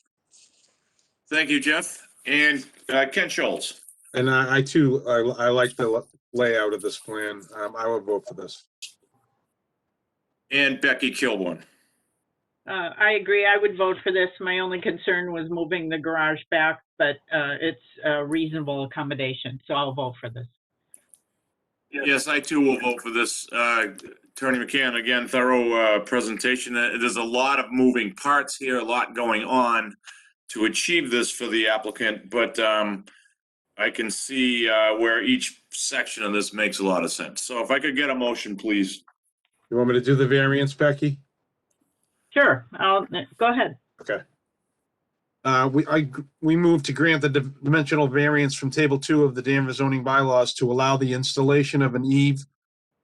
Thank you, Jeff. And Ken Schultz. And I too, I like the layout of this plan. I will vote for this. And Becky Kilborn. I agree. I would vote for this. My only concern was moving the garage back, but it's a reasonable accommodation, so I'll vote for this. Yes, I too will vote for this. Attorney McCann, again, thorough presentation. There's a lot of moving parts here, a lot going on to achieve this for the applicant, but I can see where each section of this makes a lot of sense. So if I could get a motion, please. You want me to do the variance, Becky? Sure, go ahead. Okay. We move to grant the dimensional variance from Table 2 of the Danvers Zoning Bylaws to allow the installation of an eave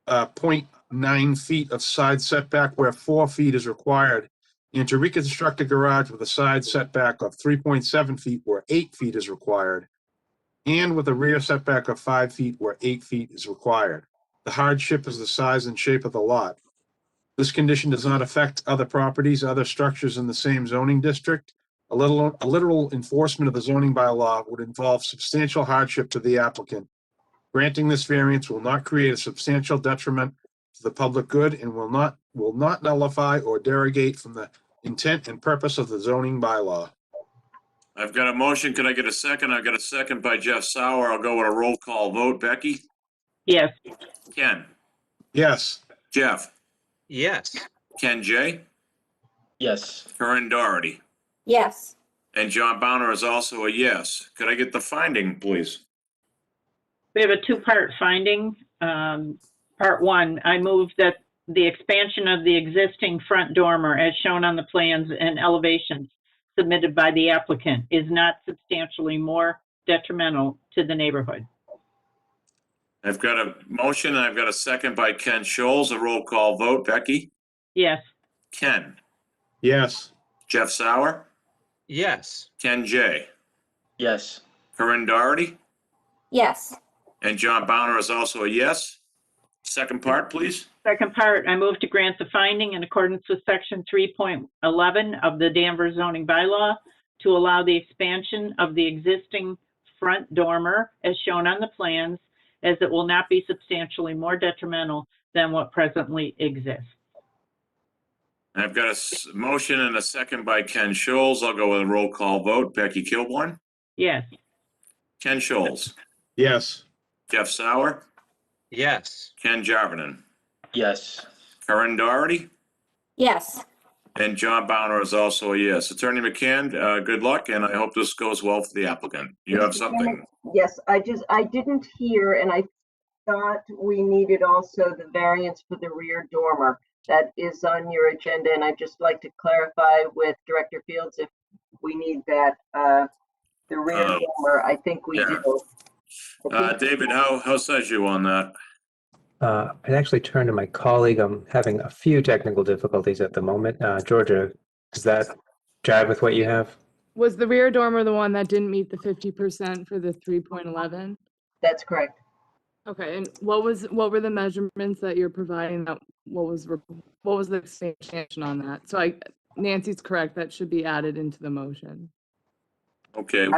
0.9 feet of side setback where 4 feet is required, and to reconstruct a garage with a side setback of 3.7 feet where 8 feet is required, and with a rear setback of 5 feet where 8 feet is required. The hardship is the size and shape of the lot. This condition does not affect other properties, other structures in the same zoning district. A literal enforcement of the zoning bylaw would involve substantial hardship to the applicant. Granting this variance will not create a substantial detriment to the public good and will not nullify or derogate from the intent and purpose of the zoning bylaw. I've got a motion. Could I get a second? I've got a second by Jeff Sauer. I'll go with a roll call vote. Becky? Yes. Ken, Yes. Jeff, Yes. Ken J, Yes. Corinne Doherty, Yes. and John Bowner is also a yes. Could I get the finding, please? We have a two-part finding. Part one, I move that the expansion of the existing front dormer as shown on the plans and elevations submitted by the applicant is not substantially more detrimental to the neighborhood. I've got a motion and I've got a second by Ken Scholes. A roll call vote. Becky? Yes. Ken? Yes. Jeff Sauer? Yes. Ken J? Yes. Corinne Doherty? Yes. And John Bowner is also a yes. Second part, please. Second part, I move to grant the finding in accordance with section 3.11 of the Danvers zoning bylaw to allow the expansion of the existing front dormer as shown on the plans, as it will not be substantially more detrimental than what presently exists. I've got a motion and a second by Ken Scholes. I'll go with a roll call vote. Becky Kilborn? Yes. Ken Scholes? Yes. Jeff Sauer? Yes. Ken Jarvinen? Yes. Corinne Doherty? Yes. And John Bowner is also a yes. Attorney McCann, good luck, and I hope this goes well for the applicant. You have something? Yes, I didn't hear, and I thought we needed also the variance for the rear dormer. That is on your agenda, and I'd just like to clarify with Director Fields if we need that, the rear dormer. I think we yeah. do. David, how says you on that? I actually turned to my colleague. I'm having a few technical difficulties at the moment. Georgia, does that jive with what you have? Was the rear dormer the one that didn't meet the 50% for the 3.11? That's correct. Okay, and what were the measurements that you're providing? What was the expansion on that? So Nancy's correct, that should be added into the motion. Okay,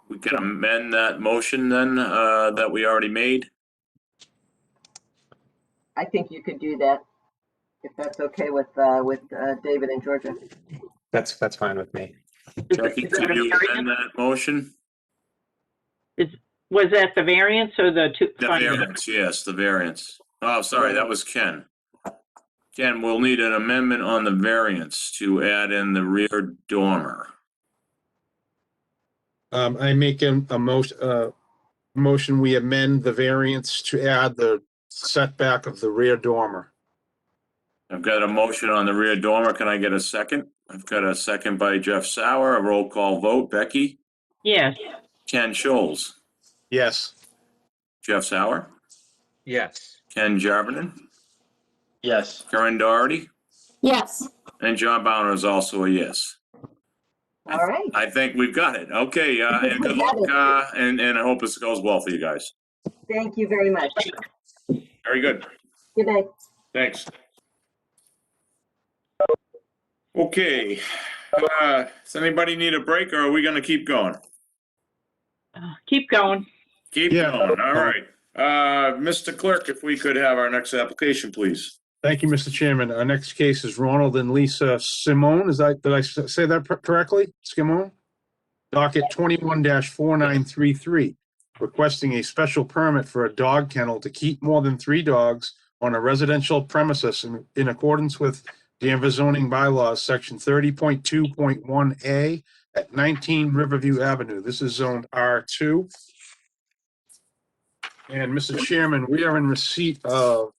we can amend that motion then, that we already made. I think you could do that, if that's okay with David and Georgia. That's fine with me. Jackie, could you amend that motion? Was that the variance or the two? The variance, yes, the variance. Oh, sorry, that was Ken. Ken, we'll need an amendment on the variance to add in the rear dormer. I make a motion, we amend the variance to add the setback of the rear dormer. I've got a motion on the rear dormer. Can I get a second? I've got a second by Jeff Sauer. A roll call vote. Becky? Yes. Ken Scholes? Yes. Jeff Sauer? Yes. Ken Jarvinen? Yes. Corinne Doherty? Yes. And John Bowner is also a yes. All right. I think we've got it. Okay, and good luck, and I hope this goes well for you guys. Thank you very much. Very good. Good night. Thanks. Okay, does anybody need a break, or are we gonna keep going? Keep going. Keep going, all right. Mr. Clerk, if we could have our next application, please. Thank you, Mr. Chairman. Our next case is Ronald and Lisa Simone. Did I say that correctly? Simone? Docket 21-4933, requesting a special permit for a dog kennel to keep more than 3 dogs on a residential premises in accordance with Danvers Zoning Bylaws, section 30.2.1A at 19 Riverview Avenue. This is zoned R2. And Mr. Chairman, we are in receipt of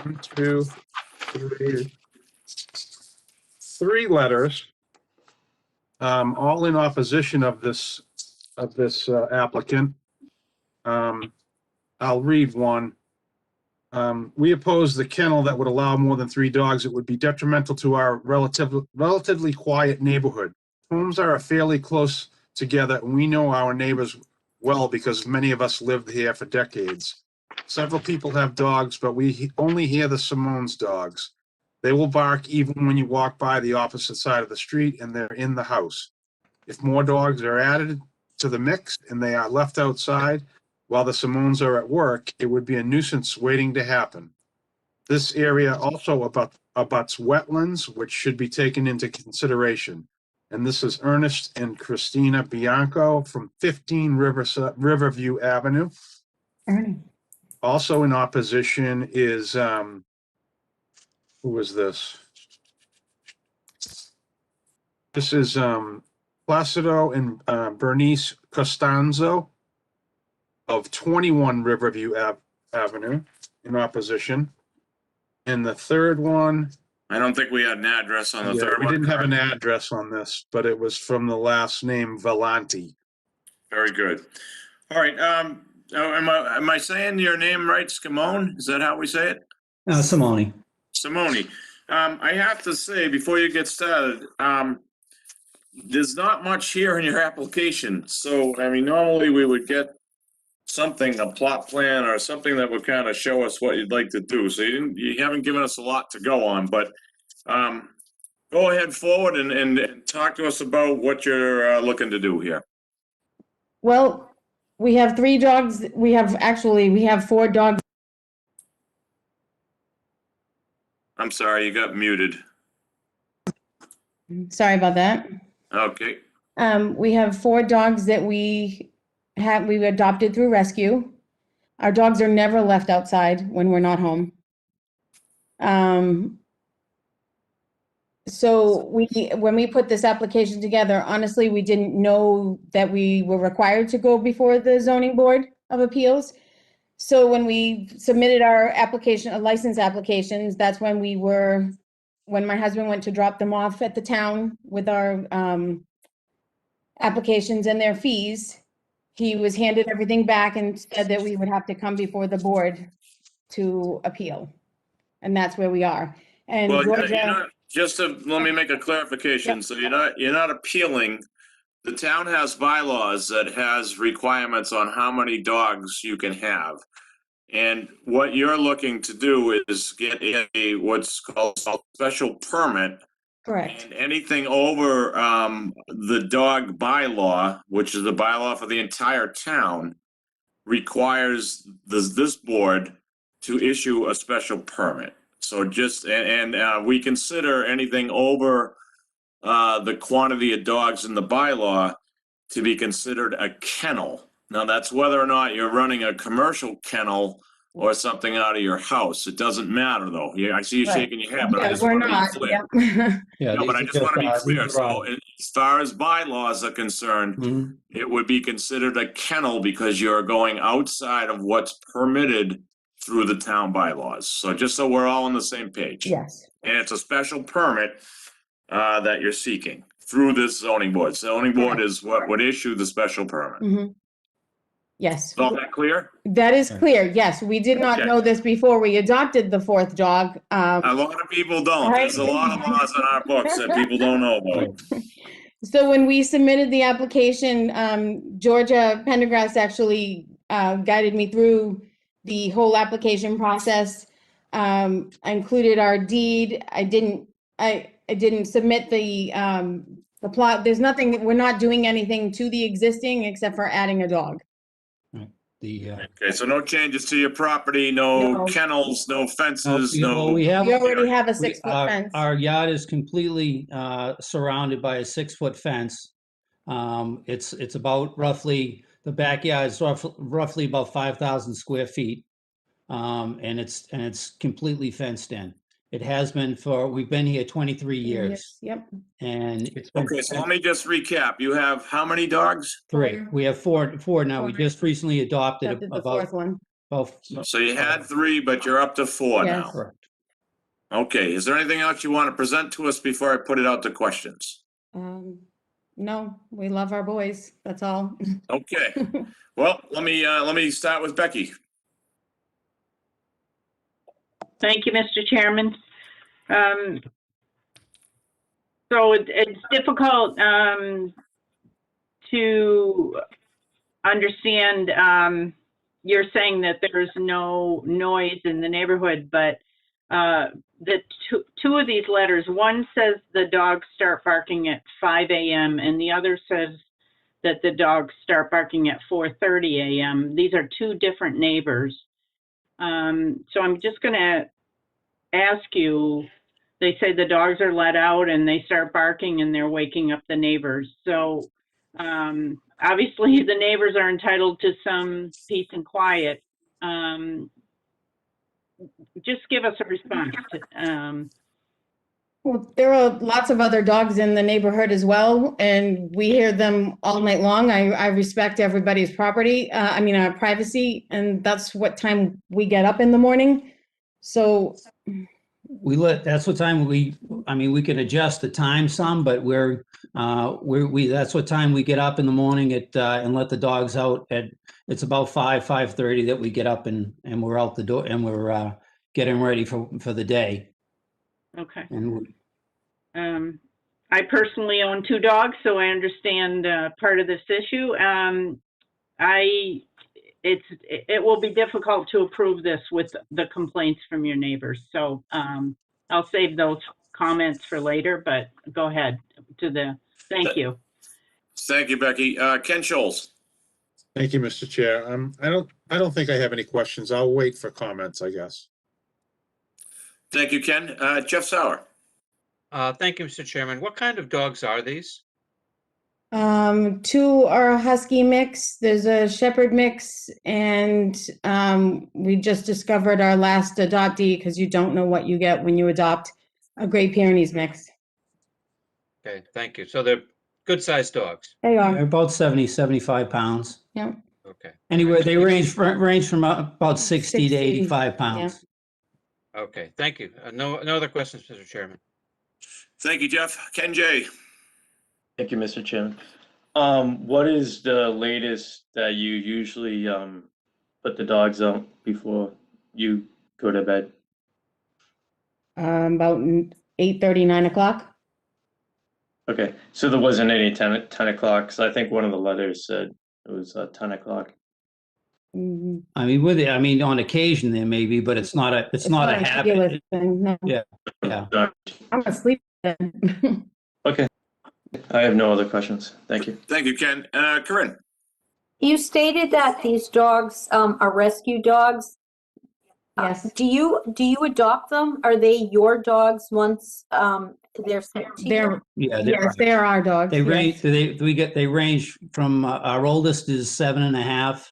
1, 2, 3 letters, all in opposition of this applicant. I'll read one. We oppose the kennel that would allow more than 3 dogs. It would be detrimental to our relatively quiet neighborhood. Homes are fairly close together, and we know our neighbors well because many of us lived here for decades. Several people have dogs, but we only hear the Simone's dogs. They will bark even when you walk by the opposite side of the street and they're in the house. If more dogs are added to the mix and they are left outside while the Simones are at work, it would be a nuisance waiting to happen. This area also abuts wetlands, which should be taken into consideration. And this is Ernest and Christina Bianco from 15 Riverview Avenue. Ernie. Also in opposition is, who was this? This is Placido and Bernice Costanzo of 21 Riverview Avenue in opposition. And the third one, I don't think we had an address on the yeah, third we one. didn't have an address on this, but it was from the last name Volanti. Very good. All right, am I saying your name right, Scamone? Is that how we say it? Simone. Simone. I have to say, before you get started, there's not much here in your application. So, I mean, normally we would get something, a plot plan or something that would kind of show us what you'd like to do. So you haven't given us a lot to go on, but go ahead forward and talk to us about what you're looking to do here. Well, we have 3 dogs. We have 4 dogs. I'm sorry, you got muted. Sorry about that. Okay. We have 4 dogs that we adopted through rescue. Our dogs are never left outside when we're not home. So when we put this application together, honestly, we didn't know that we were required to go before the Zoning Board of Appeals. So when we submitted our license applications, that's when when my husband went to drop them off at the town with our applications and their fees, he was handed everything back and said that we would have to come before the board to appeal. And that's where we are. And Well, Georgia, let me make a clarification. Yep. So you're not appealing. The town has bylaws that has requirements on how many dogs you can have. And what you're looking to do is get what's called a special permit. correct. And anything over the dog bylaw, which is the bylaw for the entire town, requires this board to issue a special permit. So we consider anything over the quantity of dogs in the bylaw to be considered a kennel. Now, that's whether or not you're running a commercial kennel or something out of your house. It doesn't matter, though. Yeah, I see you Right. shaking your head, but I Yeah, just we're want to be not. clear. Yep. Yeah, No, but I these just want to be are clear. these So are- as far as bylaws are concerned, Mhm. it would be considered a kennel because you're going outside of what's permitted through the town bylaws. So just so we're all on the same page. Yes. And it's a special permit that you're seeking through this zoning board. Zoning board is what would issue the special permit. Mhm. Yes. Is all that clear? That is clear. Yes, we did not Okay. know this before we adopted the 4th dog. A lot of people don't. Right. There's a lot of laws in our books that people don't know about. So when we submitted the application, Georgia Pendergrass actually guided me through the whole application process. I included our deed. I didn't submit the plot. There's nothing, we're not doing anything to the existing except for adding a dog. Okay, so no changes to your property, no No. kennels, no fences, Well, no. we have. We already have a we- 6-foot our- fence. Our yard is completely surrounded by a 6-foot fence. It's about roughly, the backyard is roughly about 5,000 square feet. And it's completely fenced in. It has been we've been here 23 years. Yep. And it's been Okay, so let me just recap. You have how many dogs? 3. We have four now. We just recently adopted Adopted the about 4th one. So you had 3, but you're up to 4 Yes. now. Correct. Okay, is there anything else you want to present to us before I put it out to questions? No, we love our boys. That's all. Okay, well, let me start with Becky. Thank you, Mr. Chairman. So it's difficult to understand. You're saying that there's no noise in the neighborhood, but the two of these letters, one says the dogs start barking at 5 a.m. and the other says that the dogs start barking at 4:30 a.m. These are 2 different neighbors. So I'm just going to ask you, they say the dogs are let out and they start barking and they're waking up the neighbors. So obviously the neighbors are entitled to some peace and quiet. just give us a response. Well, there are lots of other dogs in the neighborhood as well, and we hear them all night long. I respect everybody's property, privacy, and that's what time we get up in the morning. So That's what time we can adjust the time some, but that's what time we get up in the morning and let the dogs out it's about 5:30 that we get up and we're out the door and we're getting ready for the day. Okay. And I personally own 2 dogs, so I understand part of this issue. It will be difficult to approve this with the complaints from your neighbors. So I'll save those comments for later, but go ahead thank you. Thank you, Becky. Ken Scholes. Thank you, Mr. Chair. I don't think I have any questions. I'll wait for comments, I guess. Thank you, Ken. Jeff Sauer. Thank you, Mr. Chairman. What kind of dogs are these? 2 are a husky mix. There's a shepherd mix, and we just discovered our last adoptee, because you don't know what you get when you adopt, a Great Pyrenees mix. Okay, thank you. So they're good-sized dogs. They they're are. about 75 pounds. Yeah. Okay. Anyway, they range from about 60 to 60, 85 pounds. Okay, thank you. No other questions, Mr. Chairman. Thank you, Jeff. Ken J. Thank you, Mr. Chairman. What is the latest that you usually put the dogs out before you go to bed? About 8:30, 9 o'clock. Okay, so there wasn't any 10 o'clock, because I think one of the letters said it was 10 o'clock. On occasion there may be, but it's not a regular habit. thing, no. Yeah. I'm asleep then. Okay, I have no other questions. Thank you. Thank you, Ken. Corinne. You stated that these dogs are rescue dogs. Yes. Do you adopt them? Are they your dogs once they're sent to you? Yes, they're our dogs. They yes. range. They range from our oldest is 7.5,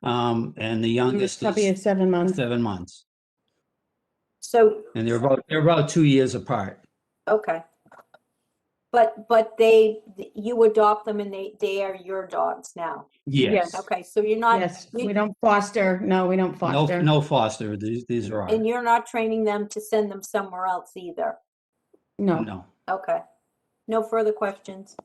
and the youngest Puppy is is 7 months. 7 months. So And they're about 2 years apart. okay. But you adopt them and they are your dogs now. Yes. Okay, so you're not. Yes, we don't foster. No, we don't foster. No foster. These are ours. And you're not training them to send them somewhere else either. No. No. Okay. No further questions.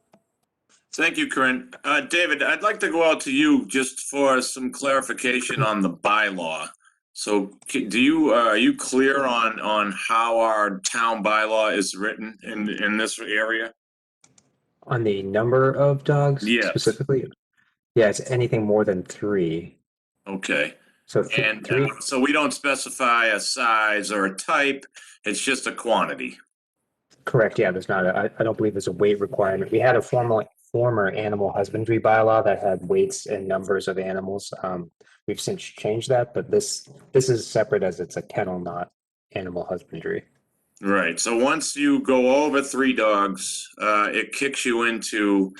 Thank you, Corinne. David, I'd like to go out to you just for some clarification on the bylaw. So are you clear on how our town bylaw is written in this area? On the number of dogs Yes. specifically? Yeah, it's anything more than 3. Okay. So And 3. so we don't specify a size or a type, it's just a quantity. Correct. Yeah, there's not I don't believe there's a weight requirement. We had a former animal husbandry bylaw that had weights and numbers of animals. We've since changed that, but this is separate as it's a kennel, not animal husbandry. Right. So once you go over 3 dogs, it kicks you into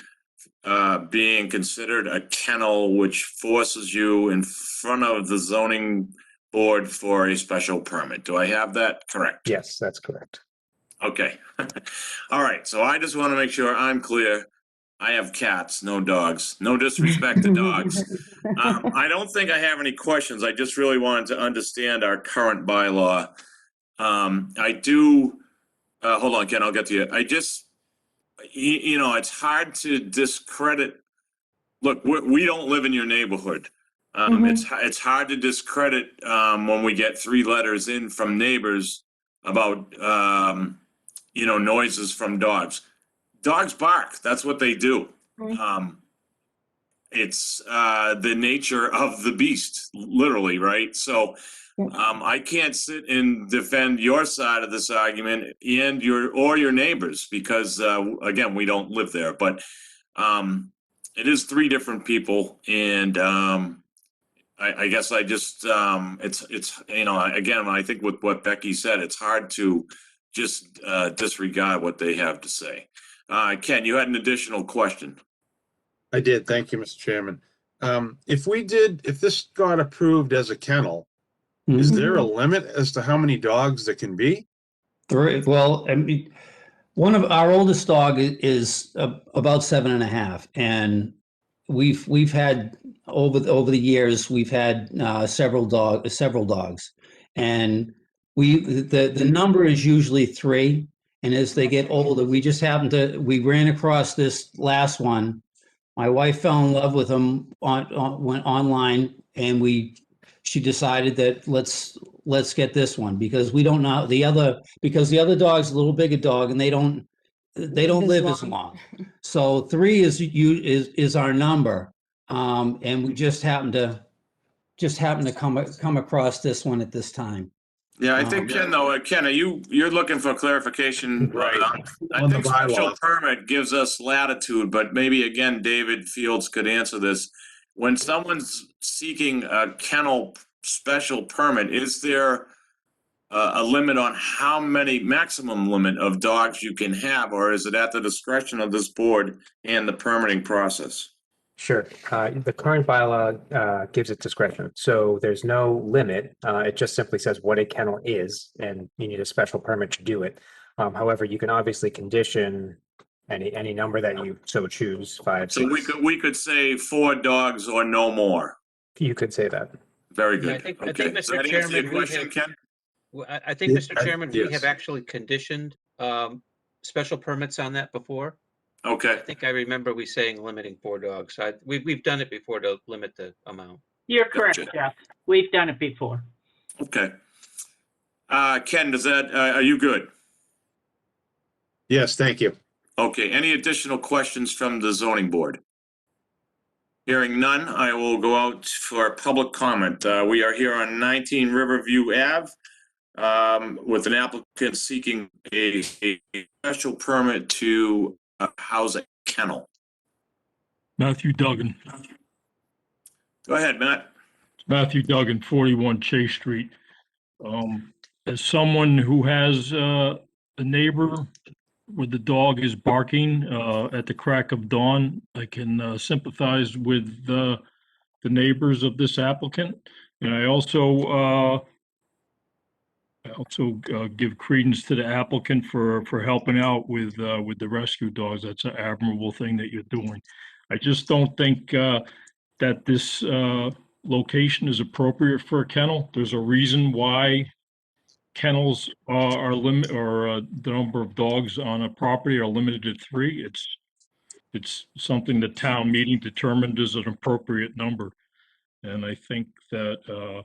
being considered a kennel, which forces you in front of the zoning board for a special permit. Do I have that correct? Yes, that's correct. Okay. All right. So I just want to make sure I'm clear. I have cats, no dogs. No disrespect to dogs. I don't think I have any questions. I just really wanted to understand our current bylaw. I do, hold on, Ken, I'll get to you. I just, it's hard to discredit. Look, we don't live in your neighborhood. It's hard to discredit when we get 3 letters in from neighbors about, noises from dogs. Dogs bark. That's what they do. It's the nature of the beast, literally, right? So I can't sit and defend your side of this argument and your neighbors because again, we don't live there. But it is 3 different people, and I guess I just it's again, I think with what Becky said, it's hard to just disregard what they have to say. Ken, you had an additional question. I did. Thank you, Mr. Chairman. If this got approved as a kennel, Is Mhm. there a limit as to how many dogs there can be? Three, well, I mean, one of our oldest dog is about 7.5, and we've had over the years, we've had several dogs. And the number is usually 3, and as they get older, we ran across this last one. My wife fell in love with him went online, and she decided that let's get this one, because we don't know because the other dog's a little bigger dog, and they don't live as long. So 3 is our number. And we just happened to come across this one at this time. Yeah, I think Ken, though, Ken, you're looking for clarification? Right. I On the think special bylaws. permit gives us latitude, but maybe again, David Fields could answer this. When someone's seeking a kennel special permit, is there a limit on how many, maximum limit of dogs you can have, or is it at the discretion of this board and the permitting process? Sure. The current bylaw gives it discretion. So there's no limit. It just simply says what a kennel is, and you need a special permit to do it. However, you can obviously condition any number that you so choose, 5, 6. So we could say 4 dogs or no more. You could say that. Very Yeah, good. I think, Okay. Does that answer your question, Ken? I think, Mr. Chairman, we yes. have actually conditioned special permits on that before. Okay. I think I remember we saying limiting 4 dogs. We've done it before to limit the amount. You're correct, Gotcha. Jeff. We've done it before. Okay. Ken, are you good? Yes, thank you. Okay, any additional questions from the zoning board? Hearing none, I will go out for public comment. We are here on 19 Riverview Ave with an applicant seeking a special permit to house a kennel. Matthew Duggan. Go ahead, Matt. Matthew Duggan, 41 Chase Street. As someone who has a neighbor where the dog is barking at the crack of dawn, I can sympathize with the neighbors of this applicant. And I also give credence to the applicant for helping out with the rescue dogs. That's an admirable thing that you're doing. I just don't think that this location is appropriate for a kennel. There's a reason why kennels are limit, or the number of dogs on a property are limited to 3. It's something the town meeting determined is an appropriate number. And I think that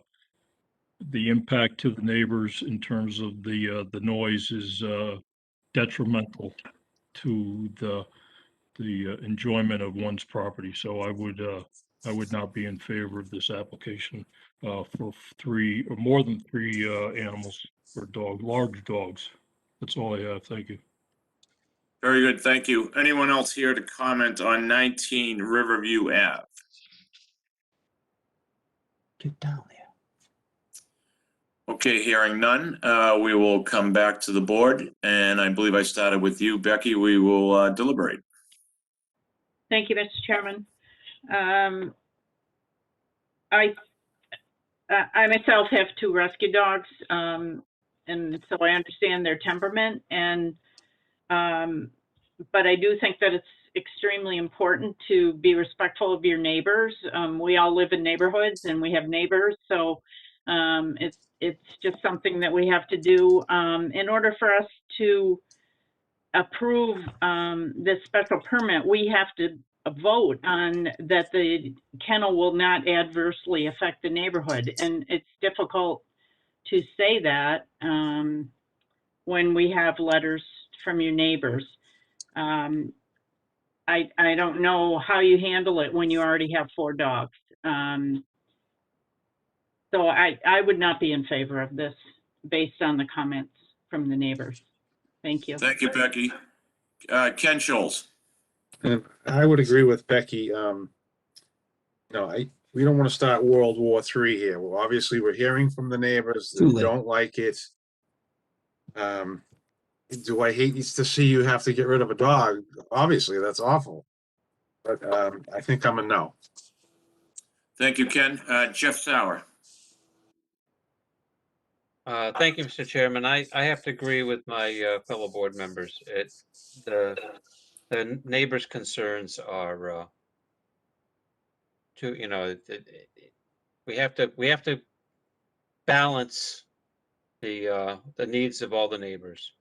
the impact to the neighbors in terms of the noise is detrimental to the enjoyment of one's property. So I would not be in favor of this application for 3 or more than 3 animals or large dogs. That's all I have. Thank you. Very good, thank you. Anyone else here to comment on 19 Riverview Ave? Get down there. Okay, hearing none, we will come back to the board, and I believe I started with you, Becky. We will deliberate. Thank you, Mr. Chairman. I myself have 2 rescue dogs, and so I understand their temperament, and but I do think that it's extremely important to be respectful of your neighbors. We all live in neighborhoods, and we have neighbors, so it's just something that we have to do in order for us to approve this special permit. We have to vote on that the kennel will not adversely affect the neighborhood, and it's difficult to say that when we have letters from your neighbors. I don't know how you handle it when you already have 4 dogs. So I would not be in favor of this based on the comments from the neighbors. Thank you. Thank you, Becky. Ken Scholes. I would agree with Becky. We don't want to start World War III here. Well, obviously, we're hearing from the neighbors that don't like it. Do I hate to see you have to get rid of a dog? Obviously, that's awful. But I think I'm a no. Thank you, Ken. Jeff Sauer. Thank you, Mr. Chairman. I have to agree with my fellow board members. The neighbors' concerns are too, we have to balance the needs of all the neighbors.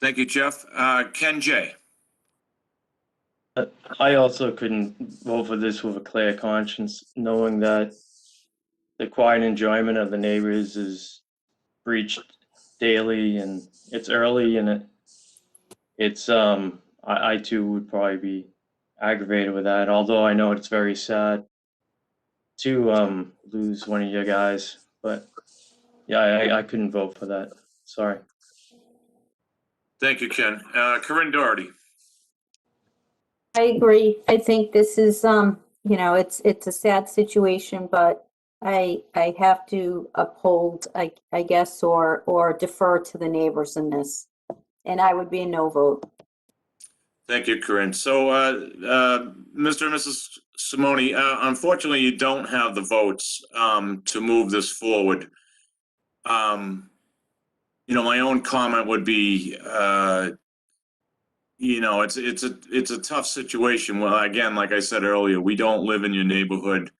Thank you, Jeff. Ken J. I also couldn't vote for this with a clear conscience, knowing that the quiet enjoyment of the neighbors is breached daily, and it's early, and I too would probably be aggravated with that, although I know it's very sad to lose one of your guys, but yeah, I couldn't vote for that. Sorry. Thank you, Ken. Corinne Doherty. I agree. I think this is, it's a sad situation, but I have to uphold, I guess, or defer to the neighbors in this. And I would be a no vote. Thank you, Corinne. So, Mr. and Mrs. Simone, unfortunately, you don't have the votes to move this forward. My own comment would be, it's a tough situation. Well, again, like I said earlier, we don't live in your neighborhood.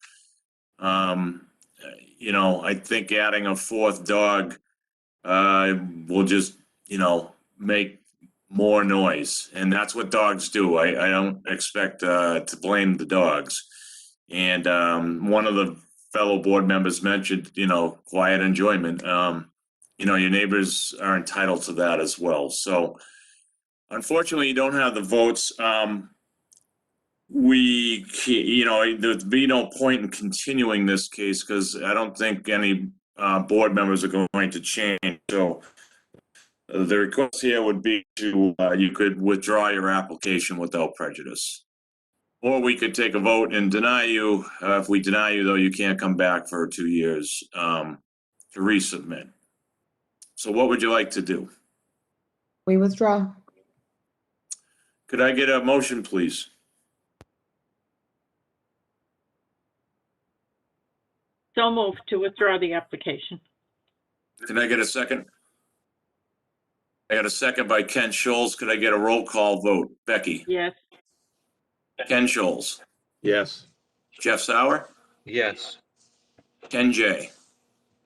I think adding a fourth dog will just, make more noise, and that's what dogs do. I don't expect to blame the dogs. And one of the fellow board members mentioned, quiet enjoyment. Your neighbors are entitled to that as well. So unfortunately, you don't have the votes. There'd be no point in continuing this case because I don't think any board members are going to change. So the request here would be you could withdraw your application without prejudice. Or we could take a vote and deny you. If we deny you, though, you can't come back for 2 years to resubmit. So what would you like to do? We withdraw. Could I get a motion, please? So moved to withdraw the application. Can I get a second? I got a second by Ken Scholes. Could I get a roll call vote? Becky? Yes. Ken Scholes? Yes. Jeff Sauer? Yes. Ken J?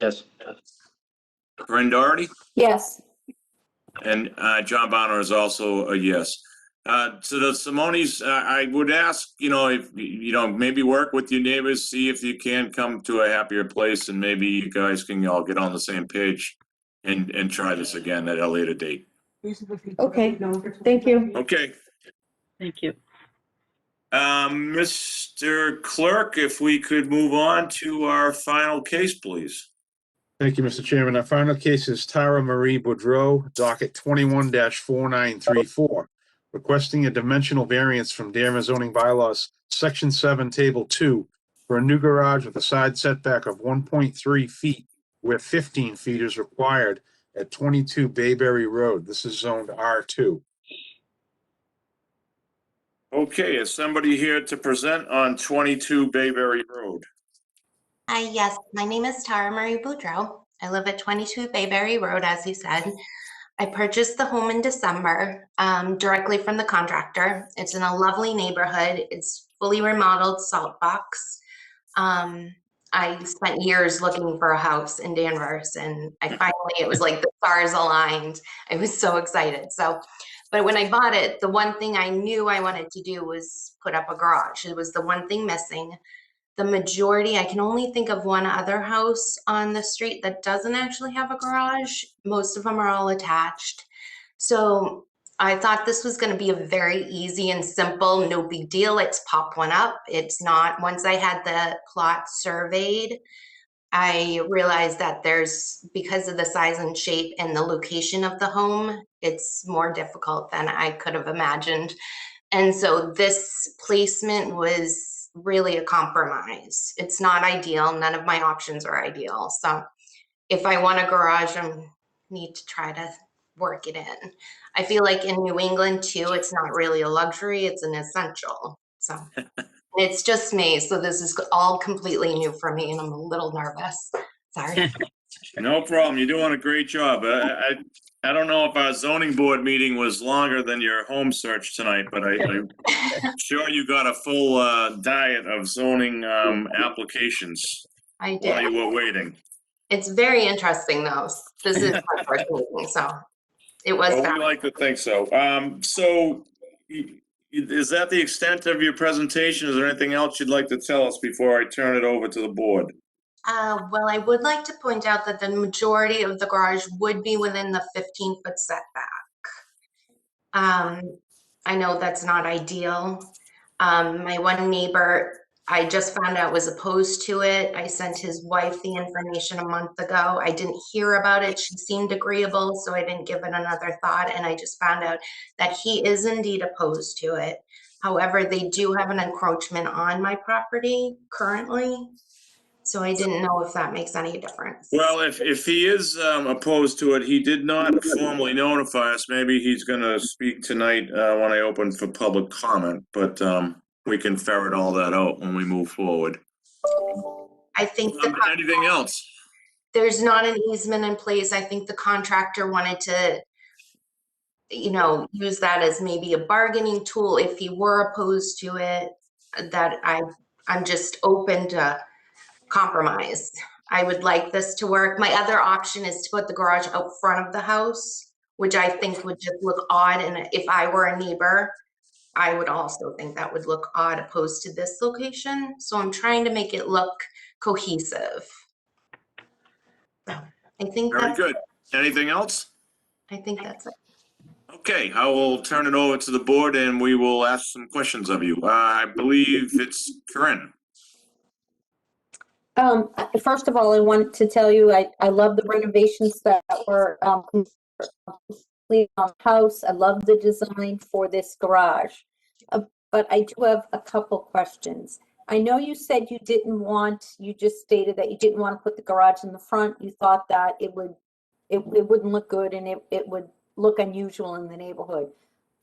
Yes. Corinne Doherty? Yes. And John Bonner is also a yes. So the Simones, I would ask, if, maybe work with your neighbors, see if you can come to a happier place, and maybe you guys can all get on the same page and try this again at a later date. Okay, thank you. Okay. Thank you. Mr. Clerk, if we could move on to our final case, please. Thank you, Mr. Chairman. Our final case is Tara Marie Boudreau, docket 21-4934, requesting a dimensional variance from Danvers Zoning Bylaws, Section 7, Table 2, for a new garage with a side setback of 1.3 feet, where 15 feet is required at 22 Bayberry Road. This is zoned R2. Okay, is somebody here to present on 22 Bayberry Road? Hi, yes, my name is Tara Marie Boudreau. I live at 22 Bayberry Road, as you said. I purchased the home in December directly from the contractor. It's in a lovely neighborhood. It's fully remodeled salt box. I spent years looking for a house in Danvers, and it was like the stars aligned. I was so excited. But when I bought it, the one thing I knew I wanted to do was put up a garage. It was the one thing missing. The majority, I can only think of one other house on the street that doesn't actually have a garage. Most of them are all attached. So I thought this was going to be a very easy and simple, no big deal. Let's pop one up. It's not. Once I had the plot surveyed, I realized that because of the size and shape and the location of the home, it's more difficult than I could have imagined. And so this placement was really a compromise. It's not ideal. None of my options are ideal. So if I want a garage, I need to try to work it in. I feel like in New England too, it's not really a luxury, it's an essential. So It's just me, so this is all completely new for me, and I'm a little nervous. Sorry. No problem. You're doing a great job. I don't know if our zoning board meeting was longer than your home search tonight, but I'm sure you got a full diet of zoning applications I while did. you were waiting. It's very interesting, though. This is my first meeting, so it was Well, fast. we like to think so. Is that the extent of your presentation? Is there anything else you'd like to tell us before I turn it over to the board? Well, I would like to point out that the majority of the garage would be within the 15-foot setback. I know that's not ideal. My one neighbor, I just found out, was opposed to it. I sent his wife the information a month ago. I didn't hear about it. She seemed agreeable, so I didn't give it another thought. And I just found out that he is indeed opposed to it. However, they do have an encroachment on my property currently. So I didn't know if that makes any difference. Well, if he is opposed to it, he did not formally notify us. Maybe he's going to speak tonight when I open for public comment, but we can ferret all that out when we move forward. I think anything else? There's not an easement in place. I think the contractor wanted to, use that as maybe a bargaining tool if he were opposed to it. That I'm just open to compromise. I would like this to work. My other option is to put the garage out front of the house, which I think would just look odd. And if I were a neighbor, I would also think that would look odd opposed to this location. So I'm trying to make it look cohesive. So I think Very that's good. Anything else? I think that's it. Okay, I will turn it over to the board and we will ask some questions of you. I believe it's Corinne. First of all, I wanted to tell you, I love the renovations that were completed on the house. I love the design for this garage. But I do have a couple questions. I know you said you just stated that you didn't want to put the garage in the front. You thought that it wouldn't look good and it would look unusual in the neighborhood.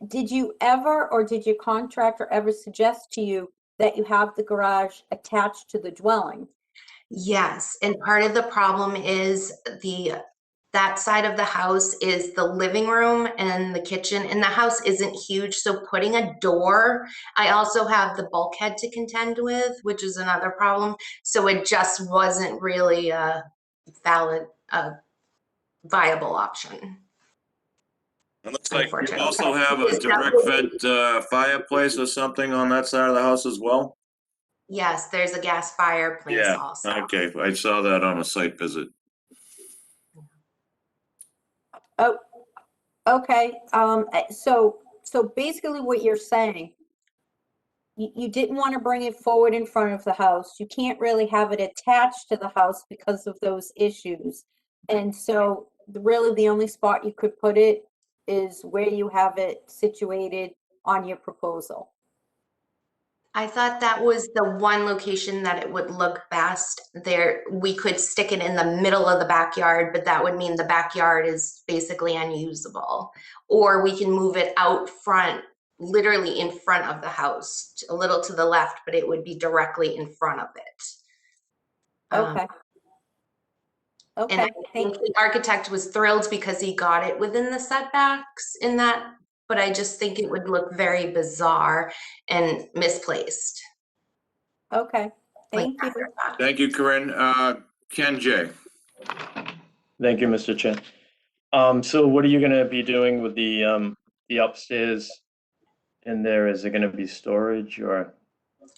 Did you ever, or did your contractor ever suggest to you that you have the garage attached to the dwelling? Yes, and part of the problem is that side of the house is the living room and the kitchen, and the house isn't huge, so putting a door, I also have the bulkhead to contend with, which is another problem. So it just wasn't really a viable option. It looks like you also have a direct vent fireplace or something on that side of the house as well? Yes, there's a gas fireplace also. Okay, I saw that on a site visit. Oh, okay. So basically what you're saying, you didn't want to bring it forward in front of the house. You can't really have it attached to the house because of those issues. And so really the only spot you could put it is where you have it situated on your proposal. I thought that was the one location that it would look best. There, we could stick it in the middle of the backyard, but that would mean the backyard is basically unusable. Or we can move it out front, literally in front of the house, a little to the left, but it would be directly in front of it. Okay. And I think the architect was thrilled because he got it within the setbacks in that, but I just think it would look very bizarre and misplaced. Okay, thank you. Thank you, Corinne. Ken J. Thank you, Mr. Chair. So what are you gonna be doing with the upstairs in there? Is it gonna be storage or?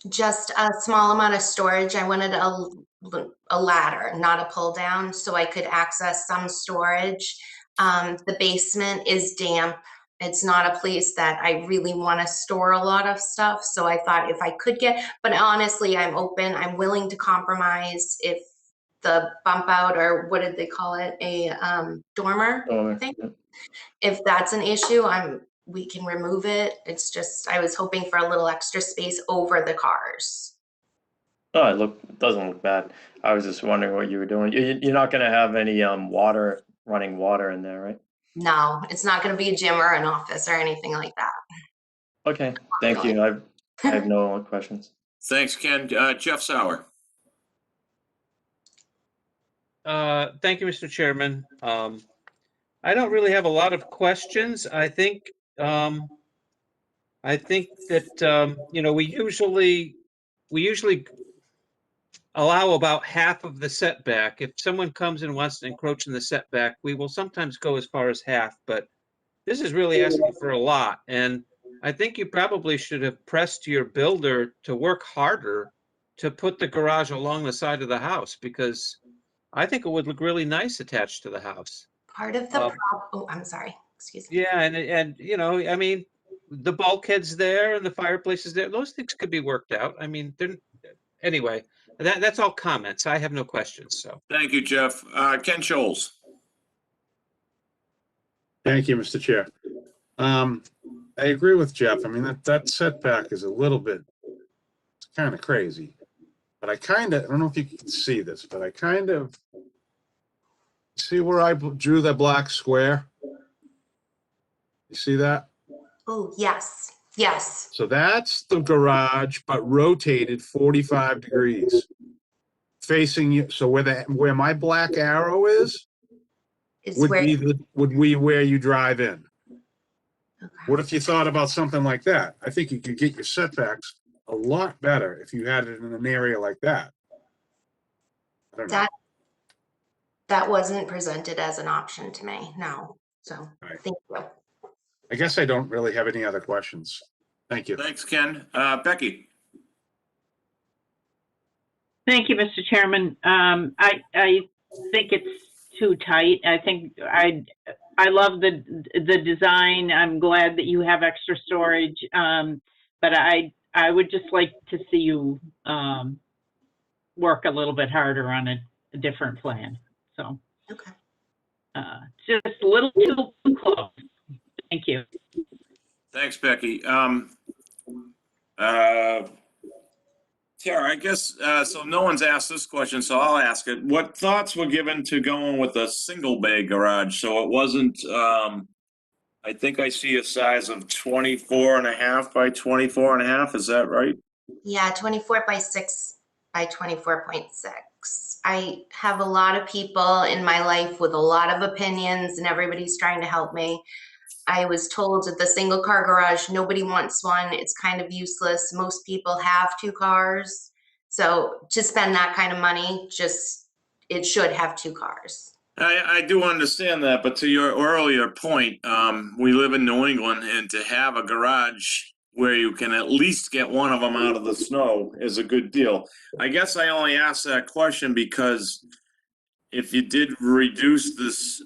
Just a small amount of storage. I wanted a ladder, not a pull down, so I could access some storage. The basement is damp. It's not a place that I really want to store a lot of stuff. So I thought if I could but honestly, I'm open. I'm willing to compromise if the bump out, or what did they call it? A dormer, I think. If that's an issue, we can remove it. It's just, I was hoping for a little extra space over the cars. Oh, it doesn't look bad. I was just wondering what you were doing. You're not gonna have any running water in there, right? No, it's not going to be a gym or an office or anything like that. Okay, thank you. I have no questions. Thanks, Ken. Jeff Sauer. Thank you, Mr. Chairman. I don't really have a lot of questions. I think that you know, we usually allow about half of the setback. If someone comes and wants to encroach in the setback, we will sometimes go as far as half, but this is really asking for a lot. And I think you probably should have pressed your builder to work harder to put the garage along the side of the house, because I think it would look really nice attached to the house. Part of the oh, I'm sorry. Excuse me. Yeah, and you know, I mean, the bulkhead's there and the fireplace is there. Those things could be worked out. I mean, they're, anyway, that's all comments. I have no questions, so. Thank you, Jeff. Ken Scholes. Thank you, Mr. Chair. I agree with Jeff. I mean, that setback is a little bit, it's kind of crazy. But I don't know if you can see this, but I kind of see where I drew the black square. You see that? Oh, yes. Yes. So that's the garage, but rotated 45 degrees. Facing you, so where my black arrow is would where be where you drive in. Okay. What if you thought about something like that? I think you could get your setbacks a lot better if you had it in an area like that. I don't know. That wasn't presented as an option to me, no. So thank you. I guess I don't really have any other questions. Thank you. Thanks, Ken. Becky. Thank you, Mr. Chairman. I think it's too tight. I think I love the design. I'm glad that you have extra storage, but I would just like to see you work a little bit harder on a different plan. So, okay, just a little too close. Thank you. Thanks, Becky. Tara, I guess, so no one's asked this question, so I'll ask it. What thoughts were given to going with a single bay garage? So it wasn't, I think I see a size of 24.5 by 24.5. Is that right? Yeah, 24 by 6 by 24.6. I have a lot of people in my life with a lot of opinions and everybody's trying to help me. I was told at the single car garage, nobody wants one. It's kind of useless. Most people have 2 cars. So to spend that kind of money, it should have 2 cars. I do understand that, but to your earlier point, we live in New England, and to have a garage where you can at least get one of them out of the snow is a good deal. I guess I only asked that question because if you did reduce this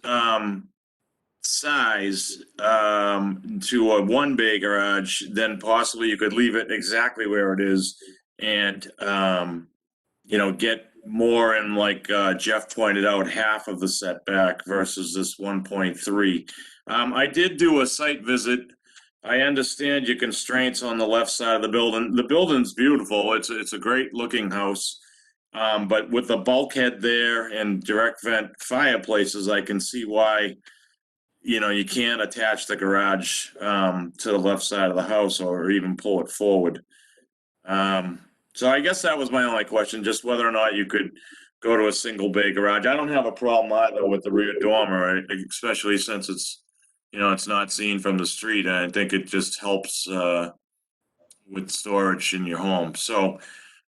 size to a 1 bay garage, then possibly you could leave it exactly where it is and you know, get more in, like Jeff pointed out, half of the setback versus this 1.3. I did do a site visit. I understand your constraints on the left side of the building. The building's beautiful. It's a great looking house. But with the bulkhead there and direct vent fireplaces, I can see why, you know, you can't attach the garage to the left side of the house or even pull it forward. So I guess that was my only question, just whether or not you could go to a single bay garage. I don't have a problem either with the rear dormer, especially since it's, you know, it's not seen from the street. I think it just helps with storage in your home. So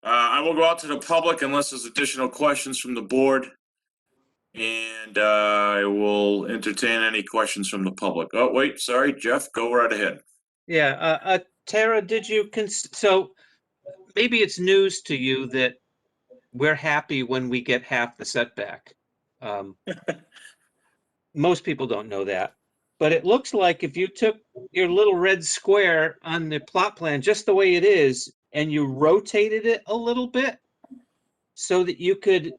I will go out to the public unless there's additional questions from the board. And I will entertain any questions from the public. Oh, wait, sorry, Jeff, go right ahead. Yeah, Tara, did you, so maybe it's news to you that we're happy when we get half the setback. Most people don't know that. But it looks like if you took your little red square on the plot plan just the way it is and you rotated it a little bit so that you could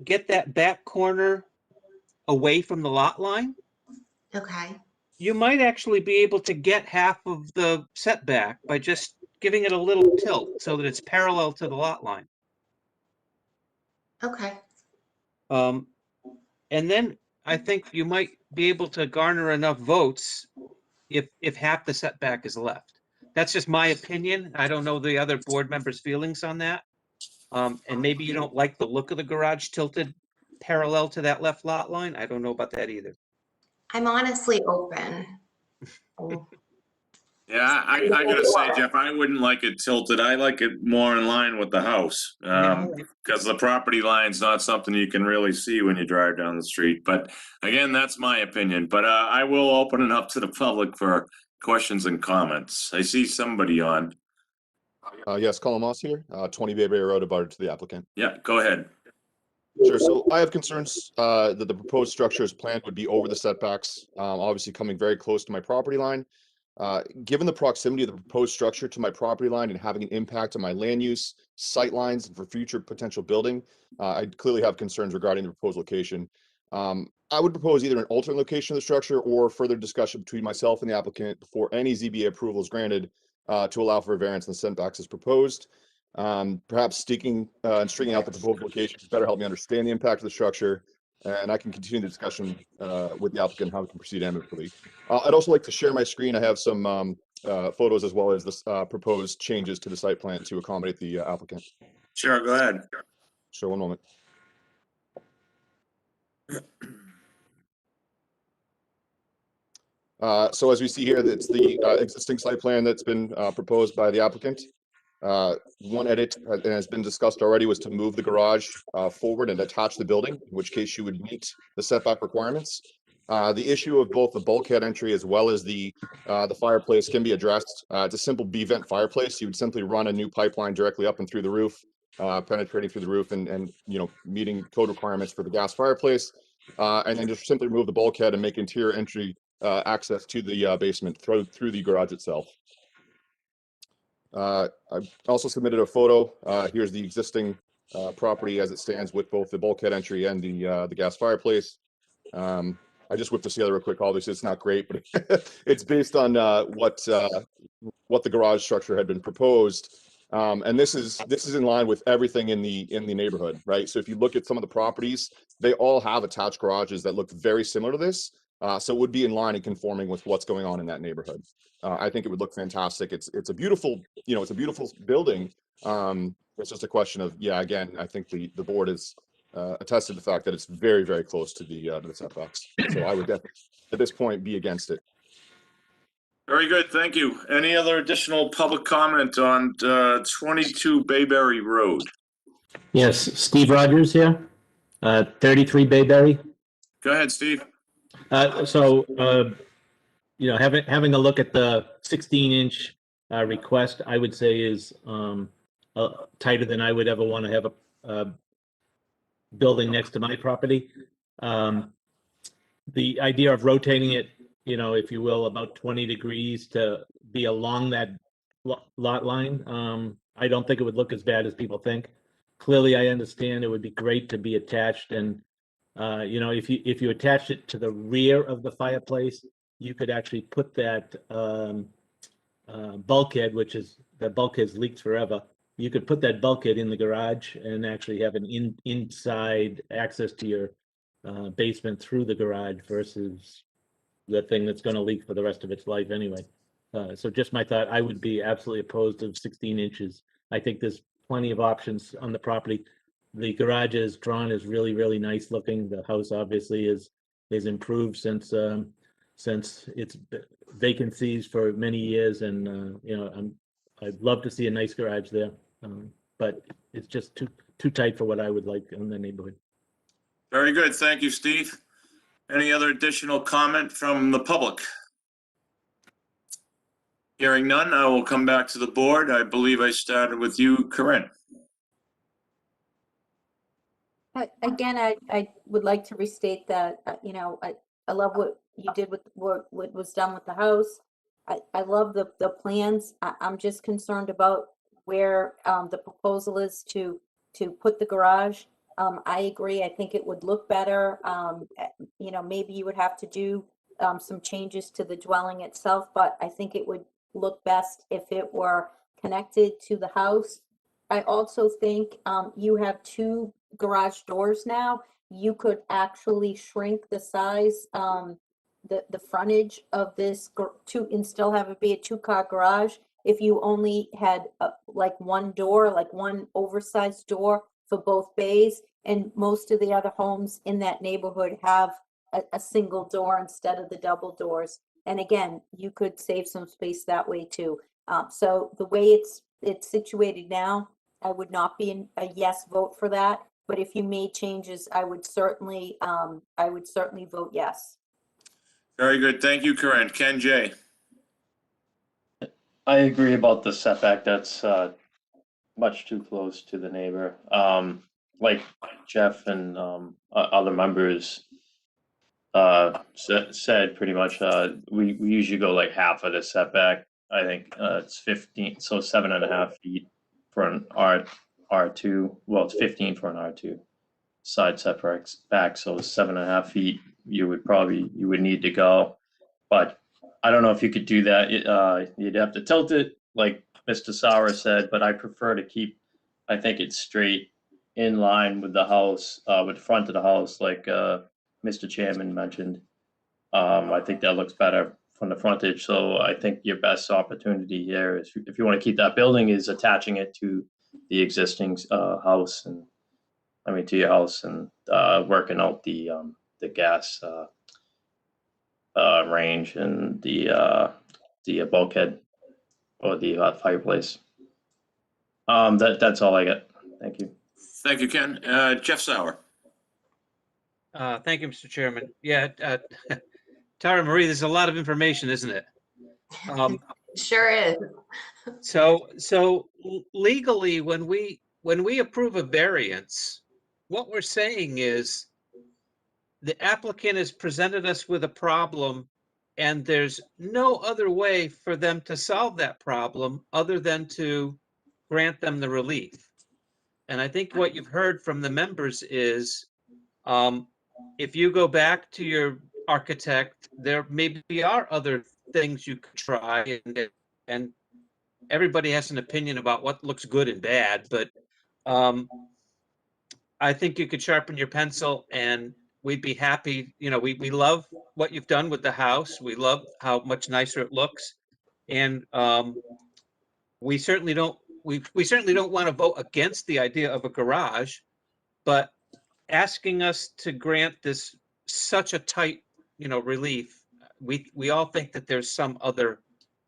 get that back corner away from the lot line, okay, you might actually be able to get half of the setback by just giving it a little tilt so that it's parallel to the lot line. Okay. And then I think you might be able to garner enough votes if half the setback is left. That's just my opinion. I don't know the other board members' feelings on that. And maybe you don't like the look of the garage tilted parallel to that left lot line. I don't know about that either. I'm honestly open. Yeah, I gotta say, Jeff, I wouldn't like it tilted. I like it more in line with the house. Because the property line's not something you can really see when you drive down the street. But again, that's my opinion. But I will open it up to the public for questions and comments. I see somebody on. Yes, Colin Moss here, 20 Bayberry Road, abutter to the applicant. Yeah, go ahead. Sure. So I have concerns that the proposed structure as planned would be over the setbacks, obviously coming very close to my property line. Given the proximity of the proposed structure to my property line and having an impact on my land use, sight lines, and for future potential building, I clearly have concerns regarding the proposed location. I would propose either an alternate location of the structure or further discussion between myself and the applicant before any ZBA approval is granted to allow for a variance in the setbacks as proposed. Perhaps sticking and stringing out the proposed location to better help me understand the impact of the structure, and I can continue the discussion with the applicant how we can proceed amicably. I'd also like to share my screen. I have some photos as well as the proposed changes to the site plan to accommodate the applicant. Sure, go ahead. Sure, one moment. So as we see here, it's the existing site plan that's been proposed by the applicant. One edit that has been discussed already was to move the garage forward and attach the building, in which case you would meet the setback requirements. The issue of both the bulkhead entry as well as the fireplace can be addressed. It's a simple B-vent fireplace. You would simply run a new pipeline directly up and through the roof, penetrating through the roof and meeting code requirements for the gas fireplace. And then just simply remove the bulkhead and make interior entry access to the basement through the garage itself. I've also submitted a photo. Here's the existing property as it stands with both the bulkhead entry and the gas fireplace. I just whipped this together real quick. Obviously, it's not great, but it's based on what the garage structure had been proposed. And this is in line with everything in the neighborhood, right? So if you look at some of the properties, they all have attached garages that look very similar to this. So it would be in line and conforming with what's going on in that neighborhood. I think it would look fantastic. It's a beautiful, it's a beautiful building. It's just a question of, again, I think the board is attested to the fact that it's very, very close to the setbacks. So I would definitely, at this point, be against it. Very good, thank you. Any other additional public comment on 22 Bayberry Road? Yes, Steve Rogers here, 33 Bayberry. Go ahead, Steve. Having a look at the 16-inch request, I would say is tighter than I would ever want to have a building next to my property. The idea of rotating it, if you will, about 20 degrees to be along that lot line, I don't think it would look as bad as people think. Clearly, I understand it would be great to be attached, and if you attach it to the rear of the fireplace, you could actually put that bulkhead, the bulkhead's leaked forever. You could put that bulkhead in the garage and actually have an inside access to your basement through the garage versus the thing that's going to leak for the rest of its life anyway. So just my thought, I would be absolutely opposed to 16 inches. I think there's plenty of options on the property. The garage is drawn is really, really nice looking. The house obviously is improved since its vacancies for many years, and I'd love to see a nice garage there, but it's just too tight for what I would like in the neighborhood. Very good, thank you, Steve. Any other additional comment from the public? Hearing none, I will come back to the board. I believe I started with you, Corinne. Again, I would like to restate that, I love what you did with what was done with the house. I love the plans. I'm just concerned about where the proposal is to put the garage. I agree. I think it would look better. Maybe you would have to do some changes to the dwelling itself, but I think it would look best if it were connected to the house. I also think you have two garage doors now. You could actually shrink the size, the frontage of this and still have it be a two-car garage if you only had like one door, like one oversized door for both bays. And most of the other homes in that neighborhood have a single door instead of the double doors. And again, you could save some space that way too. So the way it's situated now, I would not be a yes vote for that. But if you made changes, I would certainly vote yes. Very good. Thank you, Corinne. Ken J. I agree about the setback. That's much too close to the neighbor. Like Jeff and other members said pretty much, we usually go like half of the setback. I think it's 15, so 7.5 feet for an R2. Well, it's 15 for an R2 side setbacks back, so 7.5 feet you would need to go. But I don't know if you could do that. You'd have to tilt it like Mr. Sauer said, but I prefer to keep, I think it's straight in line with the house, with the front of the house, like Mr. Chairman mentioned. I think that looks better from the frontage. So I think your best opportunity here is, if you want to keep that building, is attaching it to the existing house, and I mean to your house, and working out the gas range and the bulkhead or the fireplace. That's all I got. Thank you. Thank you, Ken. Jeff Sauer. Thank you, Mr. Chairman. Yeah, Tara Marie, there's a lot of information, isn't it? Sure is. So legally, when we approve a variance, what we're saying is the applicant has presented us with a problem, and there's no other way for them to solve that problem other than to grant them the relief. And I think what you've heard from the members is, if you go back to your architect, there maybe are other things you could try, and everybody has an opinion about what looks good and bad, but I think you could sharpen your pencil, and we'd be happy. You know, we love what you've done with the house. We love how much nicer it looks. And we certainly don't want to vote against the idea of a garage, but asking us to grant this such a tight, relief, we all think that there's some other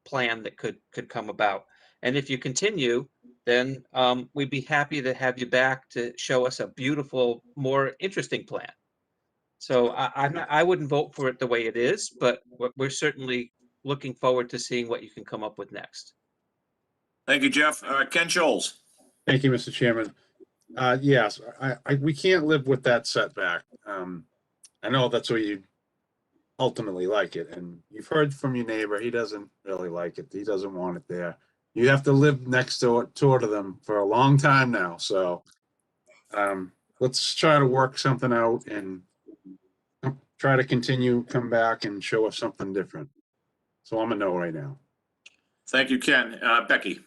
plan that could come about. And if you continue, then we'd be happy to have you back to show us a beautiful, more interesting plan. So I wouldn't vote for it the way it is, but we're certainly looking forward to seeing what you can come up with next. Thank you, Jeff. Ken Scholes. Thank you, Mr. Chairman. Yes, we can't live with that setback. I know that's what you ultimately like it, and you've heard from your neighbor, he doesn't really like it. He doesn't want it there. You have to live next door to them for a long time now. So let's try to work something out and try to continue, come back and show us something different. So I'm a no right now. Thank you, Ken. Becky.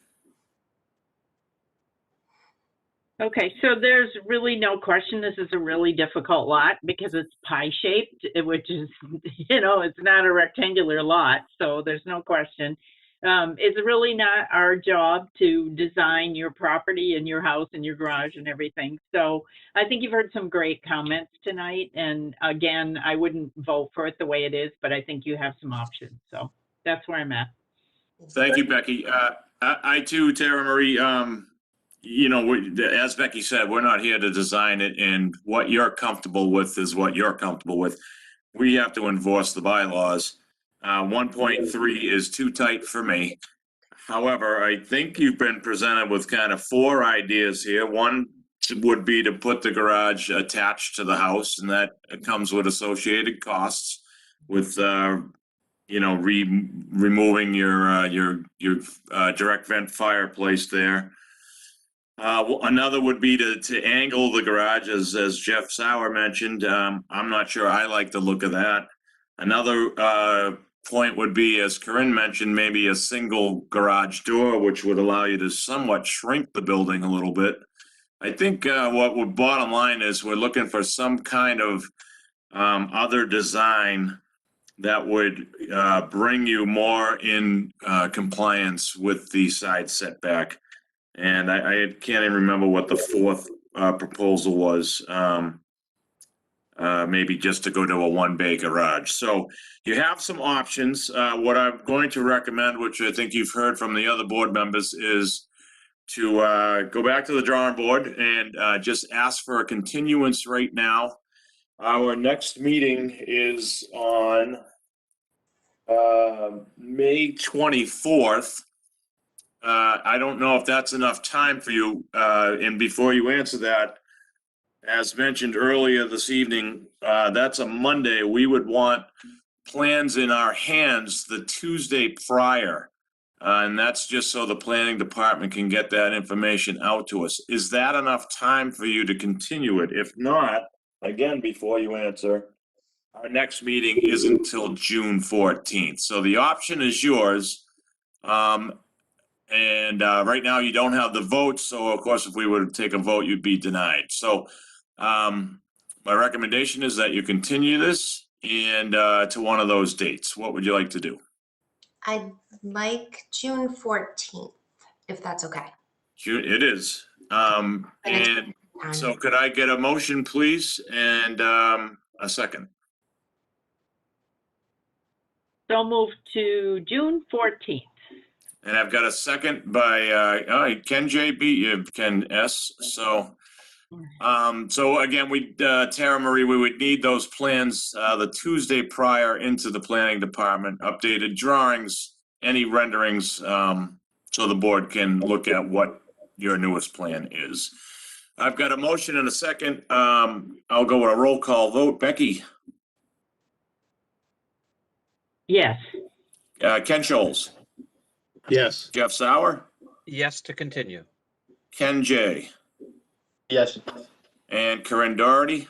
Okay, so there's really no question this is a really difficult lot because it's pie-shaped, which is, it's not a rectangular lot, so there's no question. It's really not our job to design your property and your house and your garage and everything. So I think you've heard some great comments tonight. And again, I wouldn't vote for it the way it is, but I think you have some options. So that's where I'm at. Thank you, Becky. I too, Tara Marie, as Becky said, we're not here to design it, and what you're comfortable with is what you're comfortable with. We have to enforce the bylaws. 1.3 is too tight for me. However, I think you've been presented with kind of 4 ideas here. One would be to put the garage attached to the house, and that comes with associated costs with, removing your direct vent fireplace there. Another would be to angle the garage, as Jeff Sauer mentioned. I'm not sure I like the look of that. Another point would be, as Corinne mentioned, maybe a single garage door, which would allow you to somewhat shrink the building a little bit. I think what bottom line is we're looking for some kind of other design that would bring you more in compliance with the side setback. And I can't even remember what the fourth proposal was. Maybe just to go to a one-bay garage. So you have some options. What I'm going to recommend, which I think you've heard from the other board members, is to go back to the drawing board and just ask for a continuance right now. Our next meeting is on May 24th. I don't know if that's enough time for you. And before you answer that, as mentioned earlier this evening, that's a Monday. We would want plans in our hands the Tuesday prior. And that's just so the planning department can get that information out to us. Is that enough time for you to continue it? If not, again, before you answer, our next meeting isn't until June 14th. So the option is yours. Right now you don't have the vote. So of course, if we were to take a vote, you'd be denied. So my recommendation is that you continue this and to one of those dates. What would you like to do? I'd like June 14th, if that's okay. June, it is. And so could I get a motion, please, and a second? So moved to June 14th. And I've got a second by Ken J. B. Ken S. So again, Tara Marie, we would need those plans the Tuesday prior into the planning department, updated drawings, any renderings, so the board can look at what your newest plan is. I've got a motion and a second. I'll go with a roll call vote. Becky? Yes. Ken Scholes? Yes. Jeff Sauer? Yes to continue. Ken J? Yes. And Corinne Doherty?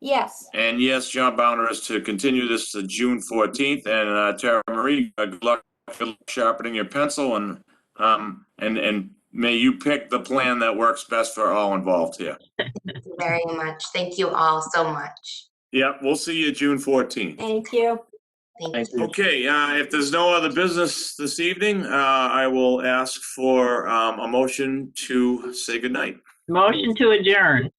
Yes. And yes, John Bowner is to continue this to June 14th. And Tara Marie, good luck sharpening your pencil, and may you pick the plan that works best for all involved here. Thank you very much. Thank you all so much. Yeah, we'll see you June 14th. Thank you. Thank you. Okay, if there's no other business this evening, I will ask for a motion to say goodnight. Motion to adjourn.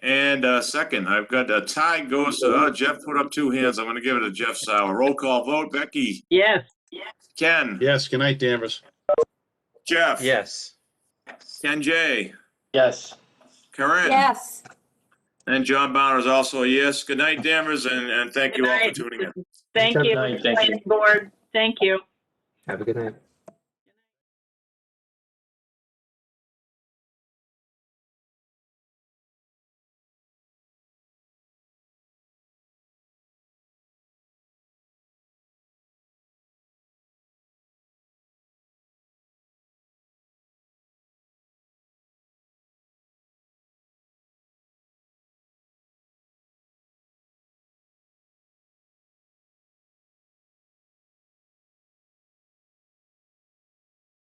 And second, I've got a tie goes to, Jeff put up two hands. I'm going to give it to Jeff Sauer. Roll call vote. Becky? Yes. Ken? Yes. Good night, Danvers. Jeff? Yes. Ken J? Yes. Corinne? Yes. And John Bowner is also a yes. Good night, Danvers, and thank you all for tuning in. Thank Good you, night. Thank you. planning board. Thank you. Have a good night.